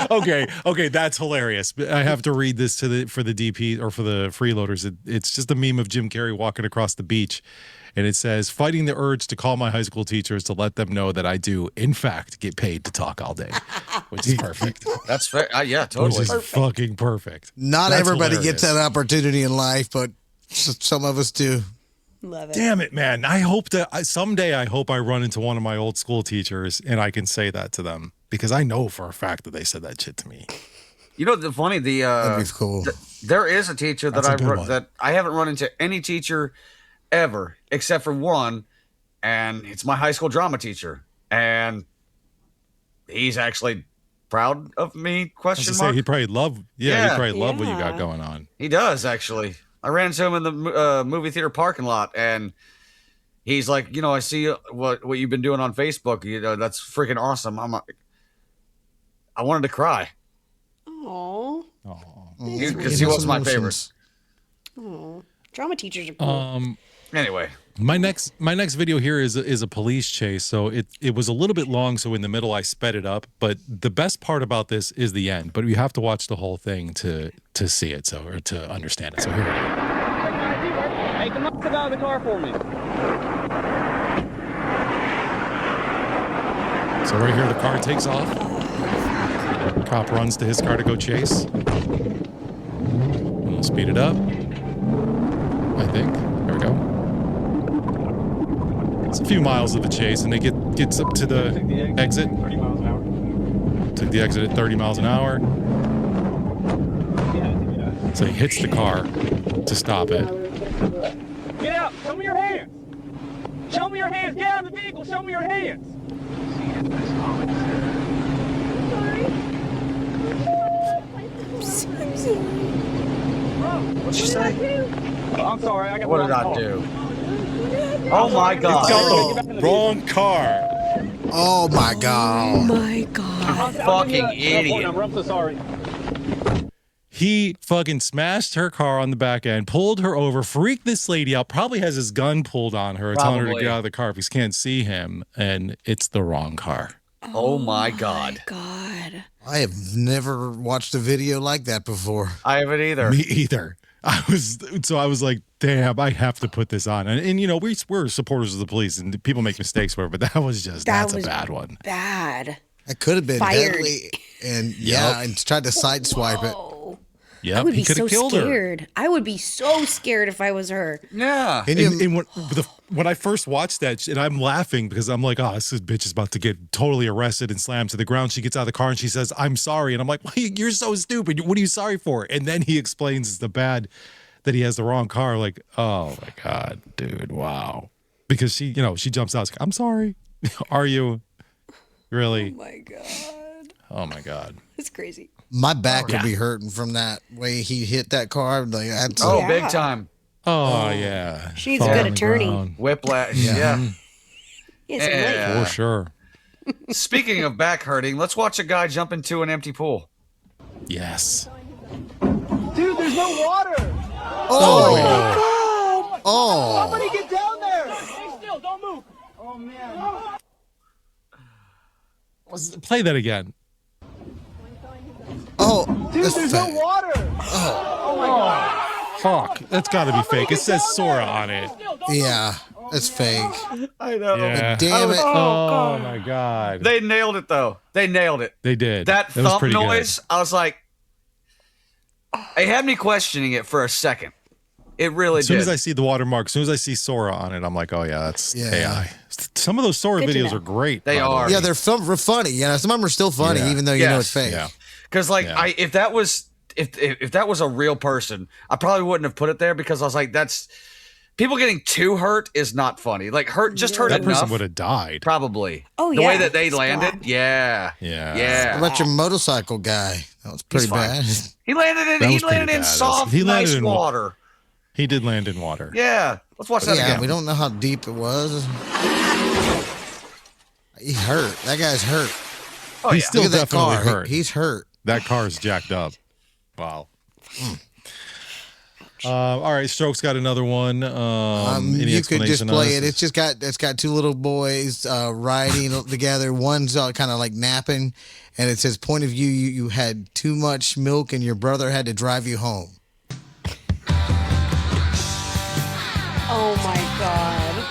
[SPEAKER 1] club.
[SPEAKER 2] Okay, that's hilarious. But I have to read this for the DP or for the freeloaders. It's just a meme of Jim Carrey walking across the beach, and it says, "Fighting the urge to call my high school teachers to let them know that I do, in fact, get paid to talk all day," which is perfect.
[SPEAKER 3] That's fair. Yeah,
[SPEAKER 2] Which
[SPEAKER 3] totally.
[SPEAKER 2] is fucking perfect.
[SPEAKER 4] Not
[SPEAKER 2] That's
[SPEAKER 4] everybody
[SPEAKER 2] hilarious.
[SPEAKER 4] gets that opportunity in life, but some of us do.
[SPEAKER 5] Love it.
[SPEAKER 2] Damn it, man! I hope that someday I hope I run into one of my old school teachers and I can say that to them because I know for a fact that they said that shit to me.
[SPEAKER 3] You know the funny
[SPEAKER 4] That'd be cool.
[SPEAKER 3] there is a teacher that
[SPEAKER 2] That's a good one.
[SPEAKER 3] that I haven't run into any teacher ever except for one, and it's my high school drama teacher, and he's actually proud of me.
[SPEAKER 2] I was
[SPEAKER 3] Question
[SPEAKER 2] to say
[SPEAKER 3] mark.
[SPEAKER 2] he'd probably love, he'd probably love what you got
[SPEAKER 5] Yeah.
[SPEAKER 2] going on.
[SPEAKER 3] He does actually. I ran into him in the movie theater parking lot, and he's like, you know, I see what you've been doing on Facebook. You know, that's freaking awesome. I'm like, I wanted to cry
[SPEAKER 5] Oh,
[SPEAKER 3] because he was my favorite.
[SPEAKER 5] drama teachers are cool.
[SPEAKER 3] Anyway,
[SPEAKER 2] My next video here is a police chase. So it was a little bit long, so in the middle I sped it up. But the best part about this is the end. But you have to watch the whole thing to see it, or to understand it. So here we go.
[SPEAKER 10] Hey, come on, sit out of the car for me.
[SPEAKER 2] So right here, the car takes off. Cop runs to his car to go chase. And we'll speed it up. I think. There we go. It's a few miles of the chase, and it gets up to the exit.
[SPEAKER 10] 30 miles an hour.
[SPEAKER 2] Took the exit at 30 miles an hour. So he hits the car to stop it.
[SPEAKER 10] Get out! Show me your hands! Show me your hands! Get out of the vehicle! Show me your hands!
[SPEAKER 3] what'd she say?
[SPEAKER 10] Oh, I'm sorry. I got
[SPEAKER 3] What
[SPEAKER 10] the
[SPEAKER 3] did
[SPEAKER 10] wrong
[SPEAKER 3] I
[SPEAKER 10] car.
[SPEAKER 3] do? Oh my God!
[SPEAKER 2] Got the wrong car.
[SPEAKER 4] Oh my God.
[SPEAKER 5] My God.
[SPEAKER 3] Fucking idiot!
[SPEAKER 10] I'm so sorry.
[SPEAKER 2] He fucking smashed her car on the back end, pulled her over, freaked this lady out, probably has his gun pulled on her, telling her to
[SPEAKER 3] Probably.
[SPEAKER 2] get out of the car because he can't see him, and it's the wrong car.
[SPEAKER 3] Oh my God!
[SPEAKER 5] God.
[SPEAKER 4] I have never watched a video like that before.
[SPEAKER 3] I haven't either.
[SPEAKER 2] Me either. I was like, damn, I have to put this on. And you know, we're supporters of the police and people make mistakes, whatever, but that's a bad one.
[SPEAKER 5] Bad.
[SPEAKER 4] It could have been
[SPEAKER 5] Fired.
[SPEAKER 4] deadly, and yeah, and tried to sideswipe it.
[SPEAKER 2] Yep,
[SPEAKER 5] I would
[SPEAKER 2] he
[SPEAKER 5] be
[SPEAKER 2] could
[SPEAKER 5] so
[SPEAKER 2] have killed her.
[SPEAKER 5] scared. I would be so scared if I was her.
[SPEAKER 3] Yeah.
[SPEAKER 2] And when I first watched that, and I'm laughing because I'm like, oh, this bitch is about to get totally arrested and slammed to the ground. She gets out of the car and she says, "I'm sorry." And I'm like, well, you're so stupid. What are you sorry for? And then he explains that he has the wrong car. Like, oh my God, dude, wow. because she jumps out. I'm sorry. Are you really?
[SPEAKER 5] Oh my god.
[SPEAKER 2] Oh my god.
[SPEAKER 5] It's crazy.
[SPEAKER 4] My back would be hurting from that way he hit that car. Like,
[SPEAKER 3] big time.
[SPEAKER 2] Oh yeah.
[SPEAKER 5] She needs a good attorney.
[SPEAKER 3] Whiplash. Yeah.
[SPEAKER 2] For sure.
[SPEAKER 3] Speaking of back hurting, let's watch a guy jump into an empty pool.
[SPEAKER 2] Yes.
[SPEAKER 10] Dude, there's no water.
[SPEAKER 4] Oh my god. Oh.
[SPEAKER 10] Somebody get down there. Stay still. Don't move. Oh man.
[SPEAKER 2] Play that again.
[SPEAKER 4] Oh,
[SPEAKER 10] dude, there's no water.
[SPEAKER 4] Oh
[SPEAKER 10] my god.
[SPEAKER 2] Fuck, that's got to be fake. It says Sora on it.
[SPEAKER 4] Yeah, it's fake.
[SPEAKER 3] I know.
[SPEAKER 2] Yeah.
[SPEAKER 4] Damn it.
[SPEAKER 2] Oh my god.
[SPEAKER 3] They nailed it though. They nailed it.
[SPEAKER 2] They did.
[SPEAKER 3] That
[SPEAKER 2] was
[SPEAKER 3] thump
[SPEAKER 2] pretty
[SPEAKER 3] noise,
[SPEAKER 2] good.
[SPEAKER 3] I was like, it had me questioning it for a second. It really
[SPEAKER 2] As soon
[SPEAKER 3] did.
[SPEAKER 2] as I see the watermark, as soon as I see Sora on it, I'm like, oh yeah, that's AI. Some of those Sora
[SPEAKER 5] Good to
[SPEAKER 2] videos
[SPEAKER 5] know.
[SPEAKER 2] are great.
[SPEAKER 3] They are.
[SPEAKER 4] Yeah, they're funny. Yeah, some of them are still funny, even though you know it's fake.
[SPEAKER 2] Yeah.
[SPEAKER 3] Because if that was a real person, I probably wouldn't have put it there because I was like, that's people getting too hurt is not funny. Like hurt
[SPEAKER 2] That
[SPEAKER 3] enough.
[SPEAKER 2] person would have died.
[SPEAKER 3] Probably.
[SPEAKER 5] Oh,
[SPEAKER 3] the
[SPEAKER 5] yeah.
[SPEAKER 3] way that they
[SPEAKER 5] Splat.
[SPEAKER 3] landed. Yeah.
[SPEAKER 2] Yeah.
[SPEAKER 4] What about your motorcycle guy? That was pretty bad.
[SPEAKER 3] He landed in soft, nice water.
[SPEAKER 2] He did land in water.
[SPEAKER 3] Yeah. Let's watch that again.
[SPEAKER 4] We don't know how deep it was. He hurt. That guy's hurt.
[SPEAKER 3] Oh,
[SPEAKER 2] He's
[SPEAKER 3] yeah.
[SPEAKER 2] still
[SPEAKER 4] Look at that
[SPEAKER 2] definitely
[SPEAKER 4] car.
[SPEAKER 2] hurt.
[SPEAKER 4] He's hurt.
[SPEAKER 2] That car is jacked up. Wow. All right, Stroke's got another one. Any
[SPEAKER 4] You could just
[SPEAKER 2] explanation
[SPEAKER 4] play
[SPEAKER 2] on
[SPEAKER 4] it.
[SPEAKER 2] this?
[SPEAKER 4] It's got two little boys riding together. One's kind of like napping, and it says, "Point of view: you had too much milk, and your brother had to drive you home."
[SPEAKER 5] Oh my god.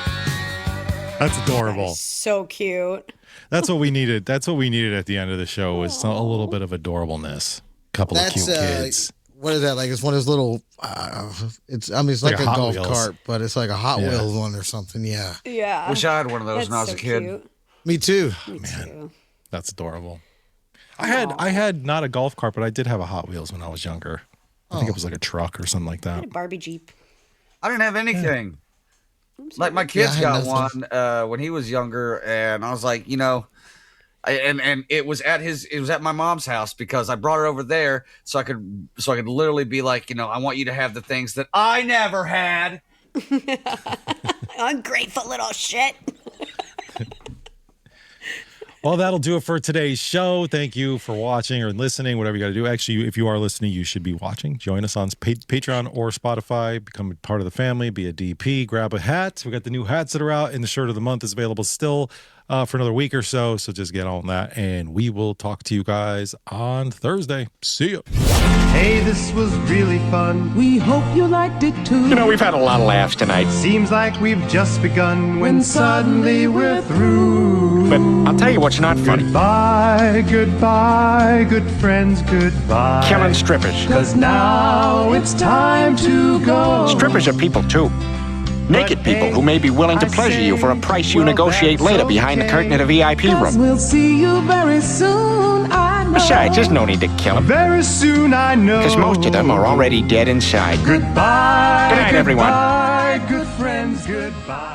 [SPEAKER 2] That's adorable.
[SPEAKER 5] So cute.
[SPEAKER 2] That's what we needed. That's what we needed at the end of the show was a little bit of adorableness. Couple of cute kids.
[SPEAKER 4] What is that? Like it's one of those little. It's like a
[SPEAKER 2] Hot
[SPEAKER 4] golf
[SPEAKER 2] Wheels.
[SPEAKER 4] cart, but it's like a Hot Wheels one or something. Yeah.
[SPEAKER 5] Yeah.
[SPEAKER 3] Wish I had one of those when I was a kid.
[SPEAKER 5] Cute.
[SPEAKER 4] Me too.
[SPEAKER 5] Me too.
[SPEAKER 2] That's adorable. I had not a golf cart, but I did have a Hot Wheels when I was younger. I think it was like a truck or something like
[SPEAKER 5] I had
[SPEAKER 2] that.
[SPEAKER 5] a Barbie Jeep.
[SPEAKER 3] I didn't have anything. Like my kids
[SPEAKER 4] I
[SPEAKER 3] got
[SPEAKER 4] had
[SPEAKER 3] one
[SPEAKER 4] nothing.
[SPEAKER 3] when he was younger, and I was like, and it was at my mom's house because I brought it over there so I could literally be like, I want you to have the things that I never had.
[SPEAKER 5] Ungrateful little shit.
[SPEAKER 2] Well, that'll do it for today's show. Thank you for watching or listening, whatever you got to do. Actually, if you are listening, you should be watching. Join us on Patreon or Spotify. Become a part of the family. Be a DP. Grab a hat. We got the new hats that are out, and the shirt of the month is available still for another week or so. So just get on that, and we will talk to you guys on Thursday. See ya.
[SPEAKER 12] Hey, this was really fun. We hope you liked it too.
[SPEAKER 13] We've had a lot of laughs tonight.
[SPEAKER 12] Seems like we've just begun when suddenly we're through.
[SPEAKER 13] But I'll tell you what's not funny.
[SPEAKER 12] Goodbye, goodbye, good friends, goodbye.
[SPEAKER 13] Killing strippers.
[SPEAKER 12] 'Cause now it's time to go.
[SPEAKER 13] Strippers are people too. Naked people who may be willing to pleasure you for a price you negotiate later behind the curtain at a VIP room.
[SPEAKER 12] We'll see you very soon, I know.
[SPEAKER 13] Besides, there's no need to kill them.
[SPEAKER 12] Very soon, I know.
[SPEAKER 13] Because most of them are already dead inside.
[SPEAKER 12] Goodbye.
[SPEAKER 13] Good night, everyone.
[SPEAKER 12] Goodbye, good friends, goodbye.